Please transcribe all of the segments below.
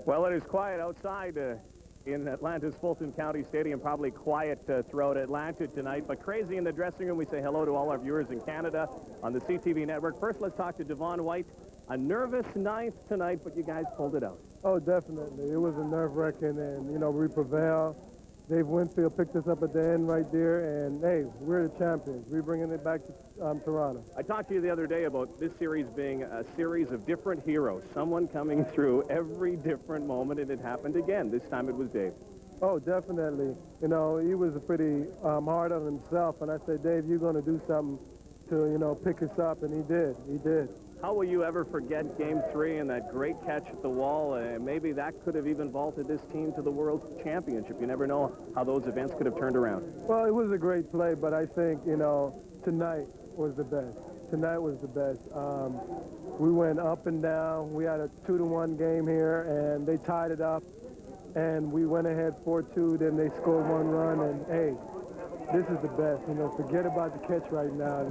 Well, it is quiet outside in Atlanta's Fulton County Stadium, probably quiet throughout Atlanta tonight, but crazy in the dressing room. We say hello to all our viewers in Canada on the CTV network. First, let's talk to Devon White. A nervous ninth tonight, but you guys pulled it out. Oh, definitely. It was a nerve-wracking, and, you know, we prevailed. Dave Winfield picked us up at the end right there, and, hey, we're the champions. We're bringing it back to Toronto. I talked to you the other day about this series being a series of different heroes, someone coming through every different moment, and it happened again. This time it was Dave. Oh, definitely. You know, he was pretty hard on himself, and I said, Dave, you're going to do something to, you know, pick us up, and he did. He did. How will you ever forget Game 3 and that great catch at the wall? Maybe that could have even vaulted this team to the World Championship. You never know how those events could have turned around. Well, it was a great play, but I think, you know, tonight was the best. Tonight was the best. We went up and down. We had a 2-1 game here, and they tied it up, and we went ahead 4-2. Then they scored 1 run, and, hey, this is the best. You know, forget about the catch right now.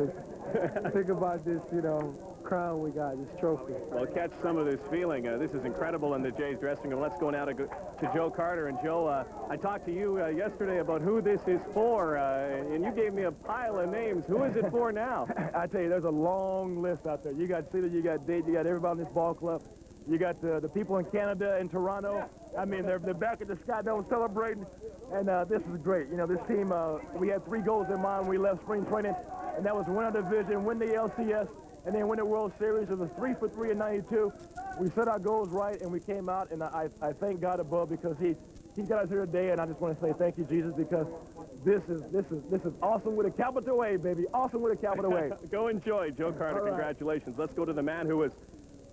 Think about this, you know, crown we got, this trophy. Well, catch some of this feeling. This is incredible in the Jays dressing room. Let's go now to Joe Carter. And Joe, I talked to you yesterday about who this is for, and you gave me a pile of names. Who is it for now? I tell you, there's a long list out there. You got Cedar, you got Dave, you got everybody in this ball club. You got the people in Canada and Toronto. I mean, they're back at the Sky Dome celebrating, and this is great. You know, this team, we had 3 goals in mind when we left spring training, and that was win our division, win the LCS, and then win the World Series. It was 3 for 3 in '92. We set our goals right, and we came out, and I thank God above because he got us here today, and I just want to say thank you, Jesus, because this is awesome with a capital A, baby. Awesome with a capital A. Go enjoy, Joe Carter. All right. Congratulations. Let's go to the man who was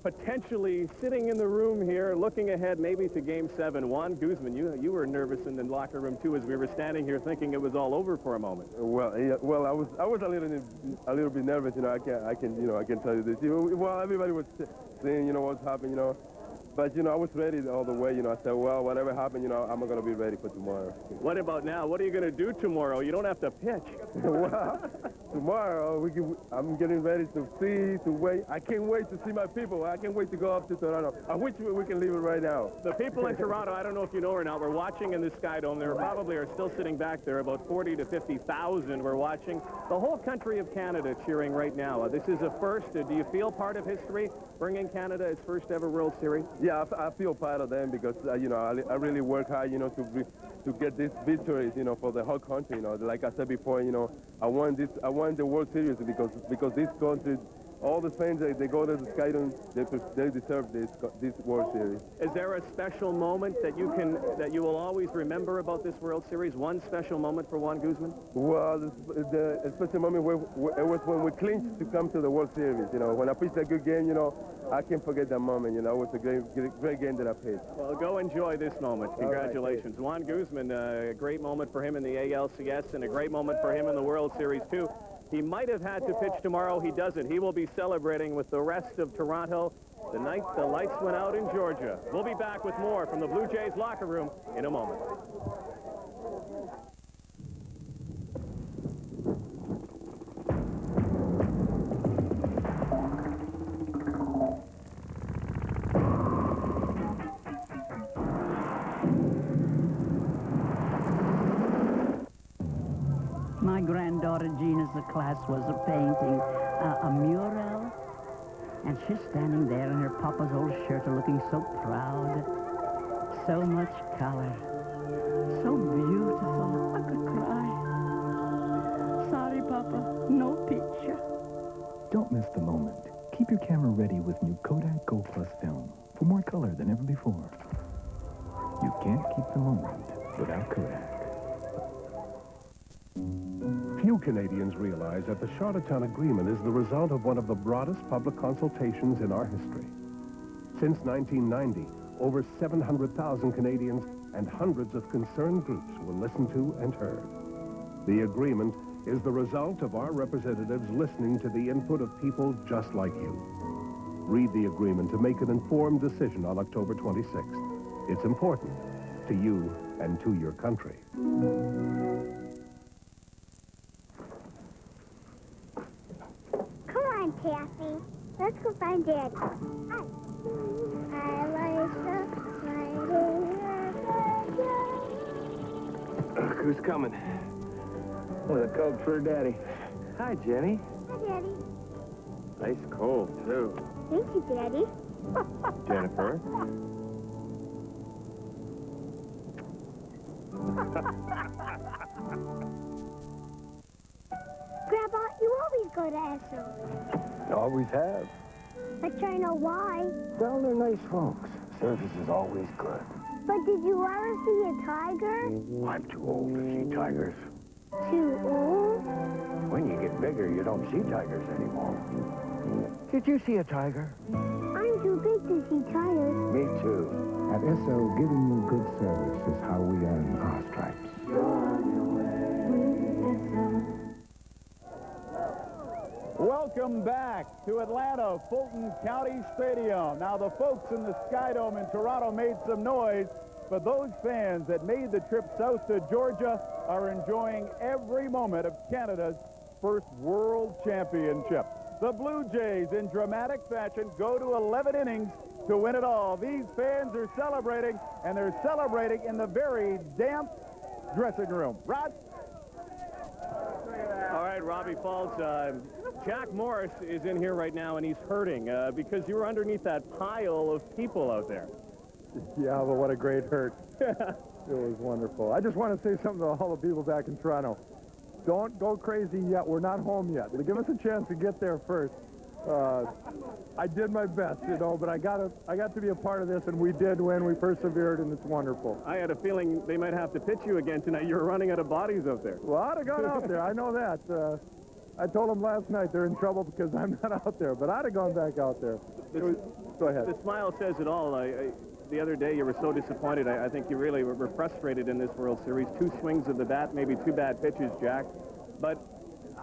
potentially sitting in the room here, looking ahead maybe to Game 7. Juan Guzman, you were nervous in the locker room too, as we were standing here thinking it was all over for a moment. Well, yeah, well, I was a little bit nervous. You know, I can tell you this. Well, everybody was saying, you know, what's happening, you know. But, you know, I was ready all the way. You know, I said, well, whatever happened, you know, I'm going to be ready for tomorrow. What about now? What are you going to do tomorrow? You don't have to pitch. Well, tomorrow, I'm getting ready to wait. I can't wait to see my people. I can't wait to go up to Toronto. I wish we can leave it right now. The people in Toronto, I don't know if you know or not, we're watching in the Sky Dome. There probably are still sitting back there, about 40 to 50,000. We're watching the whole country of Canada cheering right now. This is a first. Do you feel part of history, bringing Canada its first ever World Series? Yeah, I feel part of them because, you know, I really work hard, you know, to get these victories, you know, for the whole country. You know, like I said before, you know, I won the World Series because this country, all the fans, they go to the Sky Dome, they deserve this World Series. Is there a special moment that you will always remember about this World Series? One special moment for Juan Guzman? Well, the special moment it was when we clinched to come to the World Series. You know, when I pitched a good game, you know, I can't forget that moment. You know, it was a great game that I pitched. Well, go enjoy this moment. Congratulations. Right, Juan Guzman, a great moment for him in the ALCS and a great moment for him in the World Series, too. He might have had to pitch tomorrow. He doesn't. He will be celebrating with the rest of Toronto the night the lights went out in Georgia. We'll be back with more from the Blue Jays locker room in a moment. My granddaughter Gina's class was painting a mural, and she's standing there in her papa's old shirt looking so proud. So much color. So beautiful. I could cry. Sorry, Papa. No picture. Don't miss the moment. Keep your camera ready with new Kodak Go Plus film for more color than ever before. You can't keep the moment without Kodak. Few Canadians realize that the Charlottetown Agreement is the result of one of the broadest public consultations in our history. Since 1990, over 700,000 Canadians and hundreds of concerned groups were listened to and heard. The agreement is the result of our representatives listening to the input of people just like you. Read the agreement to make an informed decision on October 26th. It's important to you and to your country. Kathy, let's go find Dad. Hi. I like the who's coming? With a Coke for Daddy. Hi, Jenny. Hi, Daddy. Nice cold, too. Thank you, Daddy. Jennifer? Grandpa, you always go to Esso. Always have. But I know why. Well, they're nice folks. Service is always good. But did you ever see a tiger? I'm too old to see tigers. Too old? When you get bigger, you don't see tigers anymore. Did you see a tiger? I'm too big to see tigers. Me too. At Esso, giving you good service is how we earn our stripes. Welcome back to Atlanta, Fulton County Stadium. Now, the folks in the Skydome in Toronto made some noise, but those fans that made the trip south to Georgia are enjoying every moment of Canada's first World Championship. The Blue Jays, in dramatic fashion, go to 11 innings to win it all. These fans are celebrating, and they're celebrating in the very damp dressing room. Rod? All right, Robbie Falls. Jack Morris is in here right now, and he's hurting because you were underneath that pile of people out there. Yeah, but what a great hurt. It was wonderful. I just want to say something to all the people back in Toronto. Don't go crazy yet. We're not home yet. Give us a chance to get there first. I did my best, you know, but I got to be a part of this, and we did win. We persevered, and it's wonderful. I had a feeling they might have to pitch you again tonight. You were running out of bodies out there. Well, I'd have gone out there. I know that. I told them last night they're in trouble because I'm not out there, but I'd have gone back out there. Go ahead. The smile says it all. The other day you were so disappointed. I think you really were frustrated in this World Series. 2 swings of the bat, maybe 2 bad pitches, Jack. But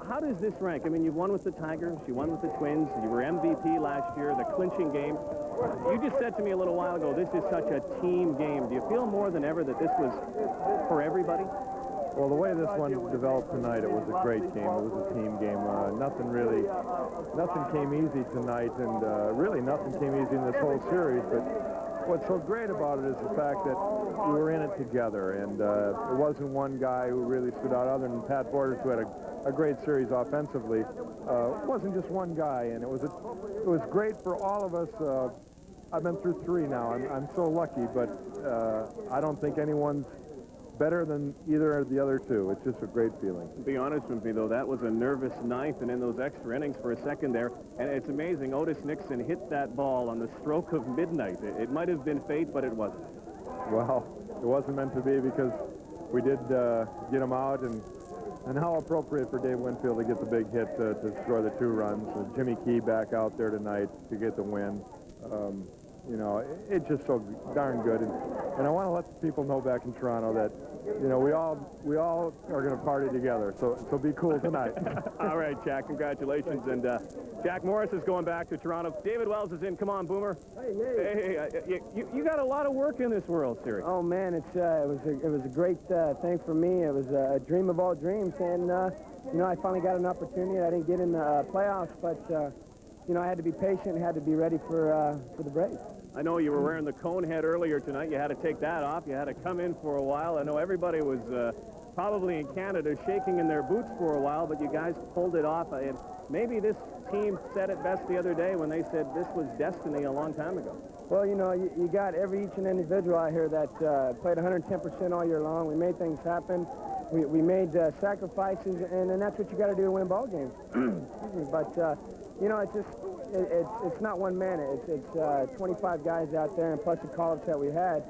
how does this rank? I mean, you've won with the Tigers, you won with the Twins, you were MVP last year, the clinching game. You just said to me a little while ago, this is such a team game. Do you feel more than ever that this was for everybody? Well, the way this one developed tonight, it was a great game. It was a team game. Nothing came easy tonight, and really nothing came easy in this whole series. But what's so great about it is the fact that we were in it together, and it wasn't one guy who really stood out other than Pat Borders, who had a great series offensively. It wasn't just one guy, and it was great for all of us. I've been through 3 now. I'm so lucky, but I don't think anyone's better than either of the other 2. It's just a great feeling. To be honest with me, though, that was a nervous ninth, and in those extra innings for a second there, and it's amazing, Otis Nixon hit that ball on the stroke of midnight. It might have been fate, but it wasn't. Well, it wasn't meant to be because we did get him out, and how appropriate for Dave Winfield to get the big hit to score the 2 runs. Jimmy Key back out there tonight to get the win. You know, it's just so darn good. And I want to let the people know back in Toronto that, you know, we all are going to party together. So be cool tonight. All right, Jack, congratulations. And Jack Morris is going back to Toronto. David Wells is in. Come on, Boomer. Hey, you got a lot of work in this World Series. Oh man, it was a great thing for me. It was a dream of all dreams, and you know, I finally got an opportunity. I didn't get in the playoffs, but you know, I had to be patient and had to be ready for the Braves. I know you were wearing the cone head earlier tonight. You had to take that off. You had to come in for a while. I know everybody was probably in Canada shaking in their boots for a while, but you guys pulled it off. And maybe this team said it best the other day when they said this was destiny a long time ago. Well, you know, you got each and individual out here that played 110% all year long. We made things happen. We made sacrifices, and that's what you got to do to win ball games. But you know, it's not one man. It's 25 guys out there, and plus the call-ups that we had,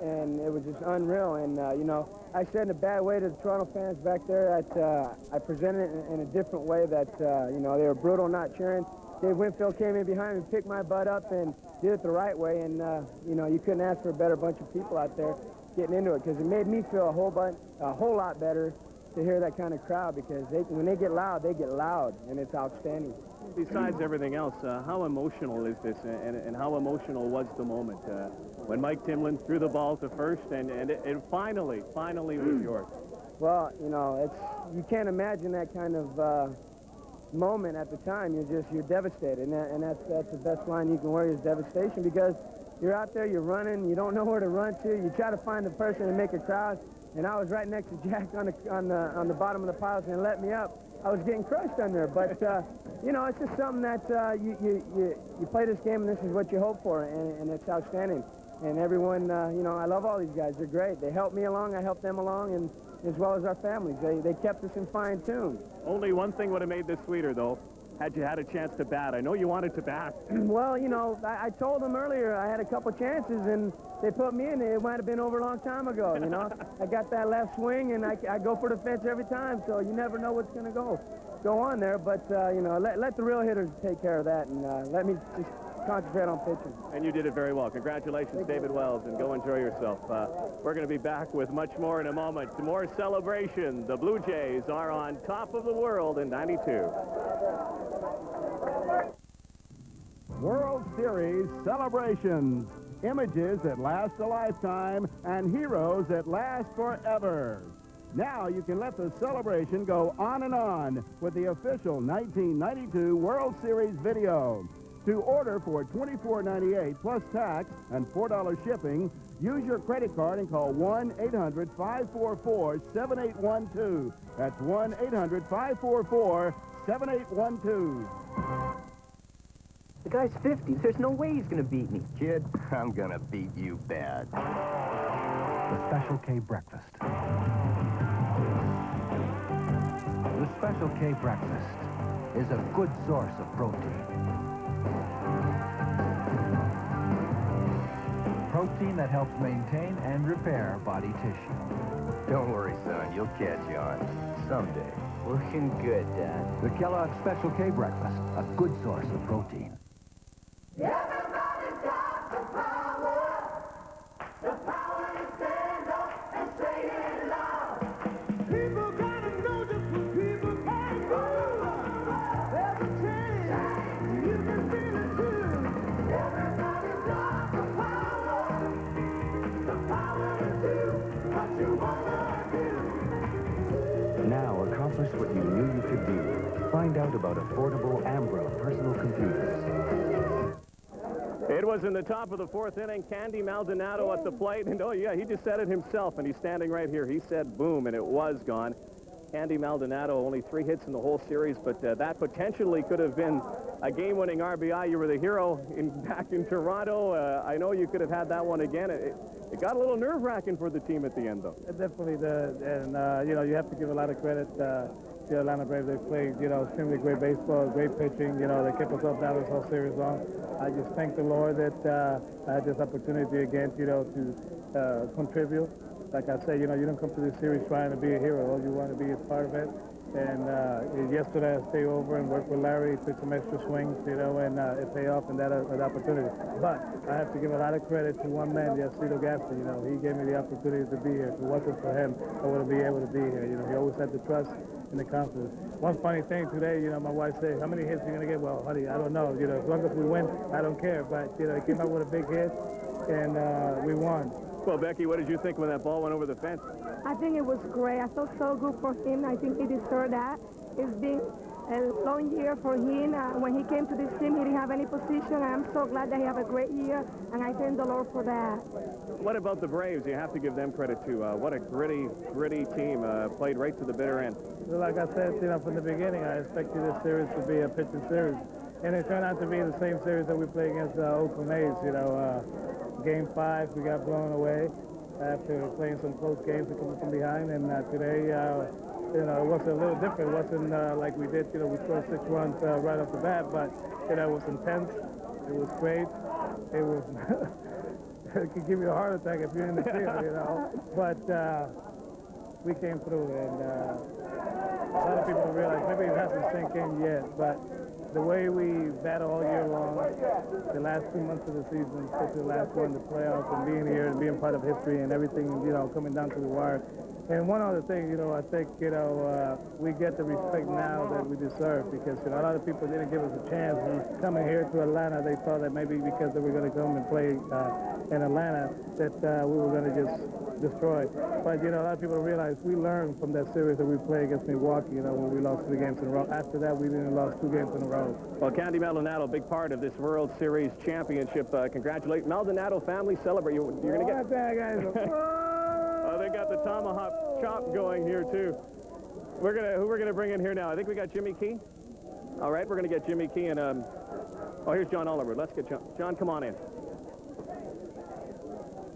and it was just unreal. And you know, I said in a bad way to the Toronto fans back there that I presented it in a different way. That you know, they were brutal, not cheering. Dave Winfield came in behind me and picked my butt up and did it the right way. And you know, you couldn't ask for a better bunch of people out there getting into it, because it made me feel a whole lot better to hear that kind of crowd, because when they get loud, and it's outstanding. Besides everything else, how emotional is this, and how emotional was the moment when Mike Timlin threw the ball to first, and it finally was yours? Well, you know, you can't imagine that kind of moment at the time. You're devastated, and that's the best line you can wear is devastation, because you're out there, you're running, you don't know where to run to, you try to find the person to make a crowd, and I was right next to Jack on the bottom of the pile and let me up, I was getting crushed on there. But you know, it's just something that you play this game, and this is what you hope for, and it's outstanding. And everyone, you know, I love all these guys. They're great. They help me along. I help them along, and as well as our families. They kept us in fine tune. Only one thing would have made this sweeter, though, had you had a chance to bat. I know you wanted to bat. Well, you know, I told them earlier I had a couple chances, and they put me in. It might have been over a long time ago, you know. I got that left swing, and I go for the fence every time, so you never know what's going to go on there. But, you know, let the real hitters take care of that, and let me just concentrate on pitching. And you did it very well. Congratulations, David Wells, and go enjoy yourself. We're going to be back with much more in a moment. More celebration. The Blue Jays are on top of the world in 92. World Series celebrations. Images that last a lifetime and heroes that last forever. Now you can let the celebration go on and on with the official 1992 World Series video. To order for $24.98 plus tax and $4 shipping, use your credit card and call 1-800-544-7812. That's 1-800-544-7812. The guy's 50. There's no way he's going to beat me. Kid, I'm going to beat you bad. The Special K breakfast. The Special K breakfast is a good source of protein. Protein that helps maintain and repair body tissue. Don't worry, son. You'll catch on. Someday. Looking good, Dad. The Kellogg's Special K breakfast, a good source of protein. Everybody's got the power to stand up and say it loud. People gotta know just what people can do. There's a change, you can feel it too. Everybody's got the power to do what you wanna do. Now accomplish what you knew you could do. Find out about affordable Ambro personal computers. It was in the top of the fourth inning. Candy Maldonado at the plate. And, oh, yeah, he just said it himself, and he's standing right here. He said boom, and it was gone. Candy Maldonado, only 3 hits in the whole series, but that potentially could have been a game-winning RBI. You were the hero back in Toronto. I know you could have had that one again. It got a little nerve-wracking for the team at the end, though. It definitely did, and, you know, you have to give a lot of credit to the Atlanta Braves. They played, you know, extremely great baseball, great pitching. You know, they kept us up down this whole series long. I just thank the Lord that I had this opportunity again, you know, to contribute. Like I said, you know, you don't come to this series trying to be a hero. All you want to be is part of it. And yesterday I stayed over and worked with Larry, took some extra swings, you know, and it paid off in that opportunity. But I have to give a lot of credit to one man, Yacito Gaston. You know, he gave me the opportunity to be here. If it wasn't for him, I wouldn't be able to be here. You know, he always had the trust and the confidence. One funny thing today, you know, my wife said, how many hits are you going to get? Well, honey, I don't know. You know, as long as we win, I don't care. But, you know, he came out with a big hit, and we won. Well, Becky, what did you think when that ball went over the fence? I think it was great. I felt so good for him. I think he deserved that. It's been a long year for him. When he came to this team, he didn't have any position. I'm so glad that he had a great year, and I thank the Lord for that. What about the Braves? You have to give them credit, too. What a gritty team. Played right to the bitter end. Well, like I said, you know, from the beginning, I expected this series to be a pitching series. And it turned out to be the same series that we played against Oakland A's. You know, Game 5, we got blown away after playing some close games and coming from behind. And today, you know, it was a little different. It wasn't like we did, you know, we scored 6 runs right off the bat, but, you know, it was intense. It was great. It was, it could give you a heart attack if you're in the field, you know. But we came through, and a lot of people don't realize, maybe it hasn't sunk in yet, but the way we battle all year long, the last 2 months of the season, especially the last one, the playoffs, and being here and being part of history and everything, you know, coming down to the wire. And one other thing, you know, I think, you know, we get the respect now that we deserve, because, you know, a lot of people didn't give us a chance. And coming here to Atlanta, they thought that maybe because they were going to come and play in Atlanta, that we were going to just destroy. But, you know, a lot of people realize we learned from that series that we played against Milwaukee, you know, when we lost 3 games in a row. After that, we didn't lost 2 games in a row. Well, Candy Maldonado, big part of this World Series championship. Congratulate Maldonado family. Celebrate. You're going to get... Guys. They got got the tomahawk chop going here, too. Who we're gonna bring in here now? I think we got Jimmy Key. All right, we're gonna get Jimmy Key and oh, here's John Oliver. Let's get John. John, come on in.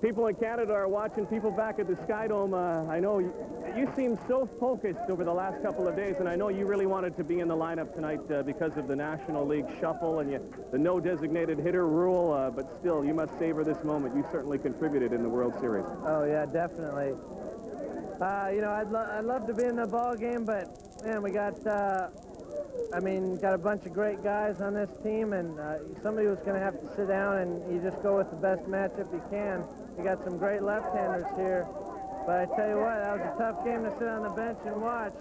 People in Canada are watching. People back at the Sky Dome. I know you seem so focused over the last couple of days, and I know you really wanted to be in the lineup tonight because of the National League shuffle and the no designated hitter rule. But still, you must savor this moment. You certainly contributed in the World Series. Oh yeah, definitely. You know, I'd love to be in the ball game, but man, we got. I mean, got a bunch of great guys on this team, and somebody was going to have to sit down, and you just go with the best matchup you can. You got some great left-handers here, but I tell you what, that was a tough game to sit on the bench and watch.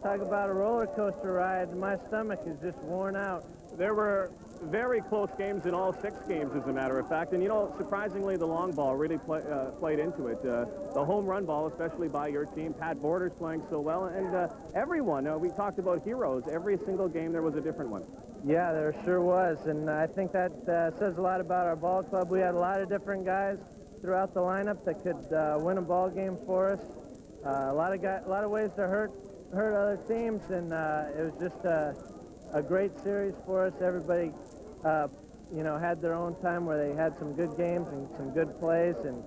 Talk about a roller coaster ride. My stomach is just worn out. There were very close games in all 6 games, as a matter of fact. And, you know, surprisingly, the long ball really played into it. The home run ball, especially by your team. Pat Borders playing so well. And everyone, we talked about heroes. Every single game there was a different one. Yeah, there sure was. And I think that says a lot about our ball club. We had a lot of different guys throughout the lineup that could win a ball game for us. A lot of ways to hurt other teams. And it was just a great series for us. Everybody, you know, had their own time where they had some good games and some good plays, and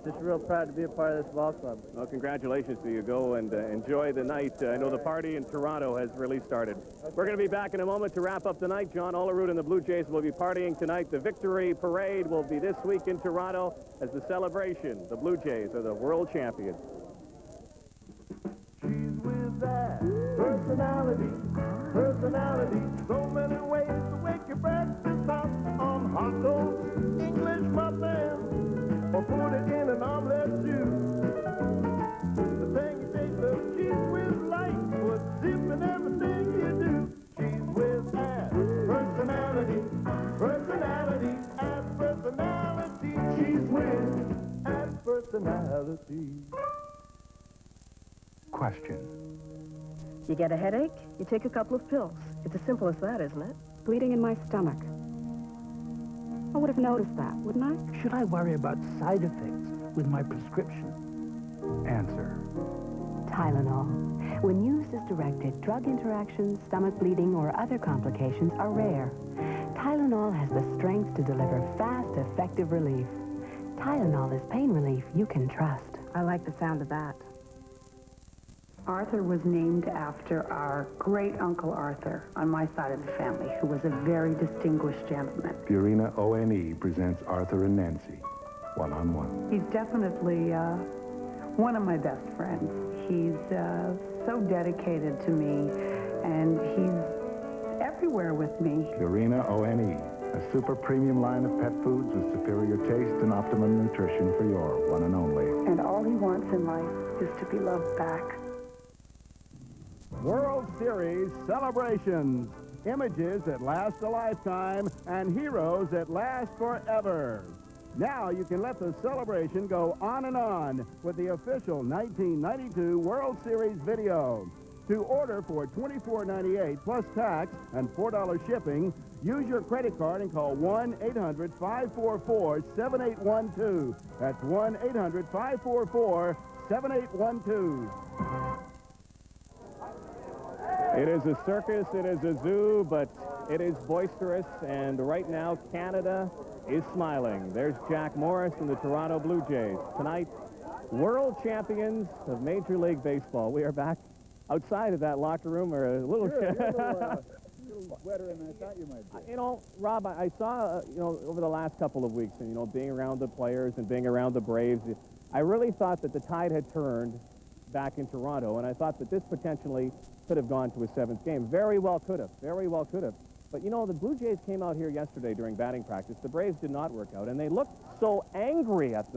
just real proud to be a part of this ball club. Well, congratulations to you. Go and enjoy the night. I know the party in Toronto has really started. We're going to be back in a moment to wrap up the night. John Olerud and the Blue Jays will be partying tonight. The victory parade will be this week in Toronto as the celebration. The Blue Jays are the world champions. She's with that personality, so many ways to wake your breakfast up on hot toast, English muffin, or put it in an omelet too. The thing you taste of cheese with light, put zip in everything you do. She's with that personality, and personality. She's with and personality. Question. You get a headache, you take a couple of pills. It's as simple as that, isn't it? Bleeding in my stomach. I would have noticed that, wouldn't I? Should I worry about side effects with my prescription? Answer. Tylenol. When used as directed, drug interactions, stomach bleeding, or other complications are rare. Tylenol has the strength to deliver fast, effective relief. Tylenol is pain relief you can trust. I like the sound of that. Arthur was named after our great-uncle Arthur on my side of the family, who was a very distinguished gentleman. Purina ONE presents Arthur and Nancy, one-on-one. He's definitely one of my best friends. He's so dedicated to me, and he's everywhere with me. Purina ONE, a super premium line of pet foods with superior taste and optimum nutrition for your one and only. And all he wants in life is to be loved back. World Series celebrations. Images that last a lifetime and heroes that last forever. Now you can let the celebration go on and on with the official 1992 World Series video. To order for $24.98 plus tax and $4 shipping, use your credit card and call 1-800-544-7812. That's 1-800-544-7812. It is a circus, it is a zoo, but it is boisterous, and right now Canada is smiling. There's Jack Morris and the Toronto Blue Jays. Tonight, world champions of Major League Baseball. We are back outside of that locker room, or a little... Sure, you're a little wetter than I thought you might be. You know, Rob, I saw, you know, over the last couple of weeks, and, you know, being around the players and being around the Braves, I really thought that the tide had turned back in Toronto, and I thought that this potentially could have gone to a 7th game. Very well could have. Very well could have. But, you know, the Blue Jays came out here yesterday during batting practice. The Braves did not work out, and they looked so angry at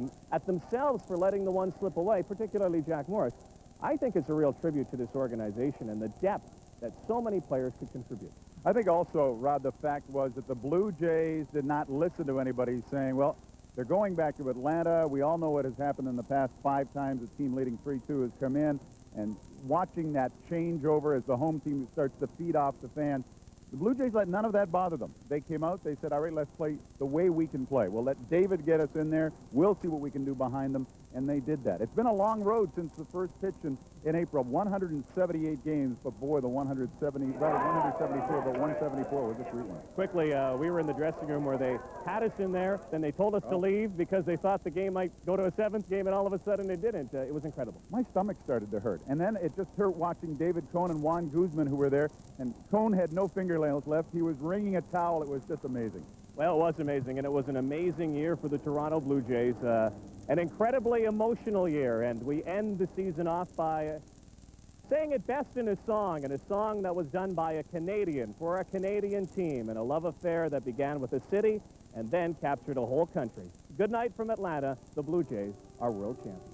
themselves for letting the one slip away, particularly Jack Morris. I think it's a real tribute to this organization and the depth that so many players could contribute. I think also, Rod, the fact was that the Blue Jays did not listen to anybody saying, well, they're going back to Atlanta. We all know what has happened in the past 5 times. The team leading 3-2 has come in, and watching that changeover as the home team starts to feed off the fans, the Blue Jays let none of that bother them. They came out, they said, all right, let's play the way we can play. We'll let David get us in there. We'll see what we can do behind them. and they did that. It's been a long road since the first pitch in April. 178 games, but boy, the 174, but 174 was just recent. Quickly, we were in the dressing room where they had us in there, then they told us to leave because they thought the game might go to a seventh game, and all of a sudden it didn't. It was incredible. My stomach started to hurt, and then it just hurt watching David Cone and Juan Guzman, who were there, and Cone had no fingernails left. He was wringing a towel. It was just amazing. Well, it was amazing, and it was an amazing year for the Toronto Blue Jays. An incredibly emotional year, and we end the season off by saying it best in a song, and a song that was done by a Canadian for a Canadian team, and a love affair that began with a city and then captured a whole country. Good night from Atlanta. The Blue Jays are world champions.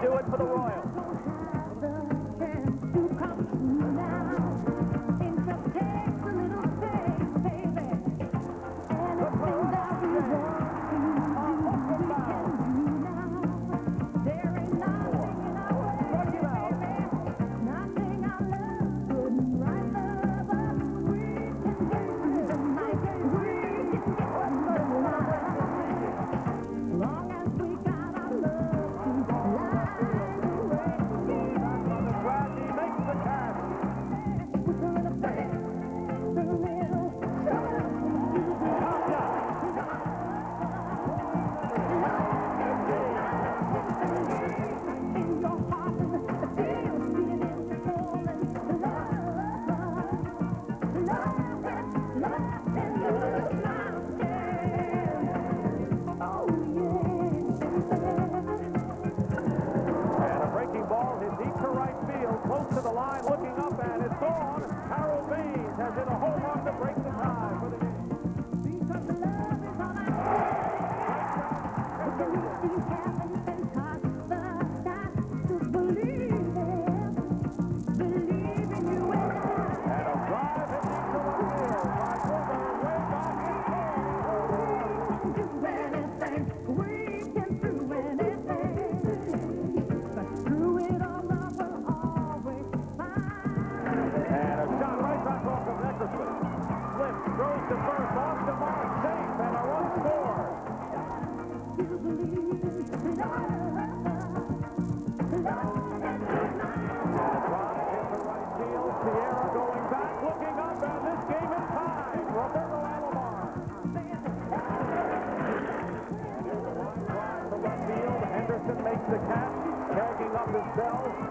Do it for the Royals.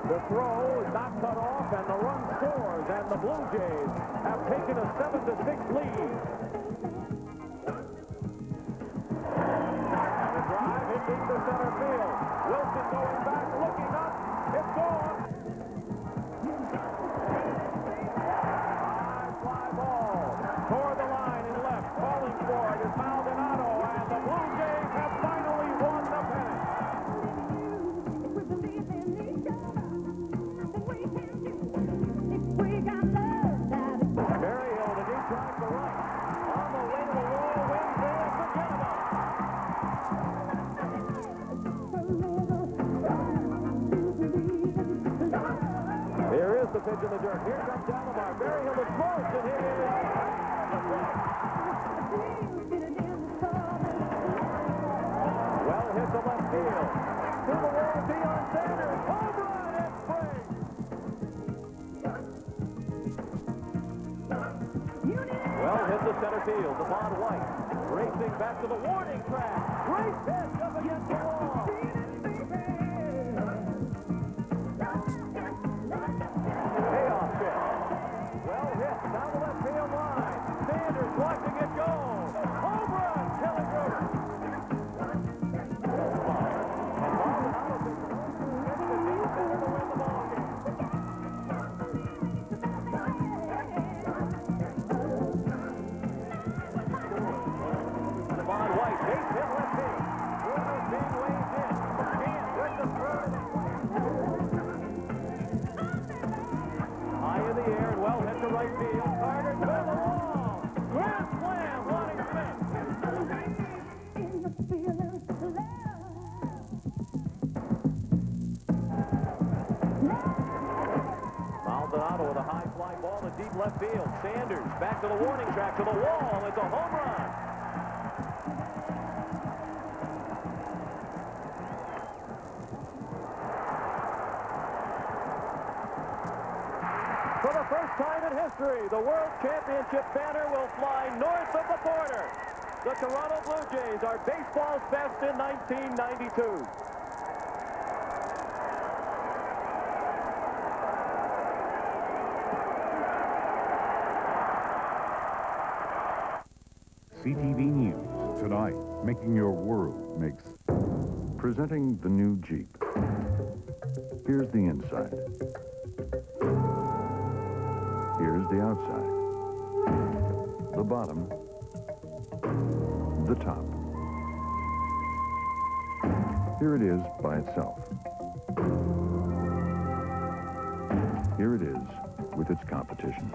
The throw is not cut off, and the run scores, and the Blue Jays have taken a 7-6 lead. And a drive hit deep to center field. Wilson going back, looking up. It's gone. High fly ball toward the line and left. Calling for it is Maldonado, and the Blue Jays have finally won the pennant. The pitch in the dirt. Here comes Alomar. Berryhill is close, and it is well hit to left field. To the wall, Deion Sanders. Home run at spring. Well hit to center field. Devon White racing back to the warning track. Great pitch up against the wall. Down the left field line. Sanders watching it go. Home run, Kelly Grover. And Maldonado takes the deep center to win the ball game. Devon White, base hit left field. Grover's being waved in. Toronto with a high fly ball to deep left field. Sanders back to the warning track, to the wall. It's a home run. For the first time in history, the World Championship banner will fly north of the border. The Toronto Blue Jays are baseball's best in 1992. CTV News tonight, making your world makes. Presenting the new Jeep. Here's the inside. Here's the outside. The bottom. The top. Here it is by itself. Here it is with its competition.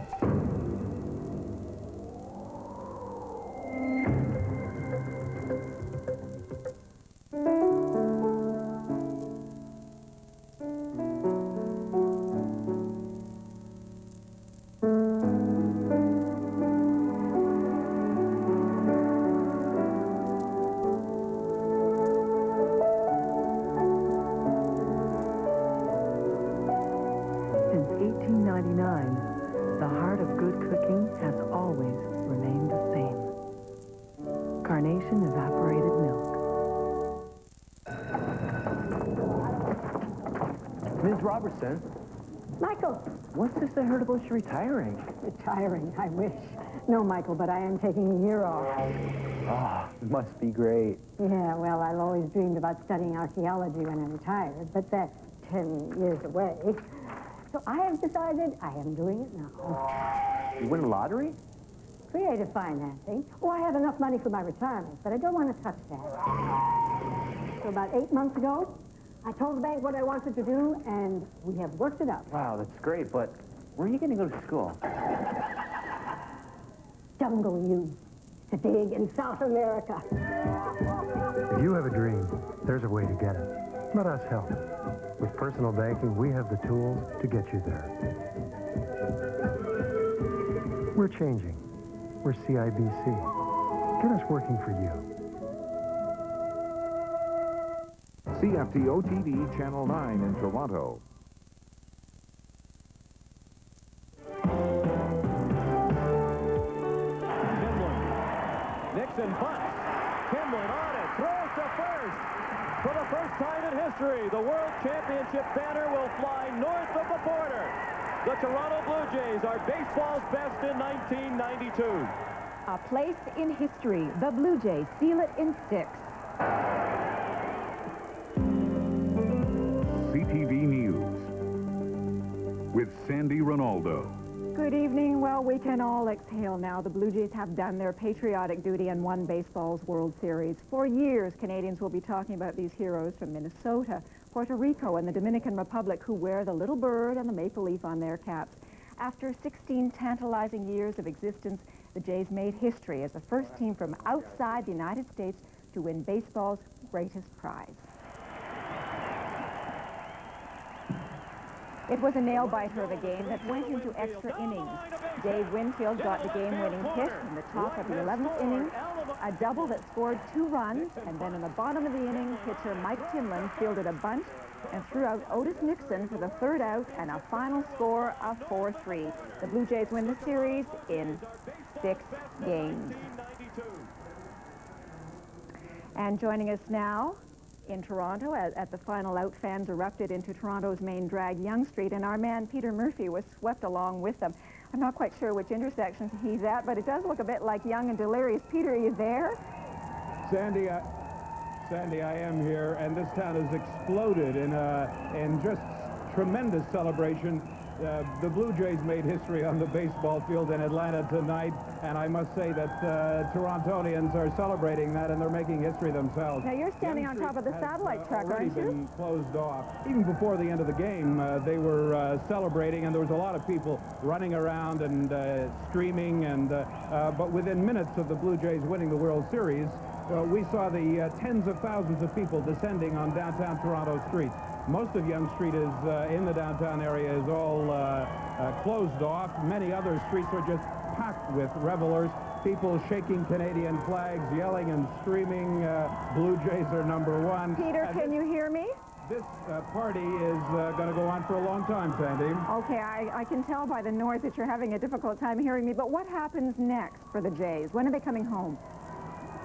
The heart of good cooking has always remained the same. Carnation evaporated milk. Ms. Robertson, Michael! what's this I heard about you retiring? Retiring, I wish. No, Michael, but I am taking a year off. Ah, it must be great. Yeah, well, I've always dreamed about studying archaeology when I retired, but that's 10 years away. So I have decided I am doing it now. You win the lottery? Creative financing. Oh, I have enough money for my retirement, but I don't want to touch that. So about 8 months ago, I told the bank what I wanted to do, and we have worked it out. Wow, that's great, but where are you going to go to school? Jungle U. To dig in South America. If you have a dream, there's a way to get it. Let us help. With personal banking, we have the tools to get you there. We're changing. We're CIBC. Get us working for you. CFTO TV Channel 9 in Toronto. Nixon bunts. Kimlin on it. Throws to first. For the first time in history, the World Championship banner will fly north of the border. The Toronto Blue Jays are baseball's best in 1992. A place in history. The Blue Jays seal it in 6. CTV News with Sandy Ronaldo. Good evening. Well, we can all exhale now. The Blue Jays have done their patriotic duty and won baseball's World Series. For years, Canadians will be talking about these heroes from Minnesota, Puerto Rico, and the Dominican Republic who wear the little bird and the maple leaf on their caps. After 16 tantalizing years of existence, the Jays made history as the first team from outside the United States to win baseball's greatest prize. It was a nail-biter of a game that went into extra innings. Dave Winfield got the game-winning hit in the top of the 11th inning, a double that scored 2 runs, and then in the bottom of the inning, pitcher Mike Timlin fielded a bunt and threw out Otis Nixon for the 3rd out and a final score of 4-3. The Blue Jays win the series in 6 games. And joining us now in Toronto at the final out, fans erupted into Toronto's main drag, Yonge Street, and our man Peter Murphy was swept along with them. I'm not quite sure which intersection he's at, but it does look a bit like Young and Delirious. Peter, are you there? Sandy, I am here, and this town has exploded in just tremendous celebration. The Blue Jays made history on the baseball field in Atlanta tonight, and I must say that Torontonians are celebrating that, and they're making history themselves. Now, you're standing on top of the satellite truck, aren't you? Been closed off. Even before the end of the game, they were celebrating, and there was a lot of people running around and streaming, and but within minutes of the Blue Jays winning the World Series, we saw the tens of thousands of people descending on downtown Toronto streets. Most of Yonge Street is in the downtown area is all closed off. Many other streets are just packed with revelers, people shaking Canadian flags, yelling and screaming, Blue Jays are #1. Peter, can you hear me? This party is going to go on for a long time, Sandy. Okay, I can tell by the noise that you're having a difficult time hearing me, but what happens next for the Jays? When are they coming home?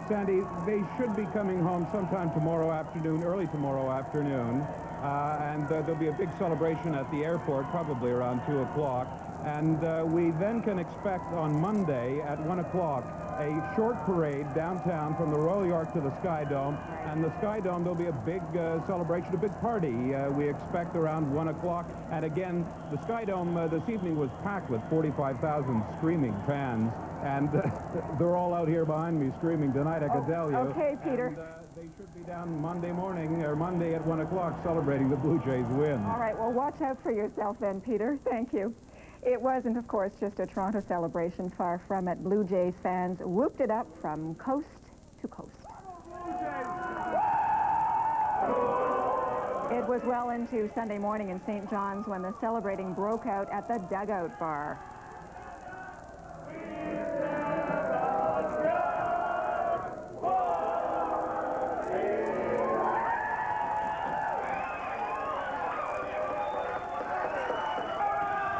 Sandy, they should be coming home sometime tomorrow afternoon, early tomorrow afternoon, and there'll be a big celebration at the airport, probably around 2 o'clock, and we then can expect on Monday at 1 o'clock a short parade downtown from the Royal York to the Sky Dome, and the Sky Dome, there'll be a big celebration, a big party we expect around 1 o'clock, and again, the Sky Dome this evening was packed with 45,000 screaming fans, and they're all out here behind me screaming tonight, I can tell you. Okay, Peter. And, they should be down Monday morning, or Monday at 1 o'clock, celebrating the Blue Jays win. All right, well, watch out for yourself then, Peter. Thank you. It wasn't, of course, just a Toronto celebration. Far from it. Blue Jays fans whooped it up from coast to coast. It was well into Sunday morning in St. John's when the celebrating broke out at the Dugout Bar.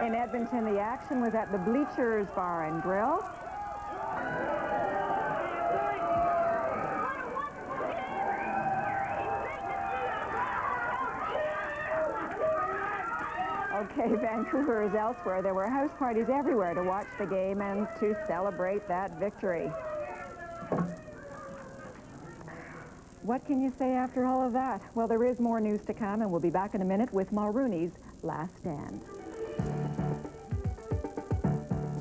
In Edmonton, the action was at the Bleachers Bar and Grill. Okay, Vancouver is elsewhere. There were house parties everywhere to watch the game and to celebrate that victory. What can you say after all of that? Well, there is more news to come, and we'll be back in a minute with Mulrooney's Last Stand.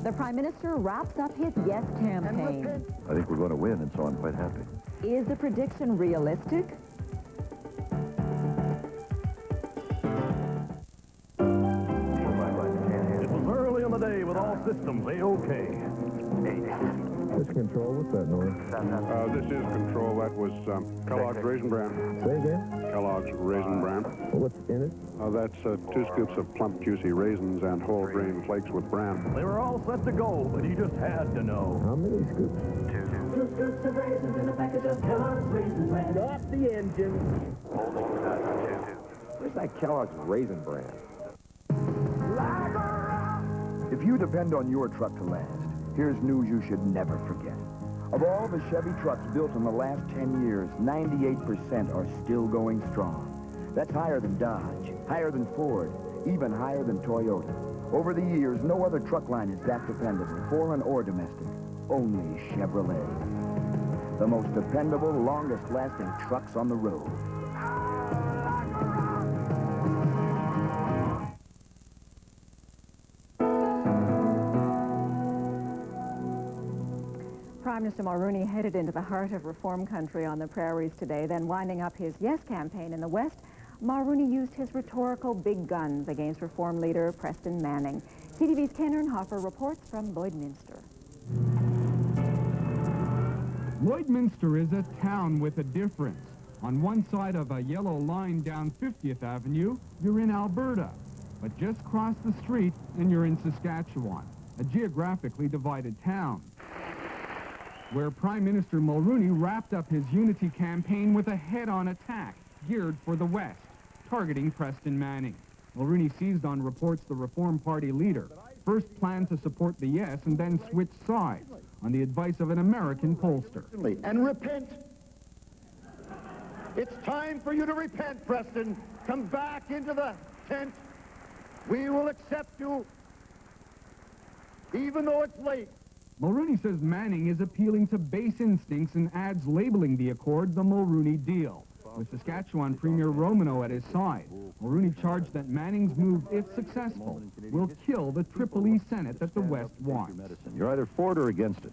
The Prime Minister wraps up his Yes campaign. I think we're going to win, and so I'm quite happy. Is the prediction realistic? It was early in the day with all systems A-OK. This control, what's that noise? This is control. That was Kellogg's Raisin Bran. Say again? Kellogg's Raisin Bran. What's in it? That's 2 scoops of plump, juicy raisins and whole grain flakes with bran. They were all set to go, but you just had to know. How many scoops? 2 scoops of raisins in a package of Kellogg's Raisin Bran. Off the engine. Where's that Kellogg's Raisin Bran? If you depend on your truck to last, here's news you should never forget. Of all the Chevy trucks built in the last 10 years, 98% are still going strong. That's higher than Dodge, higher than Ford, even higher than Toyota. Over the years, no other truck line is that dependable, foreign or domestic. Only Chevrolet. The most dependable, longest-lasting trucks on the road. Prime Minister Mulroney headed into the heart of reform country on the prairies today, then winding up his Yes campaign in the West. Mulroney used his rhetorical big guns against Reform leader Preston Manning. CTV's Ken Ernhofer reports from Lloydminster. Lloydminster is a town with a difference. On one side of a yellow line down 50th Avenue, you're in Alberta. But just cross the street and you're in Saskatchewan, a geographically divided town, where Prime Minister Mulroney wrapped up his unity campaign with a head-on attack geared for the West, targeting Preston Manning. Mulroney seized on reports the Reform Party leader first planned to support the Yes and then switched sides on the advice of an American pollster. And repent. It's time for you to repent, Preston. Come back into the tent. We will accept you, even though it's late. Mulroney says Manning is appealing to base instincts and adds labeling the accord the Mulroney deal. With Saskatchewan Premier Romano at his side, Mulroney charged that Manning's move, if successful, will kill the Triple E Senate that the West wants. You're either for it or against it.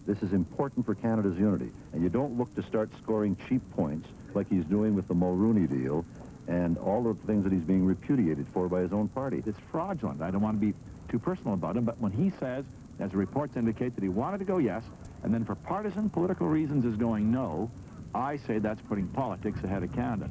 This is important for Canada's unity, and you don't look to start scoring cheap points like he's doing with the Mulroney deal and all the things that he's being repudiated for by his own party. It's fraudulent. I don't want to be too personal about him, but when he says, as the reports indicate, that he wanted to go yes, and then for partisan political reasons is going no, I say that's putting politics ahead of Canada.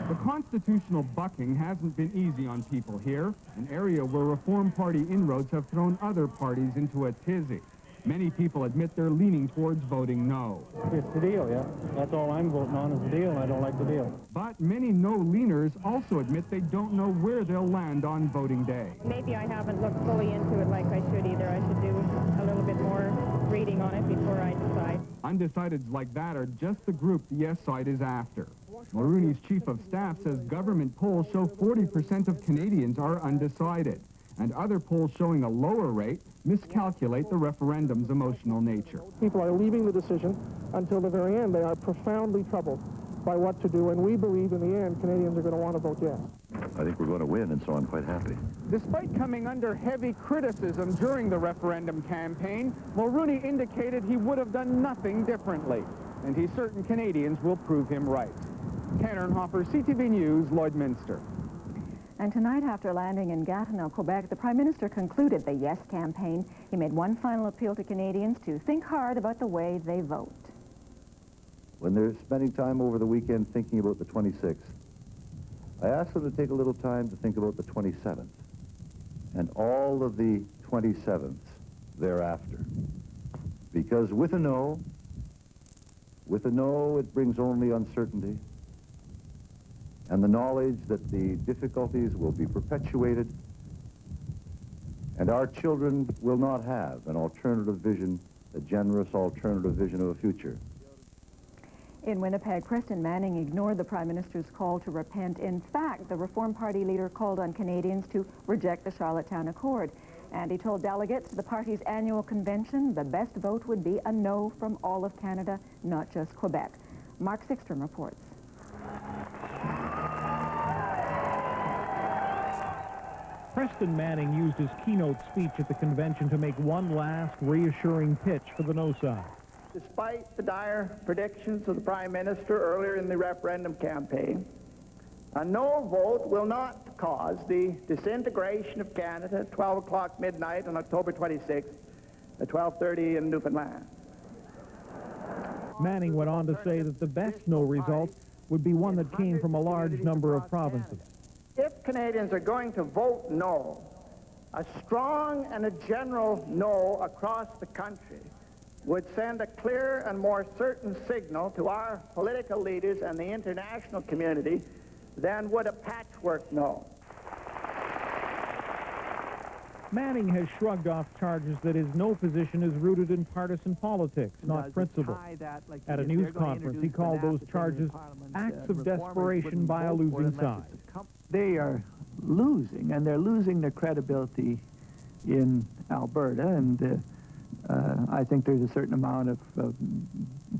The constitutional bucking hasn't been easy on people here, an area where Reform Party inroads have thrown other parties into a tizzy. Many people admit they're leaning towards voting no. It's the deal, yeah. That's all I'm voting on is the deal, and I don't like the deal. But many no-leaners also admit they don't know where they'll land on voting day. Maybe I haven't looked fully into it like I should either. I should do a little bit more reading on it before I decide. Undecideds like that are just the group the yes side is after. Mulrooney's chief of staff says government polls show 40% of Canadians are undecided, and other polls showing a lower rate miscalculate the referendum's emotional nature. People are leaving the decision until the very end. They are profoundly troubled by what to do, and we believe in the end Canadians are going to want to vote yes. I think we're going to win, and so I'm quite happy. Despite coming under heavy criticism during the referendum campaign, Mulrooney indicated he would have done nothing differently, and he's certain Canadians will prove him right. Cannon-Hopper, CTV News, Lloydminster. And tonight, after landing in Gatineau, Quebec, the Prime Minister concluded the Yes campaign. He made one final appeal to Canadians to think hard about the way they vote. When they're spending time over the weekend thinking about the 26th, I ask them to take a little time to think about the 27th and all of the 27ths thereafter. Because with a no, it brings only uncertainty and the knowledge that the difficulties will be perpetuated and our children will not have an alternative vision, a generous alternative vision of a future. In Winnipeg, Preston Manning ignored the Prime Minister's call to repent. In fact, the Reform Party leader called on Canadians to reject the Charlottetown Accord. And he told delegates to the party's annual convention the best vote would be a no from all of Canada, not just Quebec. Mark Sickstrom reports. Preston Manning used his keynote speech at the convention to make one last reassuring pitch for the no side. Despite the dire predictions of the Prime Minister earlier in the referendum campaign, a no vote will not cause the disintegration of Canada at 12 o'clock midnight on October 26th at 12:30 in Newfoundland. Manning went on to say that the best no result would be one that came from a large number of provinces. If Canadians are going to vote no, a strong and a general no across the country would send a clear and more certain signal to our political leaders and the international community than would a patchwork no. Manning has shrugged off charges that his no position is rooted in partisan politics, not principle. At a news conference, he called those charges acts of desperation by a losing side. They are losing, and they're losing their credibility in Alberta, and I think there's a certain amount of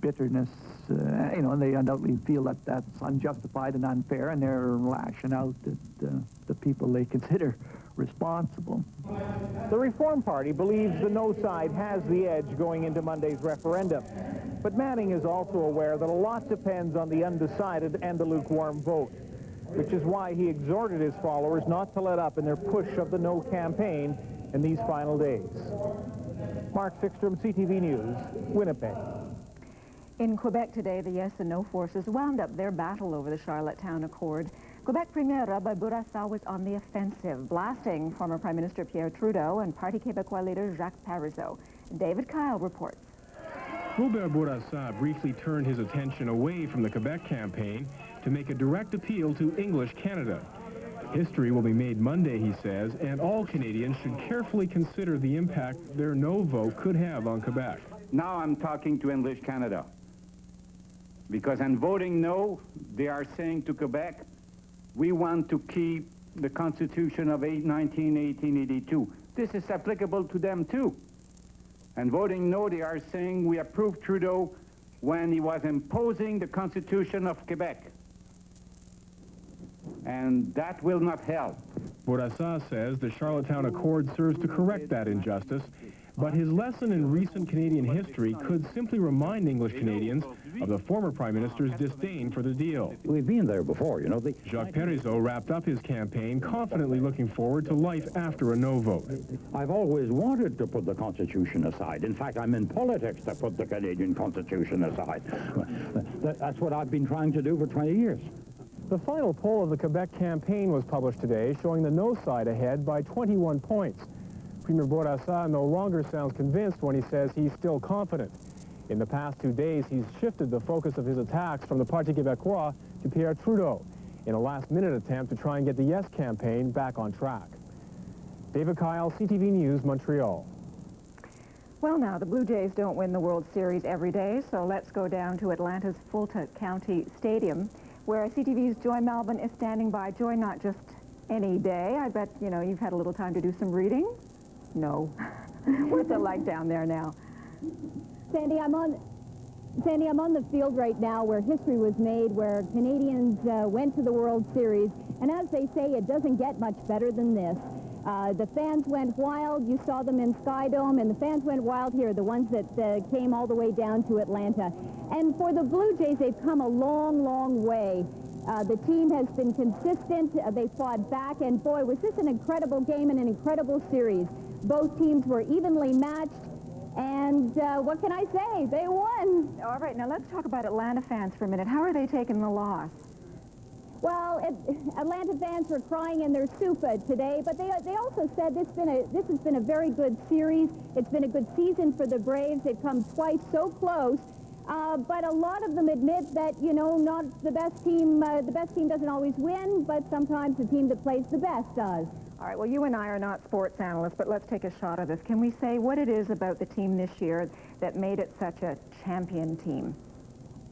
bitterness, and they undoubtedly feel that that's unjustified and unfair, and they're lashing out at the people they consider responsible. The Reform Party believes the no side has the edge going into Monday's referendum. But Manning is also aware that a lot depends on the undecided and the lukewarm vote, which is why he exhorted his followers not to let up in their push of the no campaign in these final days. Mark Sickstrom, CTV News, Winnipeg. In Quebec today, the yes and no forces wound up their battle over the Charlottetown Accord. Quebec Premier Robert Bourassa was on the offensive, blasting former Prime Minister Pierre Trudeau and Parti Québécois leader Jacques Parizeau. David Kyle reports. Robert Bourassa briefly turned his attention away from the Quebec campaign to make a direct appeal to English Canada. History will be made Monday, he says, and all Canadians should carefully consider the impact their no vote could have on Quebec. Now I'm talking to English Canada. Because in voting no, they are saying to Quebec, we want to keep the Constitution of 1882. This is applicable to them too. And voting no, they are saying we approve Trudeau when he was imposing the Constitution of Quebec. And that will not help. Bourassa says the Charlottetown Accord serves to correct that injustice But his lesson in recent Canadian history could simply remind English Canadians of the former Prime Minister's disdain for the deal. We've been there before, you know. Jacques Parizeau wrapped up his campaign confidently looking forward to life after a no vote. I've always wanted to put the Constitution aside. In fact, I'm in politics to put the Canadian Constitution aside. That's what I've been trying to do for 20 years. The final poll of the Quebec campaign was published today, showing the no side ahead by 21 points. Premier Bourassa no longer sounds convinced when he says he's still confident. In the past 2 days, he's shifted the focus of his attacks from the Parti Québécois to Pierre Trudeau in a last-minute attempt to try and get the Yes campaign back on track. David Kyle, CTV News, Montreal. Well, now, the Blue Jays don't win the World Series every day, so let's go down to Atlanta's Fulton County Stadium, where CTV's Joy Melvin is standing by. Joy, not just any day. I bet, you know, you've had a little time to do some reading? No. What's it like down there now? Sandy, I'm on the field right now where history was made, where Canadians went to the World Series, and as they say, it doesn't get much better than this. The fans went wild. You saw them in Skydome, and the fans went wild here, the ones that came all the way down to Atlanta. And for the Blue Jays, they've come a long, long way. The team has been consistent. They fought back, and boy, was this an incredible game and an incredible series. Both teams were evenly matched, and what can I say? They won. All right, now let's talk about Atlanta fans for a minute. How are they taking the loss? Well, Atlanta fans were crying in their soupa today, but they also said this has been a very good series. It's been a good season for the Braves. They've come twice so close. But a lot of them admit that, you know, not the best team doesn't always win, but sometimes the team that plays the best does. All right, well, you and I are not sports analysts, but let's take a shot at this. Can we say what it is about the team this year that made it such a champion team?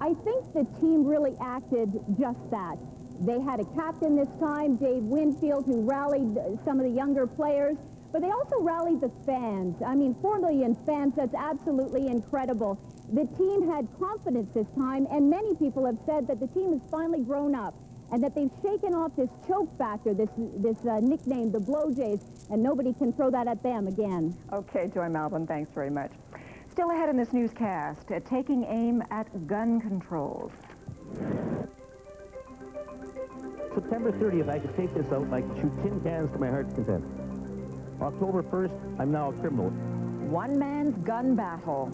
I think the team really acted just that. They had a captain this time, Dave Winfield, who rallied some of the younger players, but they also rallied the fans. I mean, 4 million fans, that's absolutely incredible. The team had confidence this time, and many people have said that the team has finally grown up and that they've shaken off this choke factor, this nickname, the Blow Jays, and nobody can throw that at them again. Okay, Joy Melvin, thanks very much. Still ahead in this newscast, taking aim at gun controls. September 30th, I could take this out and I could shoot tin cans to my heart's content. October 1st, I'm now a criminal. One man's gun battle.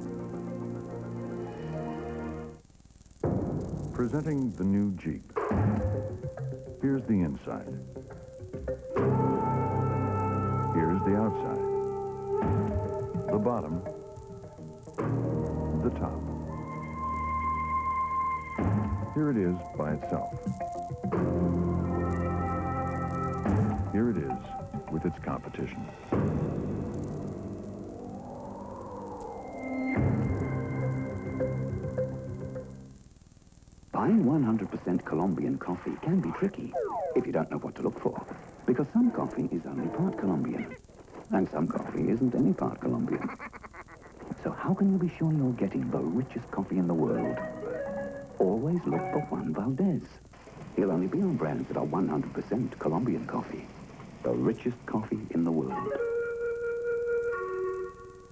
Presenting the new Jeep. Here's the inside. Here's the outside. The bottom. The top. Here it is by itself. Here it is with its competition. Buying 100% Colombian coffee can be tricky if you don't know what to look for, because some coffee is only part Colombian, and some coffee isn't any part Colombian. So how can you be sure you're getting the richest coffee in the world? Always look for Juan Valdez. He'll only be on brands that are 100% Colombian coffee, the richest coffee in the world.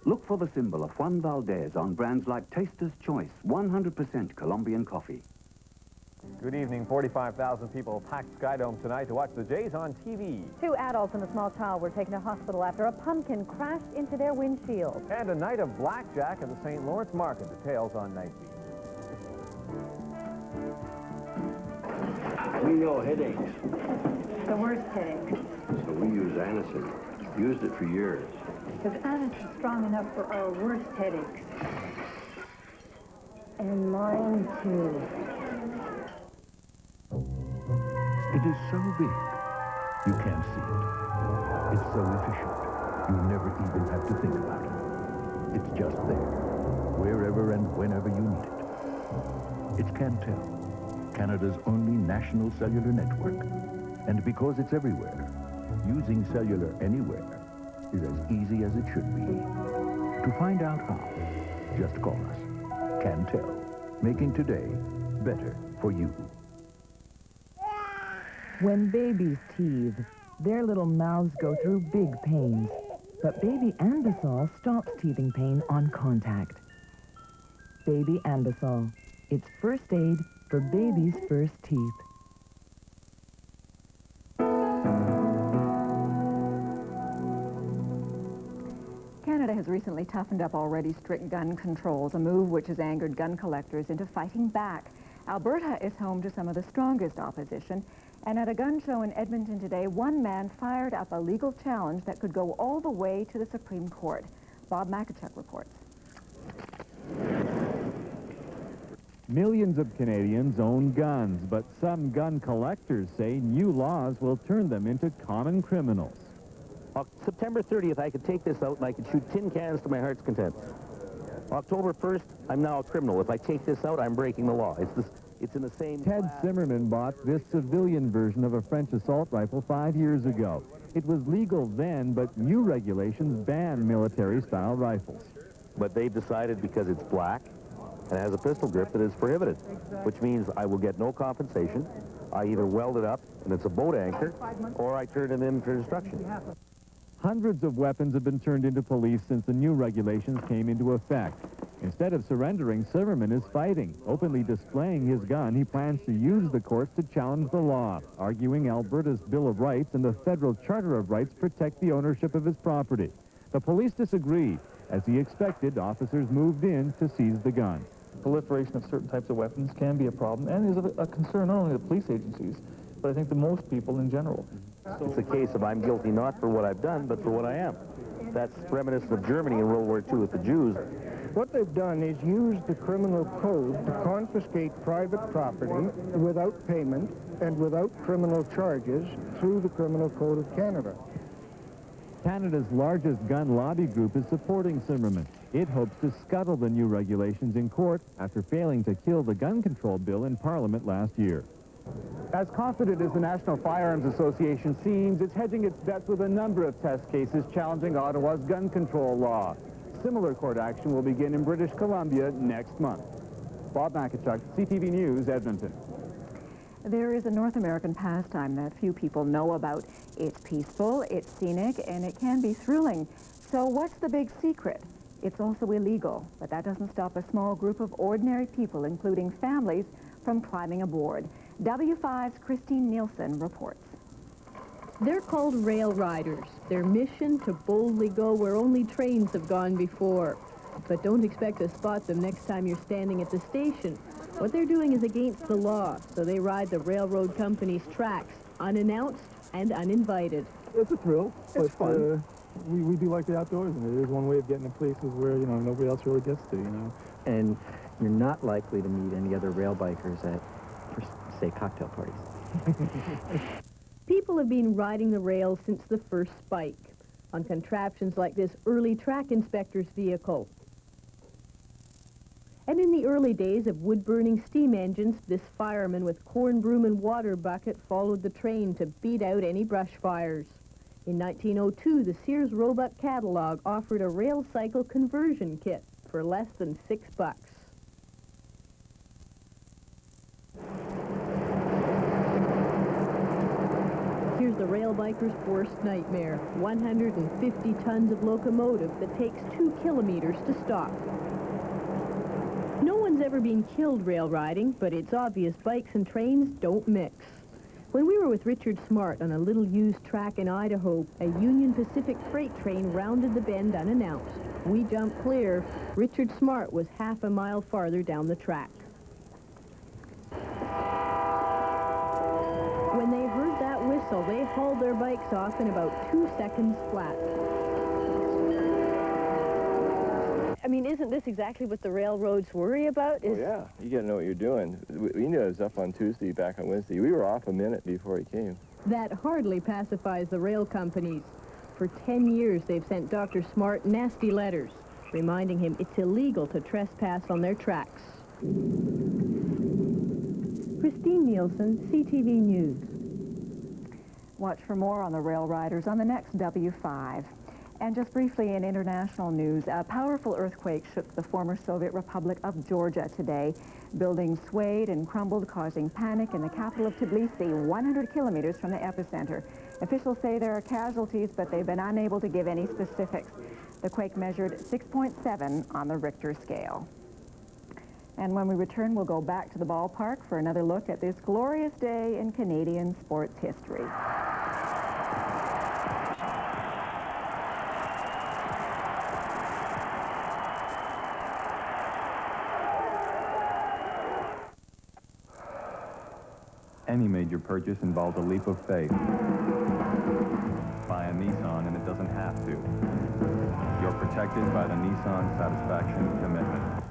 Look for the symbol of Juan Valdez on brands like Taster's Choice, 100% Colombian coffee. Good evening. 45,000 people packed Skydome tonight to watch the Jays on TV. 2 adults and a small child were taken to hospital after a pumpkin crashed into their windshield. And a night of blackjack at the St. Lawrence Market. Details on Night Beat. We know headaches, The worst headache. so we use Anacin. Used it for years. Because Anacin is strong enough for our worst headaches. And mine too. It is so big, you can't see it. It's so efficient, you never even have to think about it. It's just there, wherever and whenever you need it. It's Cantel, Canada's only national cellular network. And because it's everywhere, using cellular anywhere is as easy as it should be. To find out how, just call us. Cantel, making today better for you. When babies teethe, their little mouths go through big pains. But Baby Anbesol stops teething pain on contact. Baby Anbesol. It's first aid for baby's first teeth. Canada has recently toughened up already strict gun controls, a move which has angered gun collectors into fighting back. Alberta is home to some of the strongest opposition, and at a gun show in Edmonton today, one man fired up a legal challenge that could go all the way to the Supreme Court. Bob Makachuk reports. Millions of Canadians own guns, but some gun collectors say new laws will turn them into common criminals. September 30th, I could take this out and I could shoot tin cans to my heart's content. October 1st, I'm now a criminal. If I take this out, I'm breaking the law. It's in the same Ted Zimmerman bought this civilian version of a French assault rifle 5 years ago. It was legal then, but new regulations ban military-style rifles. But they've decided because it's black and has a pistol grip that it's prohibited, which means I will get no compensation. I either weld it up and it's a boat anchor, or I turn it in for destruction. Hundreds of weapons have been turned into police since the new regulations came into effect. Instead of surrendering, Zimmerman is fighting. Openly displaying his gun, he plans to use the courts to challenge the law, arguing Alberta's Bill of Rights and the federal Charter of Rights protect the ownership of his property. The police disagree. As he expected, officers moved in to seize the gun. Proliferation of certain types of weapons can be a problem and is a concern not only of the police agencies, but I think to most people in general. It's a case of I'm guilty not for what I've done, but for what I am. That's reminiscent of Germany in World War II with the Jews. What they've done is use the criminal code to confiscate private property without payment and without criminal charges through the Criminal Code of Canada. Canada's largest gun lobby group is supporting Zimmerman. It hopes to scuttle the new regulations in court after failing to kill the gun control bill in Parliament last year. As confident as the National Firearms Association seems, it's hedging its bets with a number of test cases challenging Ottawa's gun control law. Similar court action will begin in British Columbia next month. Bob Makachuk, CTV News, Edmonton. There is a North American pastime that few people know about. It's peaceful, it's scenic, and it can be thrilling. So what's the big secret? It's also illegal, but that doesn't stop a small group of ordinary people, including families, from climbing aboard. W5's Christine Nielsen reports. They're called rail riders. Their mission to boldly go where only trains have gone before. But don't expect to spot them next time you're standing at the station. What they're doing is against the law, so they ride the railroad company's tracks, unannounced and uninvited. It's a thrill. It's fun. We do like the outdoors, and it is one way of getting to places where, nobody else really gets to, And you're not likely to meet any other rail bikers at, say, cocktail parties. People have been riding the rails since the first spike, on contraptions like this early track inspector's vehicle. And in the early days of wood-burning steam engines, this fireman with corn broom and water bucket followed the train to beat out any brush fires. In 1902, the Sears Roebuck catalog offered a rail cycle conversion kit for less than $6. Here's the rail biker's worst nightmare, 150 tons of locomotive that takes 2 kilometers to stop. No one's ever been killed rail riding, but it's obvious bikes and trains don't mix. When we were with Richard Smart on a little used track in Idaho, a Union Pacific freight train rounded the bend unannounced. We jumped clear. Richard Smart was half a mile farther down the track. When they heard that whistle, they hauled their bikes off in about 2 seconds flat. I mean, isn't this exactly what the railroads worry about? Oh, yeah. You got to know what you're doing. We knew it was up on Tuesday, back on Wednesday. We were off a minute before he came. That hardly pacifies the rail companies. For 10 years, they've sent Dr. Smart nasty letters, reminding him it's illegal to trespass on their tracks. Christine Nielsen, CTV News. Watch for more on the rail riders on the next W5. And just briefly in international news, a powerful earthquake shook the former Soviet Republic of Georgia today. Buildings swayed and crumbled, causing panic in the capital of Tbilisi, 100 kilometers from the epicenter. Officials say there are casualties, but they've been unable to give any specifics. The quake measured 6.7 on the Richter scale. And when we return, we'll go back to the ballpark for another look at this glorious day in Canadian sports history. Any major purchase involves a leap of faith. Buy a Nissan and it doesn't have to. You're protected by the Nissan Satisfaction Commitment.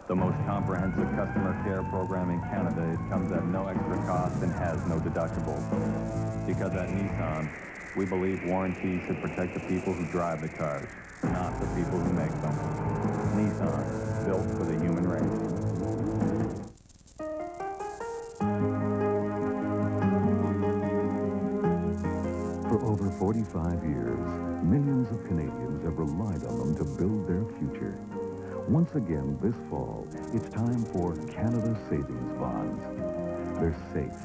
The most comprehensive customer care program in Canada. It comes at no extra cost and has no deductibles. Because at Nissan, we believe warranties should protect the people who drive the cars, not the people who make them. Nissan, built for the human race. For over 45 years, millions of Canadians have relied on them to build their future. Once again, this fall, it's time for Canada Savings Bonds. They're safe,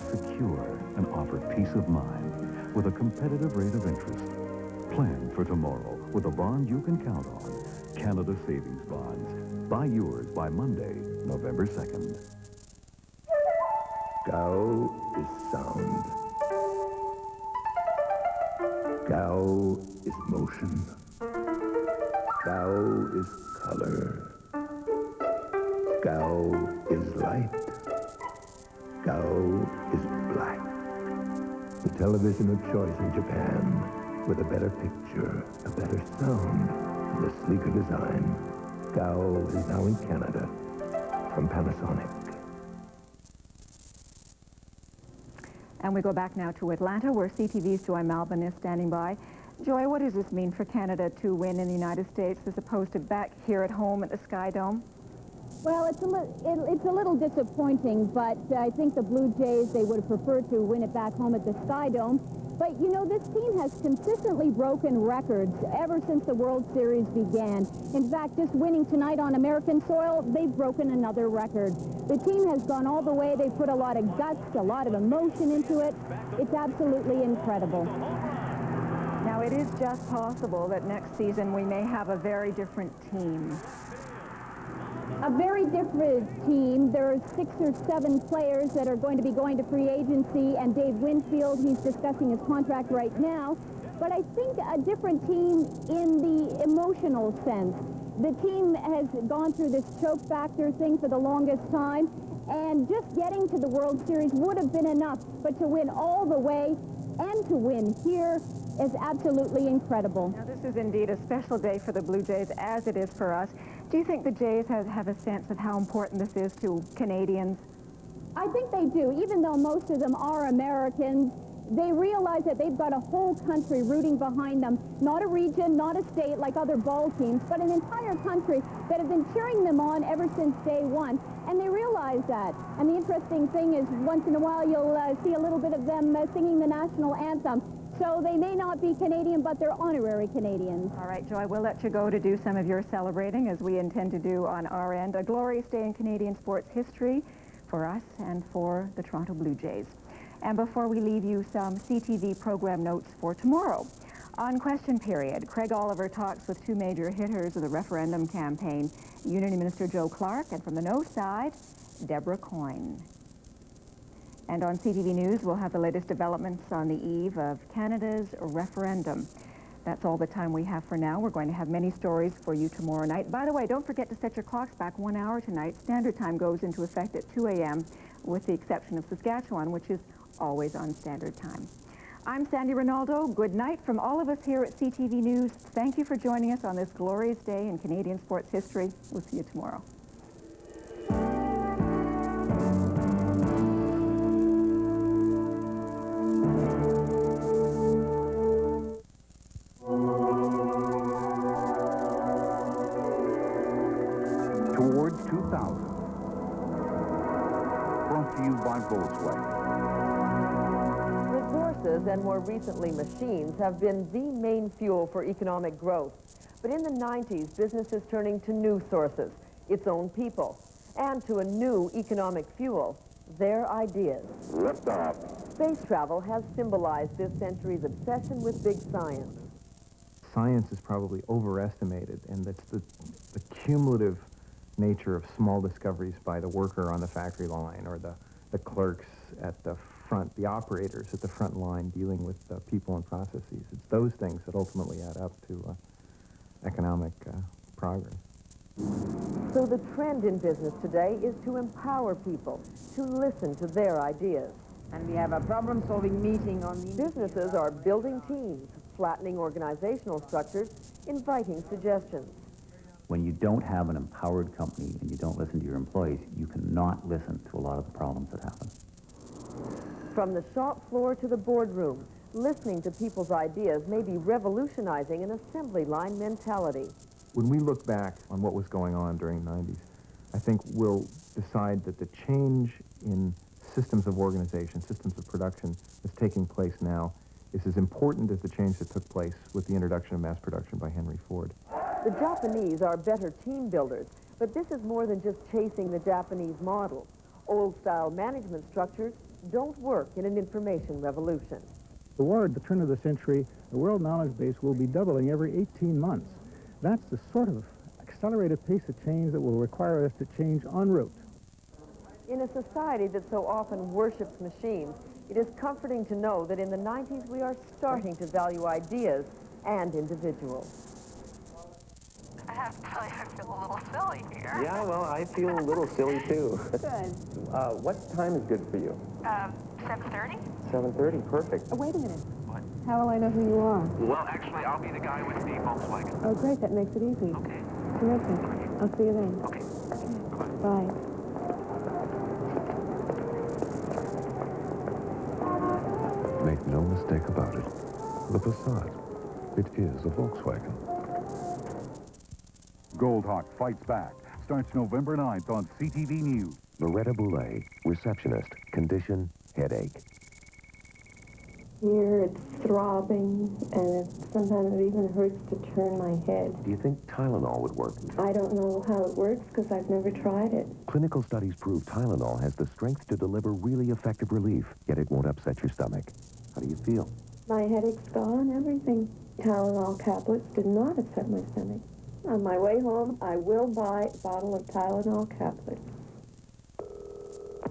secure, and offer peace of mind with a competitive rate of interest. Plan for tomorrow with a bond you can count on. Canada Savings Bonds. Buy yours by Monday, November 2nd. Gao is sound. Gao is motion. Gao is color. Gao is light. Gao is black. The television of choice in Japan, with a better picture, a better sound, and a sleeker design. Gao is now in Canada from Panasonic. And we go back now to Atlanta, where CTV's Joy Malvin is standing by. Joy, what does this mean for Canada to win in the United States as opposed to back here at home at the Sky Dome? Well, it's a little disappointing, but I think the Blue Jays, they would have preferred to win it back home at the Sky Dome. But, you know, this team has consistently broken records ever since the World Series began. In fact, just winning tonight on American soil, they've broken another record. The team has gone all the way. They've put a lot of guts, a lot of emotion into it. It's absolutely incredible. Now, it is just possible that next season we may have a very different team. A very different team. There are 6 or 7 players that are going to be going to free agency, and Dave Winfield, he's discussing his contract right now. But I think a different team in the emotional sense. The team has gone through this choke factor thing for the longest time, and just getting to the World Series would have been enough. But to win all the way and to win here is absolutely incredible. Now, this is indeed a special day for the Blue Jays, as it is for us. Do you think the Jays have a sense of how important this is to Canadians? I think they do. Even though most of them are Americans, they realize that they've got a whole country rooting behind them. Not a region, not a state like other ball teams, but an entire country that have been cheering them on ever since day one. And they realize that. And the interesting thing is, once in a while, you'll see a little bit of them singing the national anthem. So they may not be Canadian, but they're honorary Canadians. All right, Joy, we'll let you go to do some of your celebrating, as we intend to do on our end. A glorious day in Canadian sports history for us and for the Toronto Blue Jays. And before we leave you, some CTV program notes for tomorrow. On Question Period, Craig Oliver talks with 2 major hitters of the referendum campaign, Unity Minister Joe Clark, and from the No side, Deborah Coyne. And on CTV News, we'll have the latest developments on the eve of Canada's referendum. That's all the time we have for now. We're going to have many stories for you tomorrow night. By the way, don't forget to set your clocks back 1 hour tonight. Standard time goes into effect at 2 a.m., with the exception of Saskatchewan, which is always on standard time. I'm Sandy Ronaldo. Good night from all of us here at CTV News. Thank you for joining us on this glorious day in Canadian sports history. We'll see you tomorrow. Towards 2000. Brought to you by Volkswagen. Resources, and more recently machines, have been the main fuel for economic growth. But in the 90s, business is turning to new sources, its own people, and to a new economic fuel, their ideas. Liftoff. Space travel has symbolized this century's obsession with big science. Science is probably overestimated, and that's the cumulative nature of small discoveries by the worker on the factory line or the clerks at the front, the operators at the front line dealing with people and processes. It's those things that ultimately add up to economic progress. So the trend in business today is to empower people, to listen to their ideas. And we have a problem-solving meeting on the... Businesses are building teams, flattening organizational structures, inviting suggestions. When you don't have an empowered company and you don't listen to your employees, you cannot listen to a lot of the problems that happen. From the shop floor to the boardroom, listening to people's ideas may be revolutionizing an assembly line mentality. When we look back on what was going on during the 90s, I think we'll decide that the change in systems of organization, systems of production that's taking place now is as important as the change that took place with the introduction of mass production by Henry Ford. The Japanese are better team builders, but this is more than just chasing the Japanese model. Old-style management structures don't work in an information revolution. Toward the turn of the century, the world knowledge base will be doubling every 18 months. That's the sort of accelerated pace of change that will require us to change en route. In a society that so often worships machines, it is comforting to know that in the 90s we are starting to value ideas and individuals. I have to tell you, I feel a little silly here. Yeah, well, I feel a little silly, too. Good. What time is good for you? 7:30? 7:30, perfect. Oh, wait a minute. What? How will I know who you are? Well, actually, I'll be the guy with the Volkswagen. Oh, great. That makes it easy. Okay. Terrific. I'll see you then. Okay. Bye. Make no mistake about it. The Passat. It is a Volkswagen. Goldhawk Fights Back starts November 9th on CTV News. Loretta Boulay, receptionist, condition, headache. Here it's throbbing, and sometimes it even hurts to turn my head. Do you think Tylenol would work? I don't know how it works because I've never tried it. Clinical studies prove Tylenol has the strength to deliver really effective relief, yet it won't upset your stomach. How do you feel? My headache's gone, everything. Tylenol tablets did not upset my stomach. On my way home, I will buy a bottle of Tylenol tablets.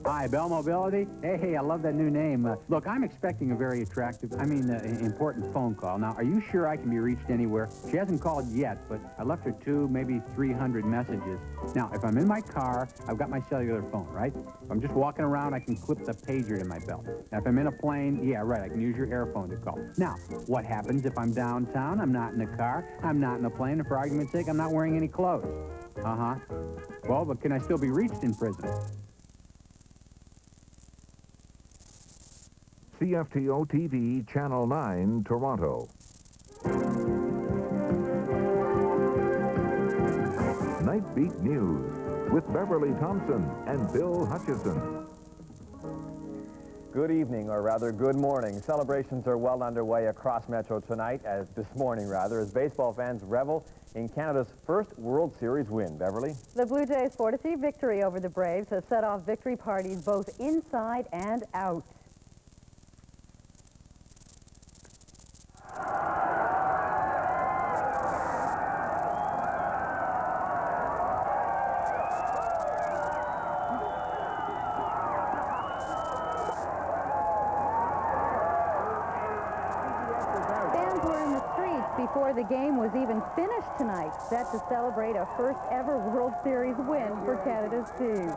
Hi, Bell Mobility. Hey, I love that new name. Look, I'm expecting a very important phone call. Now, are you sure I can be reached anywhere? She hasn't called yet, but I left her 200, maybe 300 messages. Now, if I'm in my car, I've got my cellular phone, right? If I'm just walking around, I can clip the pager to my belt. Now, if I'm in a plane, yeah, right, I can use your airphone to call. Now, what happens if I'm downtown? I'm not in a car, I'm not in a plane, and for argument's sake, I'm not wearing any clothes. Uh-huh. Well, but can I still be reached in prison? CFTO TV, Channel 9, Toronto. Night Beat News with Beverly Thompson and Bill Hutchison. Good evening, or rather good morning. Celebrations are well underway across Metro tonight, this morning as baseball fans revel in Canada's first World Series win. Beverly? The Blue Jays' 4-3 victory over the Braves has set off victory parties both inside and out. Before the game was even finished tonight, set to celebrate a first-ever World Series win for Canada's team.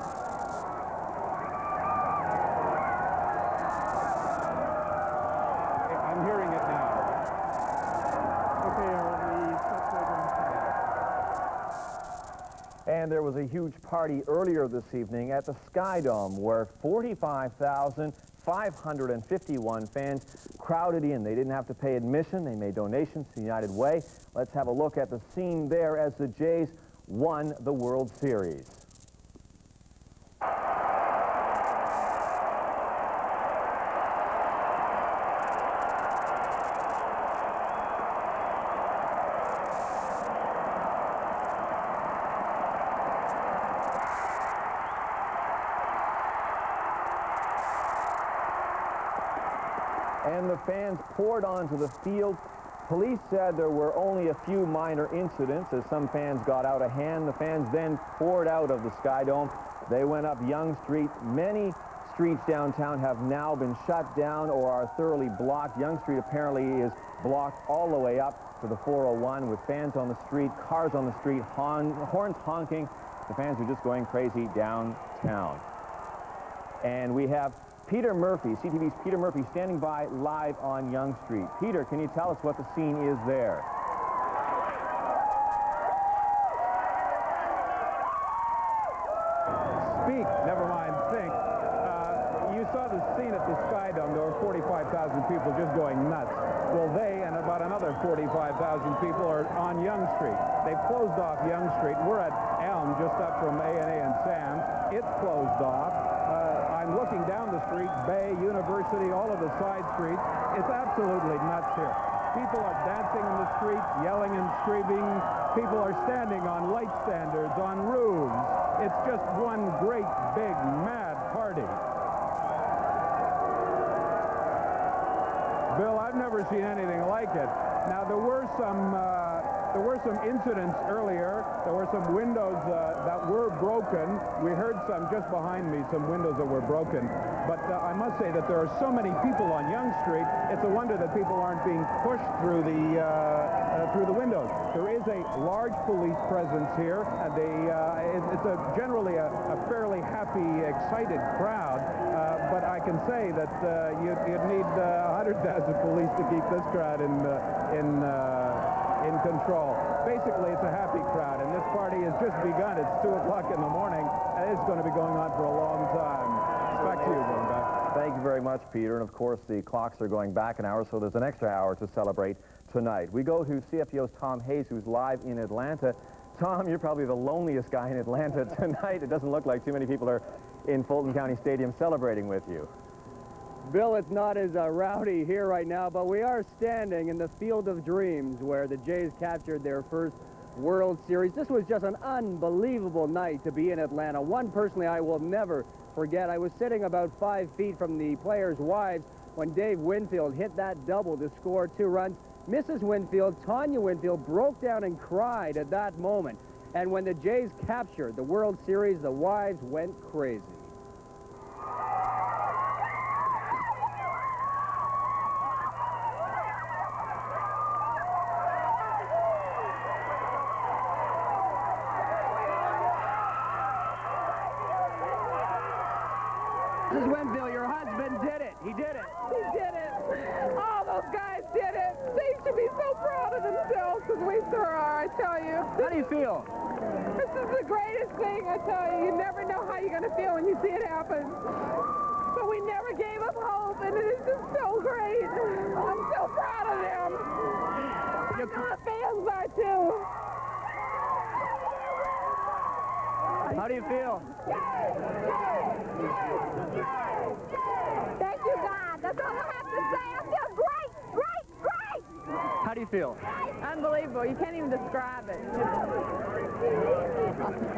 I'm hearing it now. And there was a huge party earlier this evening at the Sky Dome where 45,551 fans crowded in. They didn't have to pay admission. They made donations to United Way. Let's have a look at the scene there as the Jays won the World Series. and the fans poured onto the field. Police said there were only a few minor incidents as some fans got out of hand. The fans then poured out of the Sky Dome. They went up Yonge Street. Many streets downtown have now been shut down or are thoroughly blocked. Yonge Street apparently is blocked all the way up to the 401 with fans on the street, cars on the street, horns honking. The fans are just going crazy downtown. And we have Peter Murphy, CTV's Peter Murphy, standing by live on Yonge Street. Peter, can you tell us what the scene is there? Speak, never mind think. You saw the scene at the Sky Dome. There were 45,000 people just going nuts. Well, they and about another 45,000 people are on Yonge Street. They've closed off Yonge Street. We're at Elm, just up from A&A and Sam. It's closed off. I'm looking down the street, Bay, University, all of the side streets. It's absolutely nuts here. People are dancing in the streets, yelling and screaming. People are standing on light standards, on roofs. It's just one great, big, mad party. Bill, I've never seen anything like it. Now, there were some incidents earlier. There were some windows that were broken. We heard some just behind me, some windows that were broken. But I must say that there are so many people on Yonge Street, it's a wonder that people aren't being pushed through the windows. There is a large police presence here. It's generally a fairly happy, excited crowd. But I can say that you'd need 100,000 police to keep this crowd in control. Basically, it's a happy crowd, and this party has just begun. It's 2 o'clock in the morning, and it's going to be going on for a long time. Back to you, going back. Thank you very much, Peter. And of course, the clocks are going back an hour, so there's an extra hour to celebrate tonight. We go to CFTO's Tom Hayes, who's live in Atlanta. Tom, you're probably the loneliest guy in Atlanta tonight. It doesn't look like too many people are in Fulton County Stadium celebrating with you. Bill, it's not as rowdy here right now, but we are standing in the Field of Dreams where the Jays captured their first World Series. This was just an unbelievable night to be in Atlanta. One personally I will never forget. I was sitting about 5 feet from the players' wives when Dave Winfield hit that double to score 2 runs. Mrs. Winfield, Tanya Winfield, broke down and cried at that moment. And when the Jays captured the World Series, the wives went crazy. Mrs. Winfield, your husband did it. He did it. He did it. All those guys did it. They should be so proud of themselves, because we sure are, I tell you. How do you feel? This is the greatest thing, I tell you. You never know how you're going to feel when you see it happen. But we never gave up hope, and it is just so great. I'm so proud of them. I know the fans are, too. How do you feel? Thank you, God. That's all I have to say. I feel great, great, great. How do you feel? Unbelievable. You can't even describe it.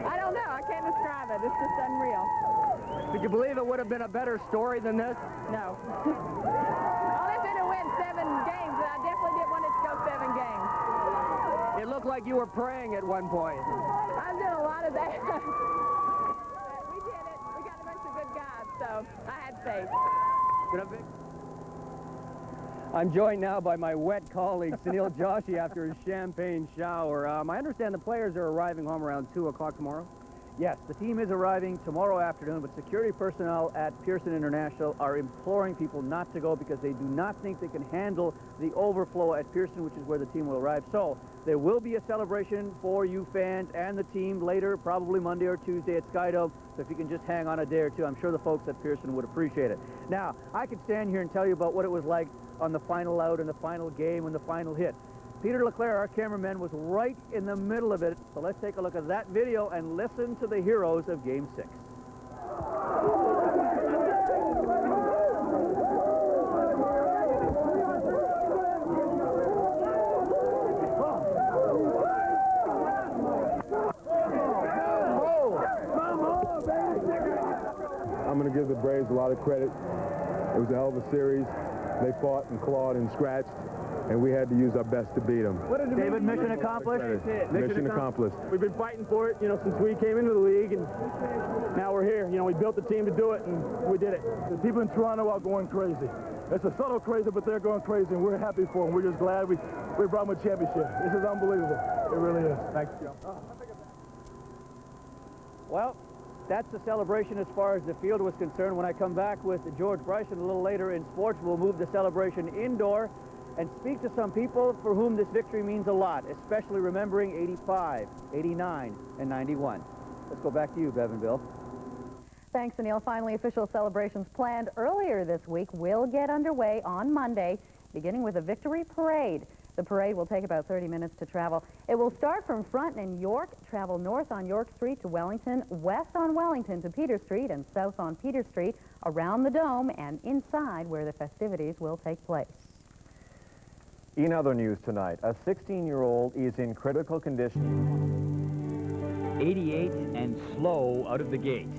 I don't know. I can't describe it. It's just unreal. Did you believe it would have been a better story than this? No. Only if it win 7 games, and I definitely didn't want it to go 7 games. It looked like you were praying at one point. I did a lot of that. We did it. We got a bunch of good guys, so I had faith. I'm joined now by my wet colleague, Sunil Joshi, after his champagne shower. I understand the players are arriving home around 2 o'clock tomorrow? Yes, the team is arriving tomorrow afternoon, but security personnel at Pearson International are imploring people not to go because they do not think they can handle the overflow at Pearson, which is where the team will arrive. So there will be a celebration for you fans and the team later, probably Monday or Tuesday at Sky Dome. So if you can just hang on a day or two, I'm sure the folks at Pearson would appreciate it. Now, I could stand here and tell you about what it was like on the final out and the final game and the final hit. Peter LeClaire, our cameraman, was right in the middle of it. So let's take a look at that video and listen to the heroes of Game 6. I'm going to give the Braves a lot of credit. It was a hell of a series. They fought and clawed and scratched, and we had to use our best to beat them. What did David, mission accomplished? Mission accomplished. We've been fighting for it, since we came into the league, and now we're here. We built the team to do it, and we did it. The people in Toronto are going crazy. It's a subtle crazy, but they're going crazy, and we're happy for them. We're just glad we brought them a championship. This is unbelievable. It really is. Thanks, Joe. Well, that's the celebration as far as the field was concerned. When I come back with George Bryson a little later in sports, we'll move the celebration indoor and speak to some people for whom this victory means a lot, especially remembering 85, 89, and 91. Let's go back to you, Bev and Bill. Thanks, Anil. Finally, official celebrations planned earlier this week will get underway on Monday, beginning with a victory parade. The parade will take about 30 minutes to travel. It will start from Front in York, travel north on York Street to Wellington, west on Wellington to Peter Street, and south on Peter Street, around the Dome, and inside where the festivities will take place. In other news tonight, a 16-year-old is in critical condition. 88 and slow out of the gate.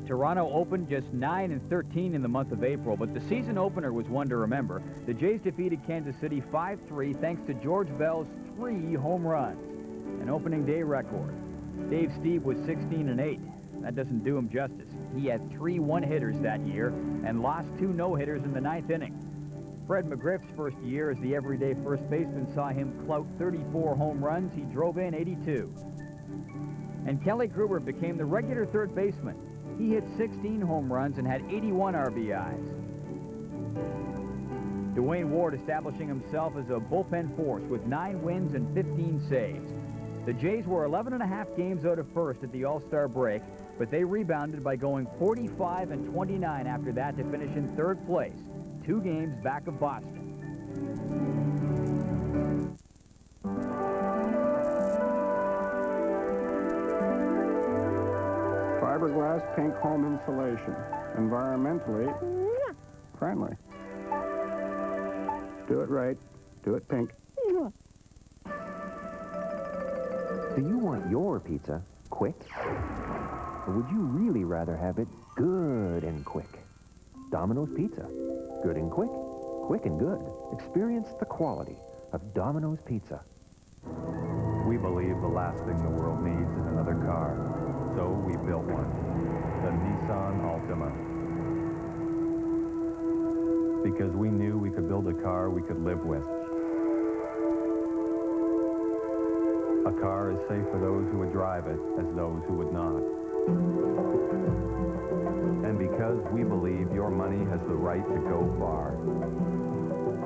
Toronto opened just 9-13 in the month of April, but the season opener was one to remember. The Jays defeated Kansas City 5-3 thanks to George Bell's 3 home runs, an opening day record. Dave Steve was 16-8. That doesn't do him justice. He had 3 one-hitters that year and lost 2 no-hitters in the 9th inning. Fred McGriff's first year as the everyday first baseman saw him clout 34 home runs. He drove in 82. And Kelly Gruber became the regular third baseman. He hit 16 home runs and had 81 RBIs. Dwayne Ward establishing himself as a bullpen force with 9 wins and 15 saves. The Jays were 11.5 games out of first at the All-Star break, but they rebounded by going 45-29 after that to finish in 3rd place, 2 games back of Boston. Fiberglass pink home insulation. Environmentally friendly. Do it right. Do it pink. Do you want your pizza quick? Or would you really rather have it good and quick? Domino's Pizza. Good and quick. Quick and good. Experience the quality of Domino's Pizza. We believe the last thing the world needs is another car. So we built one, the Nissan Altima. Because we knew we could build a car we could live with. A car as safe for those who would drive it as those who would not. And because we believe your money has the right to go far.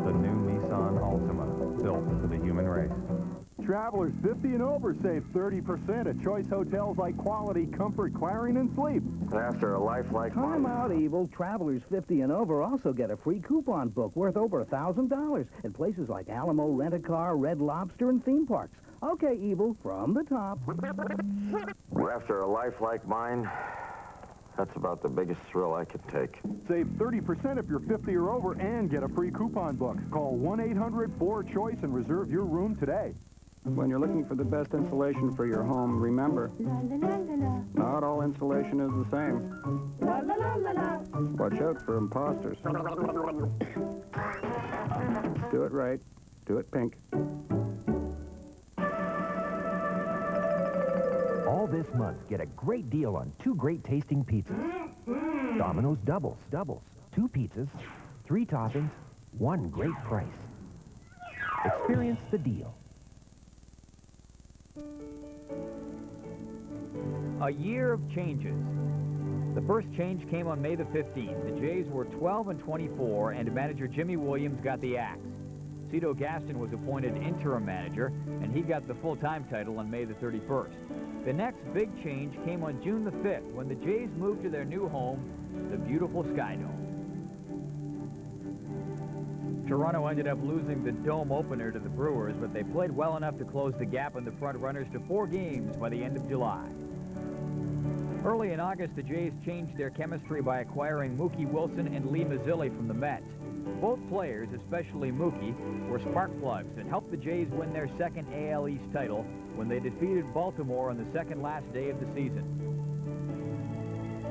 The new Nissan Altima, built for the human race. Travelers 50 and over save 30% at choice hotels like Quality, Comfort, Clarion, and Sleep. And after a life like Time out, Evil. Travelers 50 and over also get a free coupon book worth over $1,000 at places like Alamo, Rent-A-Car, Red Lobster, and theme parks. Okay, Evil, from the top. After a life like mine, that's about the biggest thrill I could take. Save 30% if you're 50 or over and get a free coupon book. Call 1-800-4CHOICE and reserve your room today. When you're looking for the best insulation for your home, remember, not all insulation is the same. Watch out for imposters. Do it right. Do it pink. All this month, get a great deal on 2 great tasting pizzas. Domino's Doubles. 2 pizzas, 3 toppings, 1 great price. Experience the deal. A year of changes. The first change came on May the 15th. The Jays were 12-24, and manager Jimmy Williams got the axe. Cito Gaston was appointed interim manager, and he got the full-time title on May the 31st. The next big change came on June the 5th, when the Jays moved to their new home, the beautiful Sky Dome. Toronto ended up losing the Dome opener to the Brewers, but they played well enough to close the gap on the front runners to 4 games by the end of July. Early in August, the Jays changed their chemistry by acquiring Mookie Wilson and Lee Mazzilli from the Mets. Both players, especially Mookie, were spark plugs that helped the Jays win their second AL East title when they defeated Baltimore on the second last day of the season.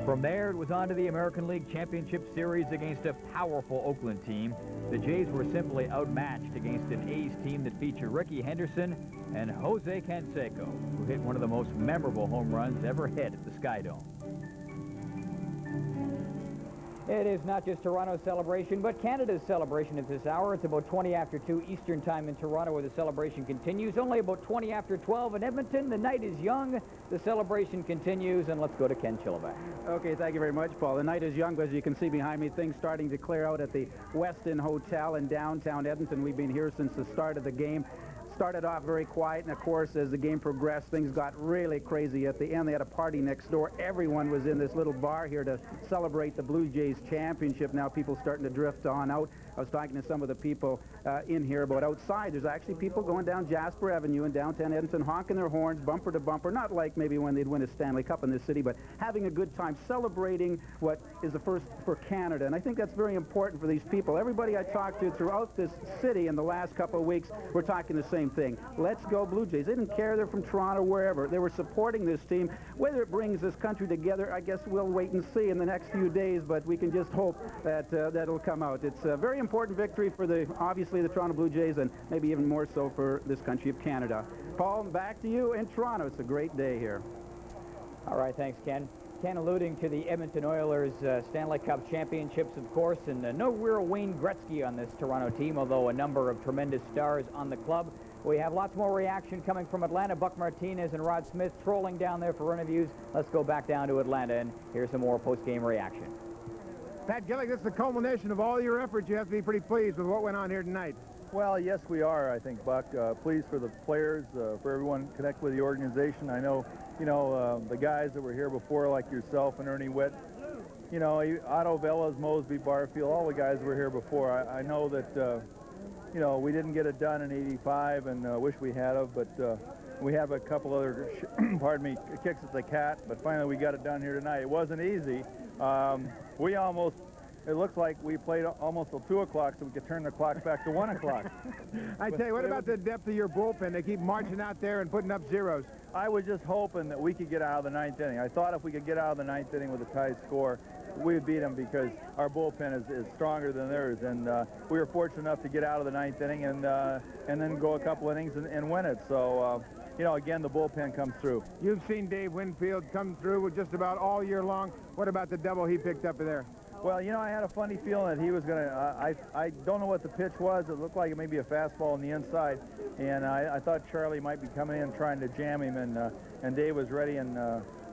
From there, it was on to the American League Championship Series against a powerful Oakland team. The Jays were simply outmatched against an A's team that featured Ricky Henderson and Jose Canseco, who hit one of the most memorable home runs ever hit at the Skydome. It is not just Toronto's celebration, but Canada's celebration at this hour. It's about 20 after 2 Eastern Time in Toronto where the celebration continues. Only about 20 after 12 in Edmonton. The night is young. The celebration continues, and let's go to Ken Chillivack. Okay, thank you very much, Paul. The night is young, but as you can see behind me, things starting to clear out at the Westin Hotel in downtown Edmonton. We've been here since the start of the game. Started off very quiet, and of course, as the game progressed, things got really crazy. At the end, they had a party next door. Everyone was in this little bar here to celebrate the Blue Jays championship. Now people starting to drift on out. I was talking to some of the people in here about outside. There's actually people going down Jasper Avenue in downtown Edmonton, honking their horns, bumper to bumper, not like maybe when they'd win a Stanley Cup in this city, but having a good time, celebrating what is the first for Canada. And I think that's very important for these people. Everybody I talked to throughout this city in the last couple of weeks were talking the same thing. Let's go Blue Jays. They didn't care. They're from Toronto, wherever. They were supporting this team. Whether it brings this country together, I guess we'll wait and see in the next few days, but we can just hope that that'll come out. It's a very important victory for obviously the Toronto Blue Jays, and maybe even more so for this country of Canada. Paul, back to you in Toronto. It's a great day here. All right, thanks, Ken. Ken alluding to the Edmonton Oilers Stanley Cup championships, of course, and no real Wayne Gretzky on this Toronto team, although a number of tremendous stars on the club. We have lots more reaction coming from Atlanta. Buck Martinez and Rod Smith trolling down there for interviews. Let's go back down to Atlanta, and here's some more post-game reaction. Pat Gillick, this is the culmination of all your efforts. You have to be pretty pleased with what went on here tonight. Well, yes, we are, I think, Buck. Pleased for the players, for everyone connect with the organization. I know, the guys that were here before, like yourself and Ernie Witt, Otto Velez, Mosby, Barfield, all the guys were here before. I know that, we didn't get it done in '85 and wish we had of, but we have a couple other, kicks at the cat, but finally we got it done here tonight. It wasn't easy. It looks like we played almost till 2 o'clock so we could turn the clock back to 1 o'clock. I tell you, what about the depth of your bullpen? They keep marching out there and putting up zeros. I was just hoping that we could get out of the ninth inning. I thought if we could get out of the ninth inning with a tie score, we would beat them because our bullpen is stronger than theirs. And we were fortunate enough to get out of the ninth inning and then go a couple innings and win it. So, again, the bullpen comes through. You've seen Dave Winfield come through with just about all year long. What about the double he picked up there? Well, I had a funny feeling that he was going to, I don't know what the pitch was. It looked like it may be a fastball on the inside. And I thought Charlie might be coming in trying to jam him, and Dave was ready. And,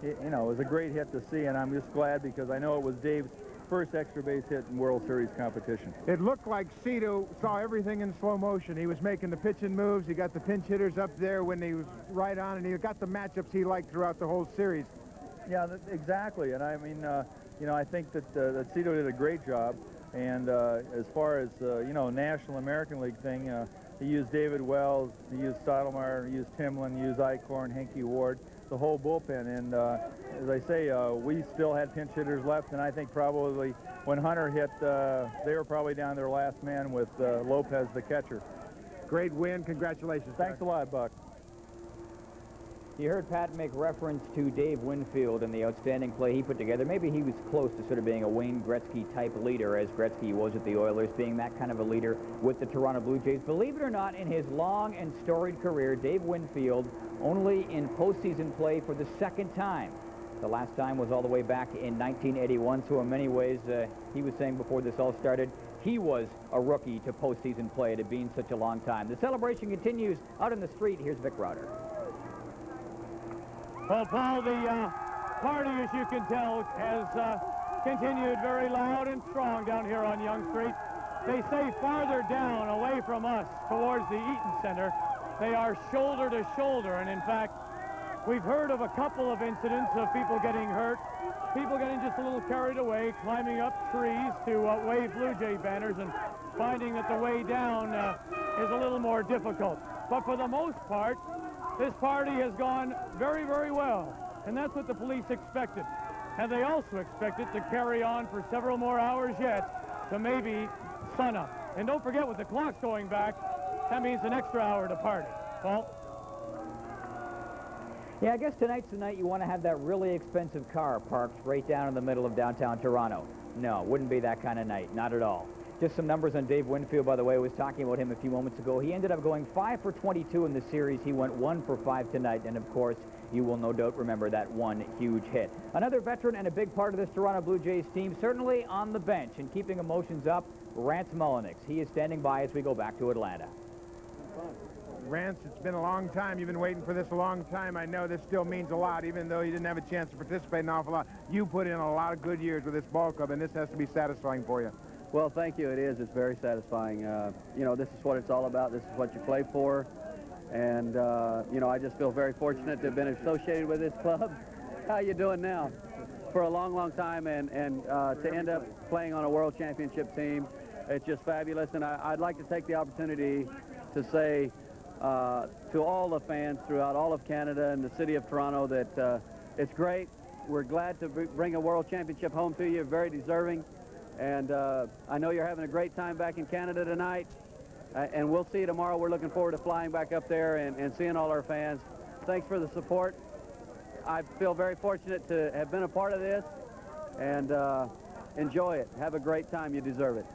it was a great hit to see, and I'm just glad because I know it was Dave's first extra base hit in World Series competition. It looked like Cito saw everything in slow motion. He was making the pitching moves. He got the pinch hitters up there when he was right on, and he got the matchups he liked throughout the whole series. Yeah, exactly. And I mean, I think that Cito did a great job. And as far as, National American League thing, he used David Wells, he used Stottlemyre, he used Timlin, he used Eichhorn, Henke Ward, the whole bullpen. And as I say, we still had pinch hitters left. And I think probably when Hunter hit, they were probably down their last man with Lopez, the catcher. Great win. Congratulations. Thanks a lot, Buck. You heard Pat make reference to Dave Winfield and the outstanding play he put together. Maybe he was close to sort of being a Wayne Gretzky-type leader, as Gretzky was at the Oilers, being that kind of a leader with the Toronto Blue Jays. Believe it or not, in his long and storied career, Dave Winfield only in postseason play for the second time. The last time was all the way back in 1981, so in many ways, he was saying before this all started, he was a rookie to postseason play. It had been such a long time. The celebration continues out in the street. Here's Vic Rauter. Well, Paul, the party, as you can tell, has continued very loud and strong down here on Yonge Street. They say farther down, away from us, towards the Eaton Center, they are shoulder to shoulder. And in fact, we've heard of a couple of incidents of people getting hurt, people getting just a little carried away, climbing up trees to wave Blue Jay banners and finding that the way down is a little more difficult. But for the most part, this party has gone very, very well, and that's what the police expected. And they also expect it to carry on for several more hours yet to maybe sunup. And don't forget, with the clocks going back, that means an extra hour to party. Paul? Yeah, I guess tonight's the night you want to have that really expensive car parked right down in the middle of downtown Toronto. No, wouldn't be that kind of night. Not at all. Just some numbers on Dave Winfield, by the way. I was talking about him a few moments ago. He ended up going 5 for 22 in the series. He went 1 for 5 tonight. And, of course, you will no doubt remember that one huge hit. Another veteran and a big part of this Toronto Blue Jays team, certainly on the bench and keeping emotions up, Rance Mulliniks. He is standing by as we go back to Atlanta. Rance, it's been a long time. You've been waiting for this a long time. I know this still means a lot, even though you didn't have a chance to participate an awful lot. You put in a lot of good years with this ball club, and this has to be satisfying for you. Well, thank you. It is. It's very satisfying. You know, this is what it's all about. This is what you play for. And, you know, I just feel very fortunate to have been associated with this club. How you doing now? For a long, long time, and to end up playing on a world championship team, it's just fabulous. And I'd like to take the opportunity to say to all the fans throughout all of Canada and the city of Toronto that it's great. We're glad to bring a world championship home to you, very deserving. And I know you're having a great time back in Canada tonight. And we'll see you tomorrow. We're looking forward to flying back up there and seeing all our fans. Thanks for the support. I feel very fortunate to have been a part of this. And enjoy it. Have a great time. You deserve it.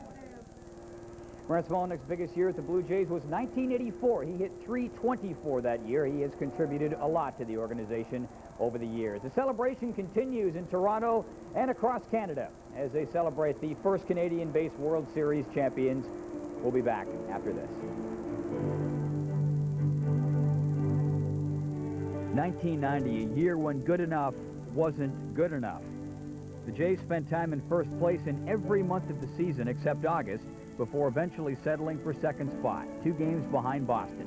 Rance Mulliniks' biggest year at the Blue Jays was 1984. He hit .324 that year. He has contributed a lot to the organization over the years. The celebration continues in Toronto and across Canada as they celebrate the first Canadian-based World Series champions. We'll be back after this. 1990, a year when good enough wasn't good enough. The Jays spent time in first place in every month of the season except August, before eventually settling for second spot, 2 games behind Boston.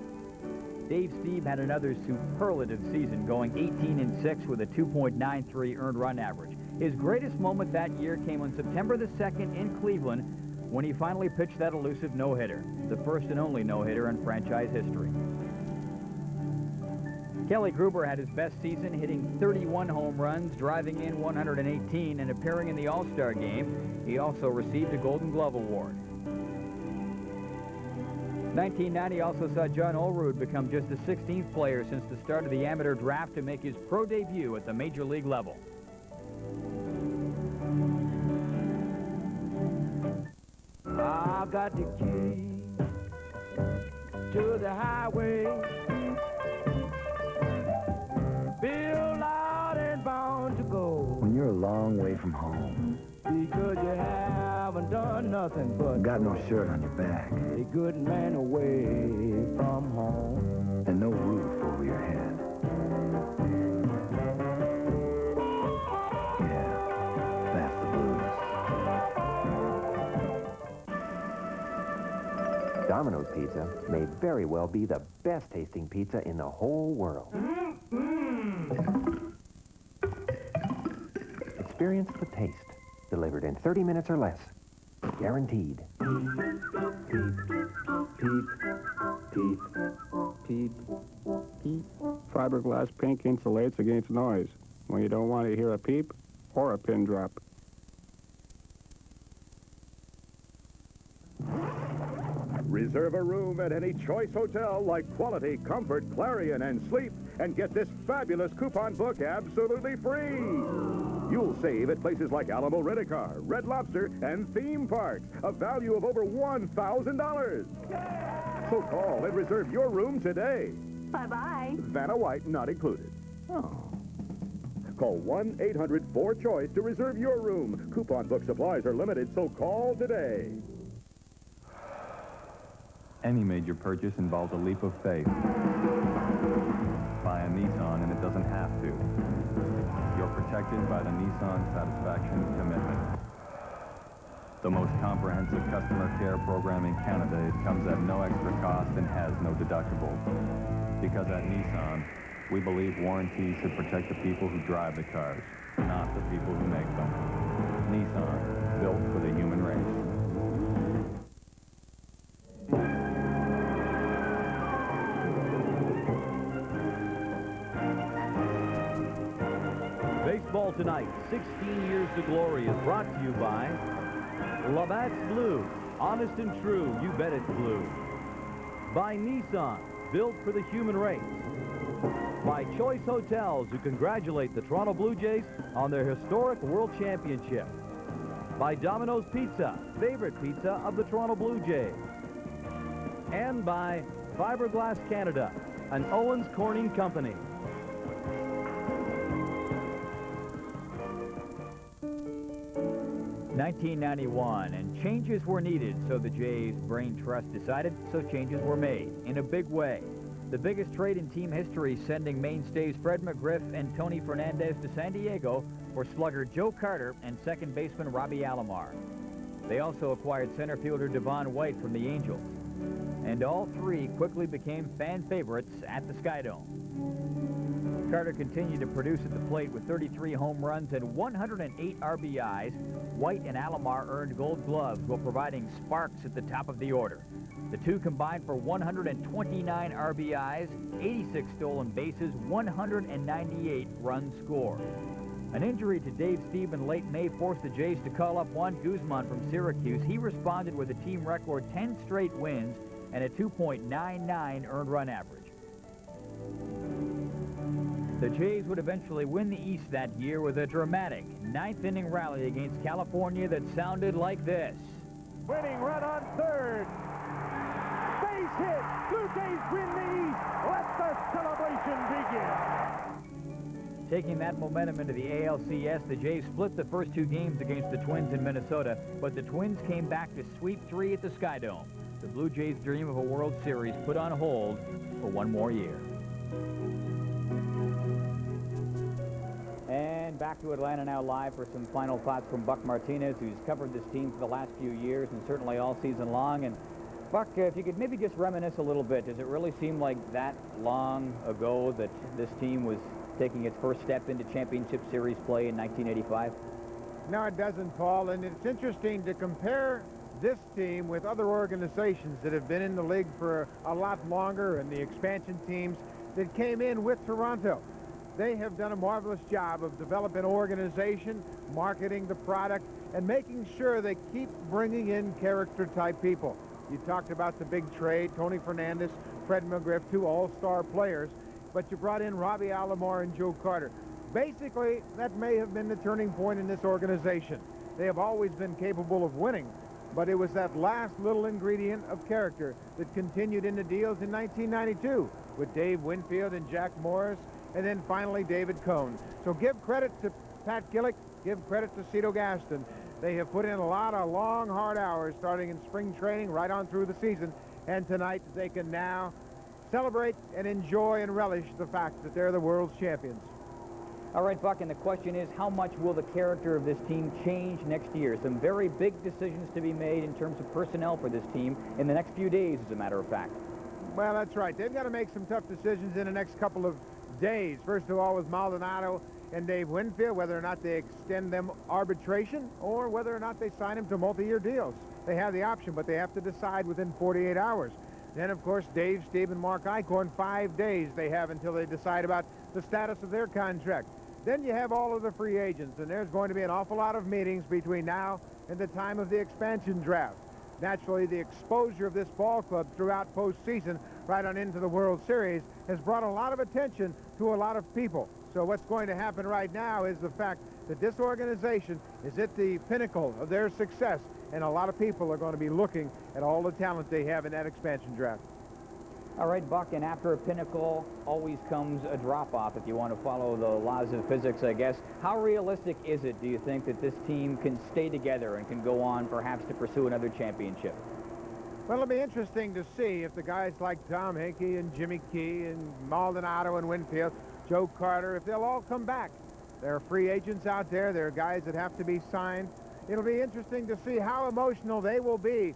Dave Stieb had another superlative season, going 18-6 with a 2.93 earned run average. His greatest moment that year came on September the 2nd in Cleveland when he finally pitched that elusive no-hitter, the first and only no-hitter in franchise history. Kelly Gruber had his best season, hitting 31 home runs, driving in 118, and appearing in the All-Star game. He also received a Golden Glove Award. 1990 also saw John Olerud become just the 16th player since the start of the amateur draft to make his pro debut at the major league level. I got the key to the highway, built out and bound to go. When you're a long way from home, because you haven't done nothing but got no shirt on your back, a good man away from home, and no roof over your head. Yeah, that's the blues. Domino's Pizza may very well be the best tasting pizza in the whole world. Experience the taste, delivered in 30 minutes or less. Guaranteed. Peep, peep, peep. Fiberglass pink insulates against noise when you don't want to hear a peep or a pin drop. Reserve a room at any choice hotel like Quality, Comfort, Clarion, and Sleep, and get this fabulous coupon book absolutely free. You'll save at places like Alamo Rent-A-Car, Red Lobster, and theme parks, a value of over $1,000. So call and reserve your room today. Bye-bye. Vanna White not included. Oh. Call 1-800-4CHOICE to reserve your room. Coupon book supplies are limited, so call today. Any major purchase involves a leap of faith. Buy a Nissan and it doesn't have to. You're protected by the Nissan Satisfaction Commitment. The most comprehensive customer care program in Canada. It comes at no extra cost and has no deductibles. Because at Nissan, we believe warranties should protect the people who drive the cars, not the people who make them. Nissan, built for the human race. Baseball Tonight, 16 Years to Glory, is brought to you by Labatt's Blue, honest and true, you bet it's blue. By Nissan, built for the human race. By Choice Hotels, who congratulate the Toronto Blue Jays on their historic World Championship. By Domino's Pizza, favorite pizza of the Toronto Blue Jays. And by Fiberglass Canada, an Owens Corning company. (1991), and changes were needed, so the Jays' brain trust decided, so changes were made in a big way. The biggest trade in team history, sending mainstays Fred McGriff and Tony Fernandez to San Diego for slugger Joe Carter and second baseman Robbie Alomar. They also acquired center fielder Devon White from the Angels. And all three quickly became fan favorites at the Skydome. Carter continued to produce at the plate with 33 home runs and 108 RBIs. White and Alomar earned Gold Gloves while providing sparks at the top of the order. The two combined for 129 RBIs, 86 stolen bases, 198 runs scored. An injury to Dave Stieb in late May forced the Jays to call up Juan Guzman from Syracuse. He responded with a team record 10 straight wins and a 2.99 earned run average. The Jays would eventually win the East that year with a dramatic ninth-inning rally against California that sounded like this. Winning run on third. Base hit. Blue Jays win the East. Let the celebration begin. Taking that momentum into the ALCS, the Jays split the first two games against the Twins in Minnesota, but the Twins came back to sweep 3 at the Skydome. The Blue Jays' dream of a World Series put on hold for one more year. And back to Atlanta now live for some final thoughts from Buck Martinez, who's covered this team for the last few years and certainly all season long. And Buck, if you could maybe just reminisce a little bit, does it really seem like that long ago that this team was taking its first step into championship series play in 1985? No, it doesn't, Paul, and it's interesting to compare this team with other organizations that have been in the league for a lot longer and the expansion teams that came in with Toronto. They have done a marvelous job of developing an organization, marketing the product, and making sure they keep bringing in character-type people. You talked about the big trade, Tony Fernandez, Fred McGriff, 2 all-star players, but you brought in Robbie Alomar and Joe Carter. Basically, that may have been the turning point in this organization. They have always been capable of winning, but it was that last little ingredient of character that continued into deals in 1992 with Dave Winfield and Jack Morris, and then finally David Cohn. So give credit to Pat Gillick, give credit to Cito Gaston. They have put in a lot of long, hard hours starting in spring training right on through the season, and tonight they can now celebrate and enjoy and relish the fact that they're the world's champions. All right, Buck, and the question is, how much will the character of this team change next year? Some very big decisions to be made in terms of personnel for this team in the next few days, as a matter of fact. Well, that's right. They've got to make some tough decisions in the next couple of days. First of all, with Maldonado and Dave Winfield, whether or not they extend them arbitration or whether or not they sign them to multi-year deals. They have the option, but they have to decide within 48 hours. Then, of course, Dave, Steve, and Mark Eichhorn, 5 days they have until they decide about the status of their contract. Then you have all of the free agents, and there's going to be an awful lot of meetings between now and the time of the expansion draft. Naturally, the exposure of this ball club throughout postseason, right on into the World Series, has brought a lot of attention to a lot of people. So what's going to happen right now is the fact that this organization is at the pinnacle of their success, and a lot of people are going to be looking at all the talent they have in that expansion draft. All right, Buck, and after a pinnacle always comes a drop-off, if you want to follow the laws of physics, I guess. How realistic is it, do you think, that this team can stay together and can go on perhaps to pursue another championship? Well, it'll be interesting to see if the guys like Tom Hinkey and Jimmy Key and Maldonado and Winfield, Joe Carter, if they'll all come back. There are free agents out there. There are guys that have to be signed. It'll be interesting to see how emotional they will be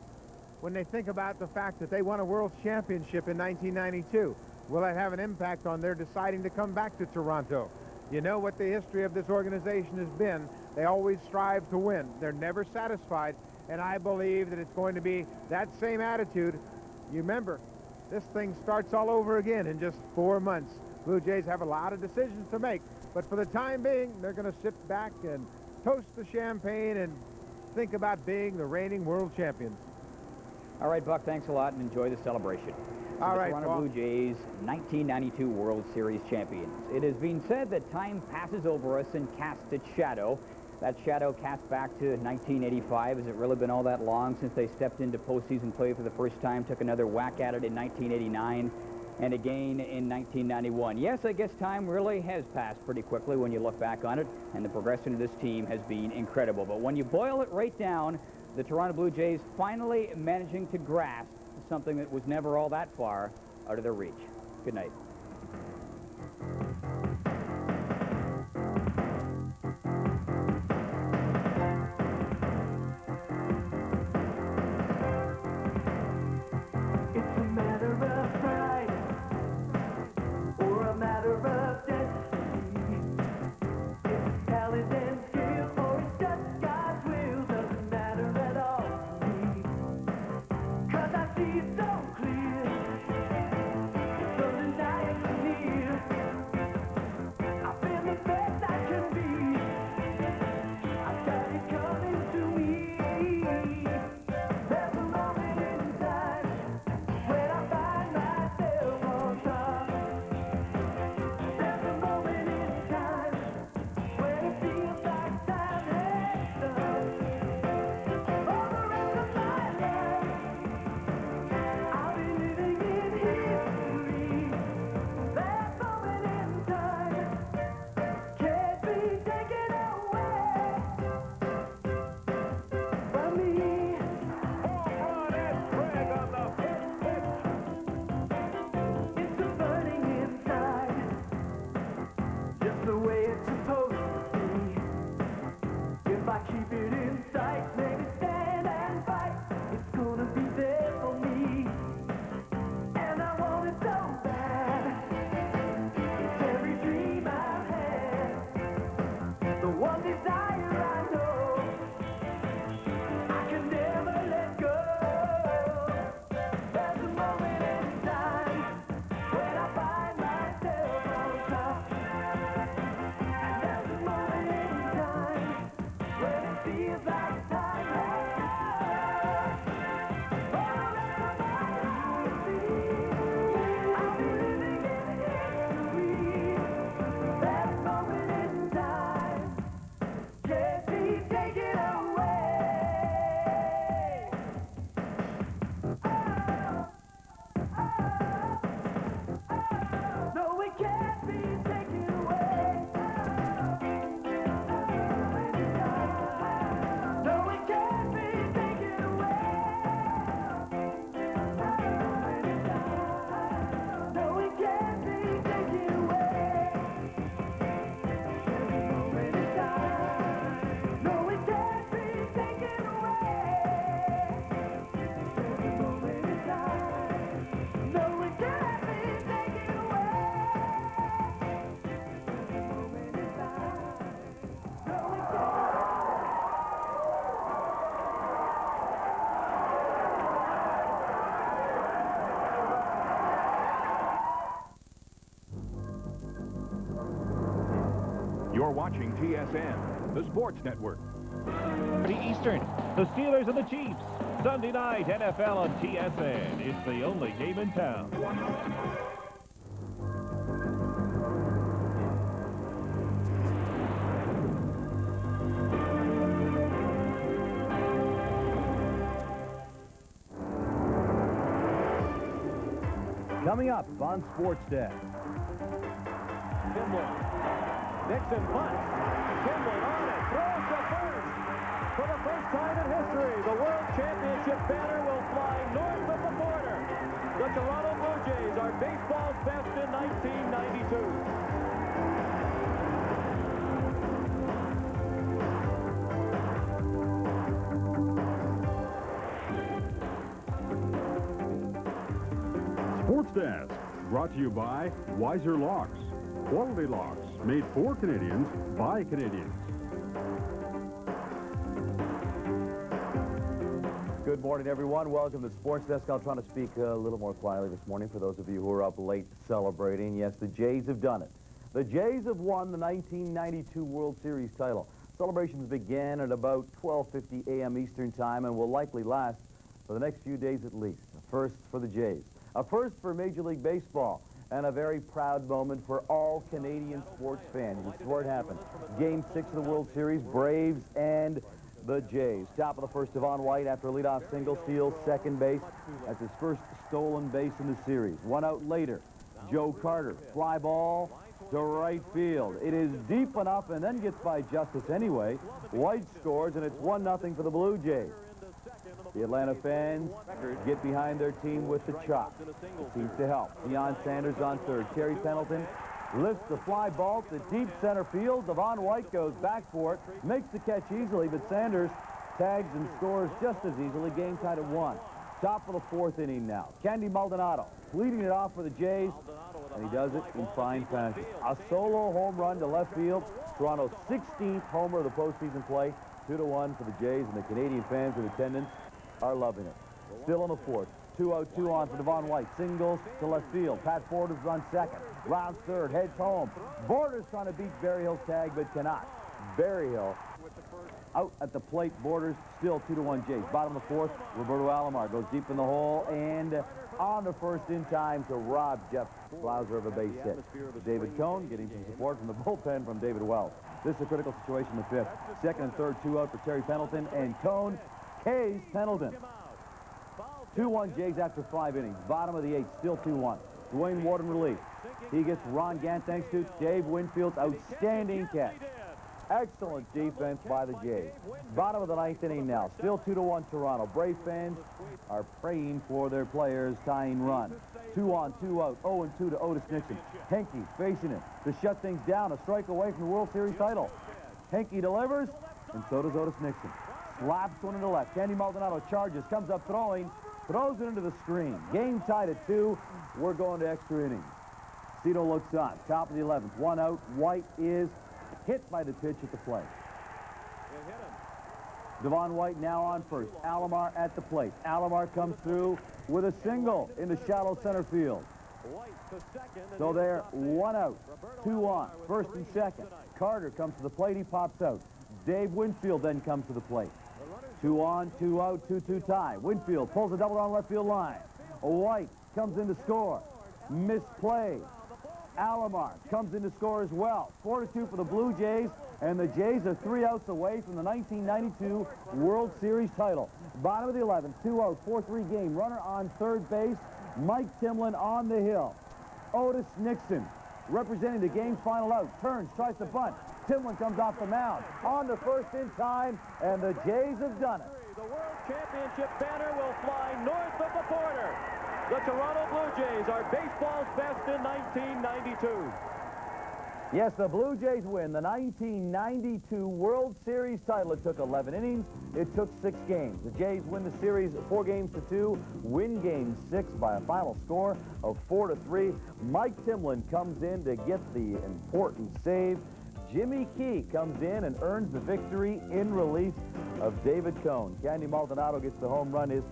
when they think about the fact that they won a world championship in 1992. Will that have an impact on their deciding to come back to Toronto? You know what the history of this organization has been. They always strive to win. They're never satisfied, and I believe that it's going to be that same attitude. You remember, this thing starts all over again in just 4 months. Blue Jays have a lot of decisions to make, but for the time being, they're going to sit back and toast the champagne and think about being the reigning world champions. All right, Buck, thanks a lot, and enjoy the celebration. All right, Toronto Blue Jays, 1992 World Series champions. It has been said that time passes over us and casts its shadow. That shadow cast back to 1985. Has it really been all that long since they stepped into postseason play for the first time, took another whack at it in 1989, and again in 1991? Yes, I guess time really has passed pretty quickly when you look back on it, and the progression of this team has been incredible. But when you boil it right down, the Toronto Blue Jays finally managing to grasp something that was never all that far out of their reach. Good night. It's a matter of pride or a matter of destiny. It's talent and skill or it's just God's will. Doesn't matter at all to me. 'Cause I see it so clear. It's undeniably near. I've been the best I can be. I've got it coming to me. There's a moment in time when I find myself on top. There's a moment in time when it feels like time has stopped. For the rest of my life, I'll be living in history. That moment in time can't be taken away from me. It's a burning inside, just the way it's supposed to be. If I keep it in sight, maybe stand and fight, it's gonna be there for me. And I want it so bad. It's every dream I've had, the one desire I know I can never let go. There's a moment in time when I find myself on top. And there's a moment in time when it feels like time has stopped. For the rest of my life, I'll be living in history. That moment in time can't be taken away. No, it can't be taken away. No, it can't be taken away. No, it can't be taken away. Every moment in time. No, it can't be taken away. Every moment in time. No, it can't be taken away. Every moment in time. No, it can't. You're watching TSN, the sports network. The Eastern, the Steelers and the Chiefs. Sunday night NFL on TSN. It's the only game in town. Coming up on Sports Desk. Kimball. Nixon punts. Kimball on it. Throws to first. For the first time in history, the World Championship banner will fly north of the border. The Toronto Blue Jays are baseball's best in 1992. Sports Desk, brought to you by Wiser Locks. Quality locks made for Canadians by Canadians. Good morning, everyone. Welcome to Sports Desk. I'll try to speak a little more quietly this morning for those of you who are up late celebrating. Yes, the Jays have done it. The Jays have won the 1992 World Series title. Celebrations began at about 12:50 a.m. Eastern Time and will likely last for the next few days at least. A first for the Jays, a first for Major League Baseball, and a very proud moment for all Canadian sports fans. This is where it happened. Game 6 of the World Series, Braves and the Jays. Top of the first, Devon White, after a leadoff single, steals second base. That's his first stolen base in the series. 1 out later, Joe Carter, fly ball to right field. It is deep enough and then gets by Justice anyway. White scores, and it's 1-0 for the Blue Jays. The Atlanta fans get behind their team with the chop. It seems to help. Deion Sanders on third. Terry Pendleton lifts the fly ball to deep center field. Devon White goes back for it, makes the catch easily, but Sanders tags and scores just as easily. Game tied at 1. Top of the 4th inning now. Candy Maldonado leading it off for the Jays, and he does it in fine fashion. A solo home run to left field. Toronto's 16th homer of the postseason play. 2-1 for the Jays, and the Canadian fans in attendance are loving it. Still on the 4th. 2 out, 2 on for Devon White. Singles to left field. Pat Borders is on second. Rounds third. Heads home. Borders trying to beat Berryhill's tag, but cannot. Berryhill out at the plate. Borders still 2-1 Jays. Bottom of the 4th. Roberto Alomar goes deep in the hole and on the first in time to rob Jeff Blauser of a base hit. David Cohn getting some support from the bullpen from David Wells. This is a critical situation in the 5th. Second and third, 2 out for Terry Pendleton, and Cohn K's Pendleton. 2-1 Jays after 5 innings. Bottom of the 8th, still 2-1. Dwayne Warden relief. He gets Ron Gant thanks to Dave Winfield's outstanding catch. Excellent defense by the Jays. Bottom of the 9th inning now. Still 2-1 Toronto. Brave fans are praying for their players' tying run. 2 on, 2 out. 0-2 to Otis Nixon. Henke facing it to shut things down. A strike away from the World Series title. Henke delivers, and so does Otis Nixon. Slaps one into left. Candy Maldonado charges, comes up throwing, throws it into the screen. Game tied at 2. We're going to extra innings. Cito looks on. Top of the 11th. 1 out. White is hit by the pitch at the plate. Devon White now on first. Alomar at the plate. Alomar comes through with a single into shallow center field. So they're 1 out, 2 on, first and second. Carter comes to the plate. He pops out. Dave Winfield then comes to the plate. 2 on, 2 out, 2-2 tie. Winfield pulls a double down left field line. White comes in to score. Misplay. Alomar comes in to score as well. 4-2 for the Blue Jays, and the Jays are 3 outs away from the 1992 World Series title. Bottom of the 11th, 2 out, 4-3 game. Runner on third base. Mike Timlin on the hill. Otis Nixon representing the game's final out. Turns, tries to bunt. Timlin comes off the mound. On to first in time, and the Jays have done it. The World Championship banner will fly north of the border. The Toronto Blue Jays are baseball's best in 1992. Yes, the Blue Jays win the 1992 World Series title. It took 11 innings. It took 6 games. The Jays win the series 4-2, win game 6 by a final score of 4-3. Mike Timlin comes in to get the important save. Jimmy Key comes in and earns the victory in relief of David Cohn. Candy Maldonado gets the home run, his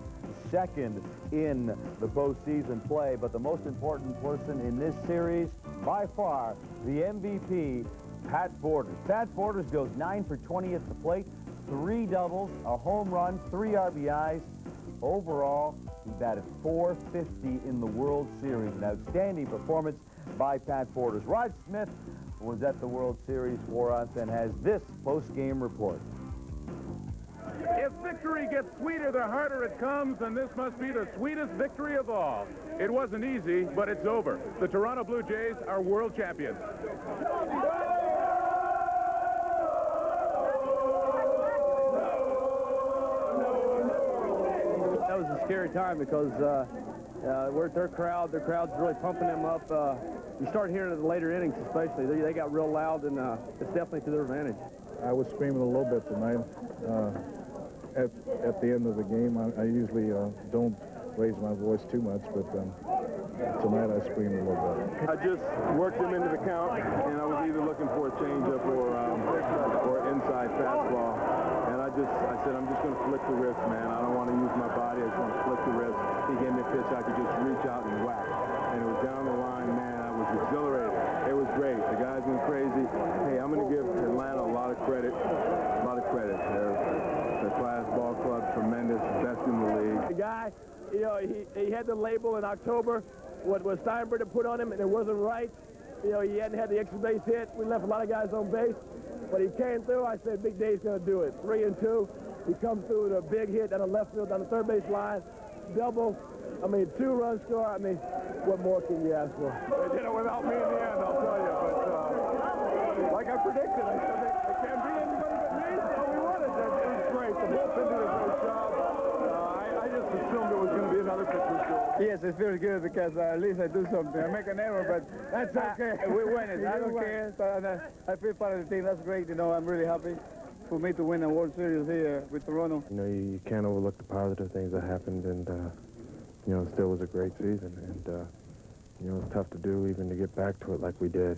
second in the postseason play, but the most important person in this series, by far, the MVP, Pat Borders. Pat Borders goes 9 for 20 at the plate, 3 doubles, a home run, 3 RBIs. Overall, he batted .450 in the World Series. An outstanding performance by Pat Borders. Rod Smith was at the World Series for us and has this post-game report. If victory gets sweeter the harder it comes, then this must be the sweetest victory of all. It wasn't easy, but it's over. The Toronto Blue Jays are world champions. That was a scary time because we're at their crowd. Their crowd's really pumping them up. You start hearing it in the later innings especially. They got real loud, and it's definitely to their advantage. I was screaming a little bit tonight. At the end of the game, I usually don't raise my voice too much, but tonight I screamed a little bit. I just worked him into the count, and I was either looking for a changeup or inside fastball. And I said, I'm just going to flick the wrist, man. I don't want to use my body. I just want to flick the wrist. He gave me a pitch I could just reach out and whack. And it was down the line, man. I was exhilarated. It was great. The guys went crazy. Hey, I'm going to give Atlanta a lot of credit. A lot of credit. They're class ball club, tremendous, best in the league. guy. You know, he had the label in October. What was Steinbrenner put on him, and it wasn't right. You know, he hadn't had the extra base hit. We left a lot of guys on base. But he came through. I said, Big Dave's going to do it. 3-2. He comes through with a big hit down the left field, down the third base line. Double. I mean, 2-run score. I mean, what more can you ask for? They did it without me in the end, I'll tell you. But like I predicted, I said they can't beat anybody but me, so we won it. It was great. The bullpen did a great job. I just assumed it was going to be another pitcher's duel. Yes, it feels good because at least I do something. I make an error, but that's okay. We win it. I don't care. So, I feel part of the team. That's great. You know, I'm really happy for me to win a World Series here with Toronto. You know, you can't overlook the positive things that happened, and you know, it still was a great season, and you know, it's tough to do even to get back to it like we did.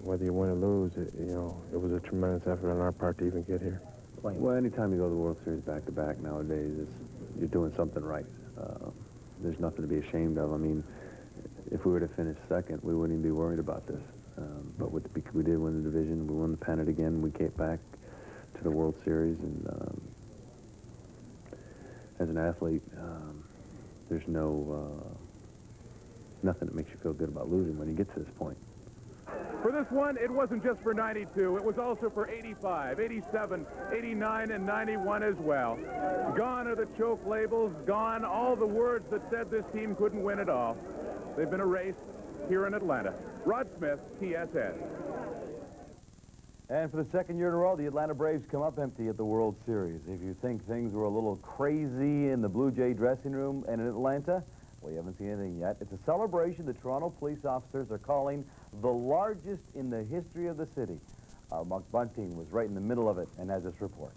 Whether you win or lose, you know, it was a tremendous effort on our part to even get here. Well, anytime you go to the World Series back-to-back nowadays, you're doing something right. There's nothing to be ashamed of. I mean, if we were to finish second, we wouldn't even be worried about this. But we did win the division. We won the pennant again. We came back to the World Series, and as an athlete, there's nothing that makes you feel good about losing when you get to this point. For this one, it wasn't just for 92. It was also for 85, 87, 89, and 91 as well. Gone are the choke labels. Gone all the words that said this team couldn't win it all. They've been erased here in Atlanta. Rod Smith, TSN. And for the second year in a row, the Atlanta Braves come up empty at the World Series. If you think things were a little crazy in the Blue Jay dressing room and in Atlanta, well, you haven't seen anything yet. It's a celebration the Toronto police officers are calling the largest in the history of the city. Our Mark Bunting was right in the middle of it and has this report.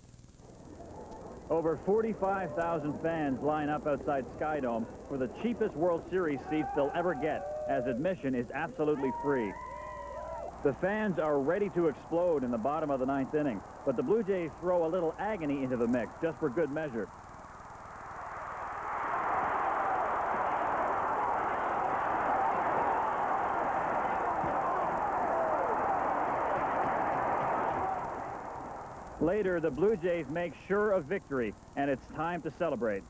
Over 45,000 fans line up outside Skydome for the cheapest World Series seats they'll ever get, as admission is absolutely free. The fans are ready to explode in the bottom of the ninth inning, but the Blue Jays throw a little agony into the mix just for good measure. Later, the Blue Jays make sure of victory, and it's time to celebrate.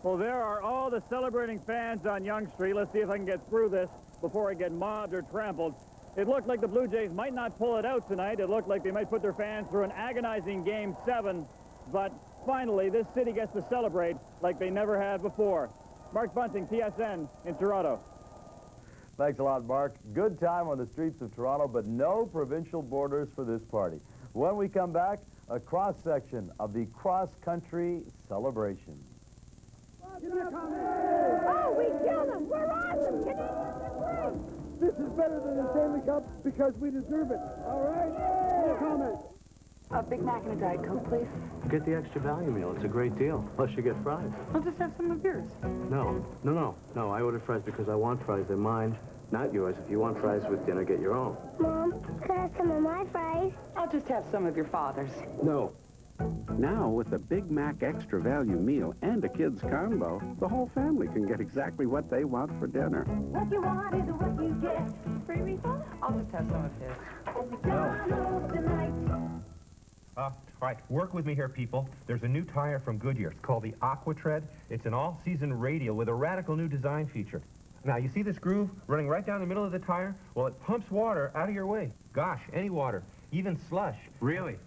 Well, there are all the celebrating fans on Yonge Street. Let's see if I can get through this before I get mobbed or trampled. It looked like the Blue Jays might not pull it out tonight. It looked like they might put their fans through an agonizing Game 7. But finally, this city gets to celebrate like they never had before. Mark Bunting, TSN in Toronto. Thanks a lot, Mark. Good time on the streets of Toronto, but no provincial borders for this party. When we come back, a cross-section of the cross-country celebration. Oh, we killed them! We're awesome! Canadians This is better than the Stanley Cup because we deserve it. All right? Any comments? A Big Mac and a Diet Coke, please. Get the extra value meal. It's a great deal. Plus you get fries. I'll just have some of yours. No. I ordered fries because I want fries. They're mine, not yours. If you want fries with dinner, get your own. Mom, can I have some of my fries? I'll just have some of your father's. No. Now, with the Big Mac extra value meal and a kid's combo, the whole family can get exactly what they want for dinner. What you want is what you get. Free refill? I'll just have some of his. McDonald's tonight. Right, work with me here, people. There's a new tire from Goodyear. It's called the AquaTread. It's an all-season radial with a radical new design feature. Now, you see this groove running right down the middle of the tire? Well, it pumps water out of your way. Gosh, any water, even slush. Really?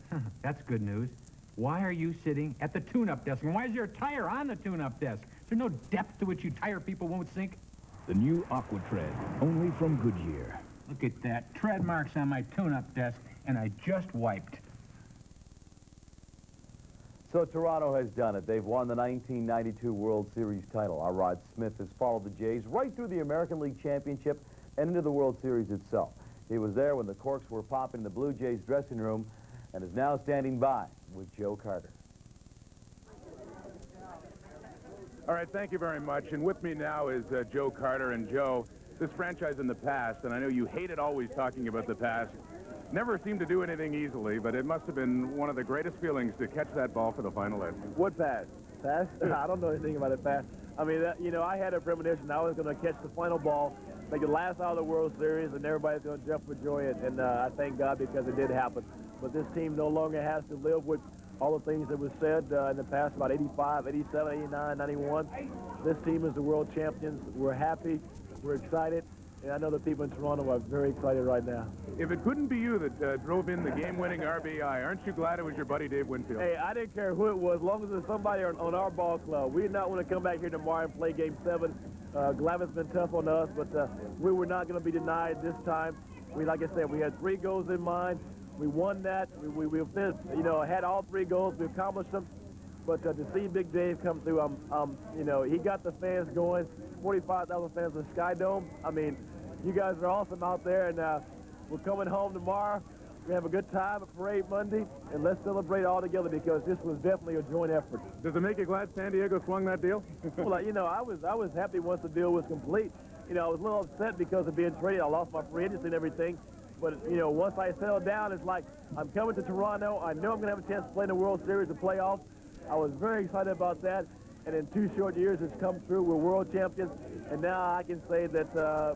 That's good news. Why are you sitting at the tune-up desk? And why is your tire on the tune-up desk? Is there no depth to which you tire people won't sink? The new AquaTread, only from Goodyear. Look at that. Tread marks on my tune-up desk, and I just wiped. So Toronto has done it. They've won the 1992 World Series title. Our Rod Smith has followed the Jays right through the American League Championship and into the World Series itself. He was there when the corks were popping in the Blue Jays dressing room and is now standing by with Joe Carter. All right, thank you very much. And with me now is Joe Carter. And Joe, this franchise in the past, and I know you hated always talking about the past, never seemed to do anything easily, but it must have been one of the greatest feelings to catch that ball for the final hit. What pass? Pass? I don't know anything about it pass. I mean, you know, I had a premonition I was going to catch the final ball, make the last out of the World Series, and everybody's going to jump for joy. And I thank God because it did happen. But this team no longer has to live with all the things that were said in the past about 85, 87, 89, 91. This team is the world champions. We're happy. We're excited. And I know the people in Toronto are very excited right now. If it couldn't be you that drove in the game-winning RBI, aren't you glad it was your buddy Dave Winfield? Hey, I didn't care who it was, as long as there's somebody on our ball club. We did not want to come back here tomorrow and play Game 7. Glavitt's been tough on us, but we were not going to be denied this time. Like I said, we had 3 goals in mind. We won that. We finished, you know, had all 3 goals. We accomplished them. But to see Big Dave come through, you know, he got the fans going. 45,000 fans in Sky Dome. I mean, you guys are awesome out there, and we're coming home tomorrow. We have a good time at Parade Monday, and let's celebrate all together because this was definitely a joint effort. Does it make you glad San Diego swung that deal? Well, you know, I was happy once the deal was complete. You know, I was a little upset because of being traded. I lost my free agency and everything. But, you know, once I settled down, it's like I'm coming to Toronto. I know I'm going to have a chance to play in the World Series and playoffs. I was very excited about that. And in 2 short years, it's come through. We're world champions. And now I can say that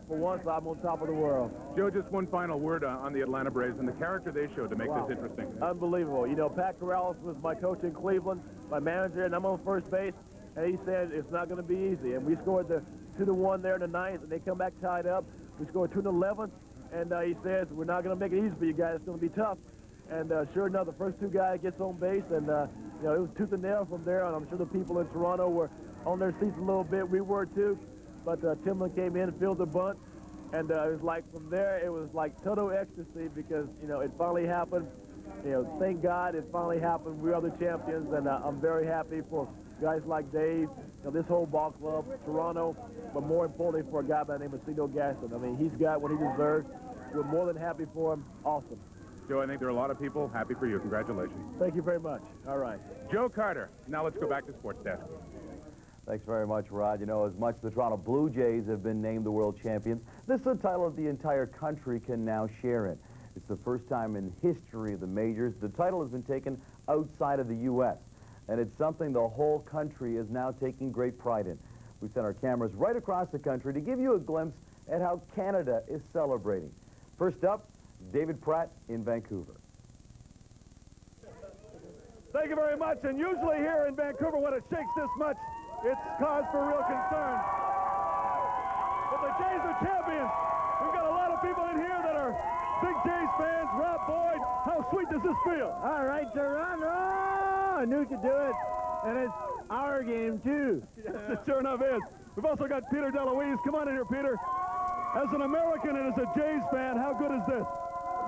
for once, I'm on top of the world. Joe, just one final word on the Atlanta Braves and the character they showed to make this interesting. Unbelievable. You know, Pat Corrales was my coach in Cleveland, my manager, and I'm on first base. And he said it's not going to be easy. And we scored the 2-1 there in the 9th, and they come back tied up. We scored 2 in the 11th. And he says, we're not going to make it easy for you guys. It's going to be tough. And sure enough, the first 2 guys gets on base, and you know, it was tooth and nail from there. And I'm sure the people in Toronto were on their seats a little bit. We were too. But Timlin came in, filled the bunt, and it was like from there, it was like total ecstasy because, you know, it finally happened. You know, thank God it finally happened. We are the champions, and I'm very happy for guys like Dave, you know, this whole ball club, Toronto, but more importantly for a guy by the name of Cito Gaston. I mean, he's got what he deserves. We're more than happy for him. Awesome. Joe, I think there are a lot of people happy for you. Congratulations. Thank you very much. All right. Joe Carter. Now let's go back to Sports Desk. Thanks very much, Rod. You know, as much as the Toronto Blue Jays have been named the world champions, this is a title that the entire country can now share in. It's the first time in history of the majors the title has been taken outside of the U.S., and it's something the whole country is now taking great pride in. We sent our cameras right across the country to give you a glimpse at how Canada is celebrating. First up, David Pratt in Vancouver. Thank you very much. And usually here in Vancouver, when it shakes this much, it's cause for real concern. But the Jays are champions. We've got a lot of people in here that are big Jays fans. Rob Boyd, how sweet does this feel? All right, Toronto. I knew you could do it. And it's our game, too. Yes, it sure enough is. We've also got Peter DeLuise. Come on in here, Peter. As an American and as a Jays fan, how good is this?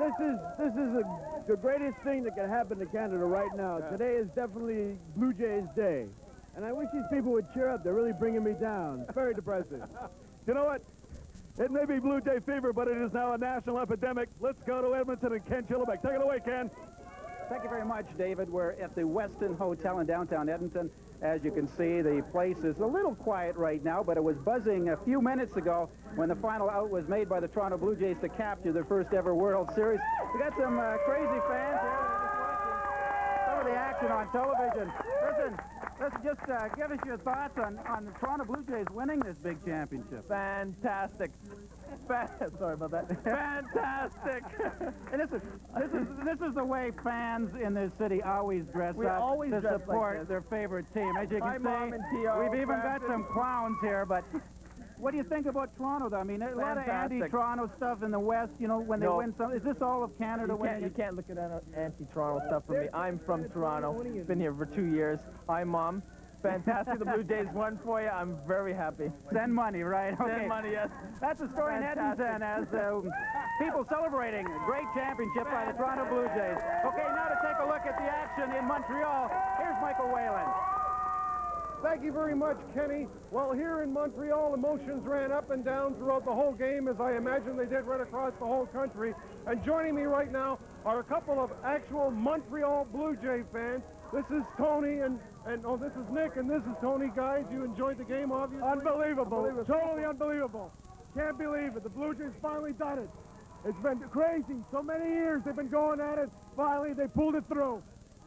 This is the greatest thing that can happen to Canada right now. Yeah. Today is definitely Blue Jays Day. And I wish these people would cheer up. They're really bringing me down. It's very depressing. You know what? It may be Blue Jay fever, but it is now a national epidemic. Let's go to Edmonton and Ken Chillibeck. Take it away, Ken. Thank you very much, David. We're at the Westin Hotel in downtown Edmonton. As you can see, the place is a little quiet right now, but it was buzzing a few minutes ago when the final out was made by the Toronto Blue Jays to capture their first ever World Series. We got some crazy fans here just watching some of the action on television. Listen, just give us your thoughts on the Toronto Blue Jays winning this big championship. Fantastic. Sorry about that. Fantastic. And this is the way fans in this city always dress We up always to dress support like this. their favorite team. As you My can mom see, and T.O. we've even got Francis. some clowns here, but what do you think about Toronto, though? I mean, a lot of Fantastic. anti-Toronto stuff in the West, you know, when they No. win some. Is this all of Canada winning? You can't look at anti-Toronto stuff for me. I'm from Toronto. Been here for 2 years. Hi, Mom. fantastic. The Blue Jays won for you. I'm very happy. Send money, right? Okay. Send money, yes. That's the story in Edmonton as people celebrating a great championship by the Toronto Blue Jays. Okay, now to take a look at the action in Montreal, here's Michael Whalen. Thank you very much, Kenny. Well, here in Montreal, emotions ran up and down throughout the whole game, as I imagine they did right across the whole country. And joining me right now are a couple of actual Montreal Blue Jay fans. This is Tony and this is Nick, and this is Tony. Guys, you enjoyed the game, obviously? Unbelievable. Totally unbelievable. Can't believe it. The Blue Jays finally done it. It's been crazy. So many years they've been going at it. Finally, they pulled it through.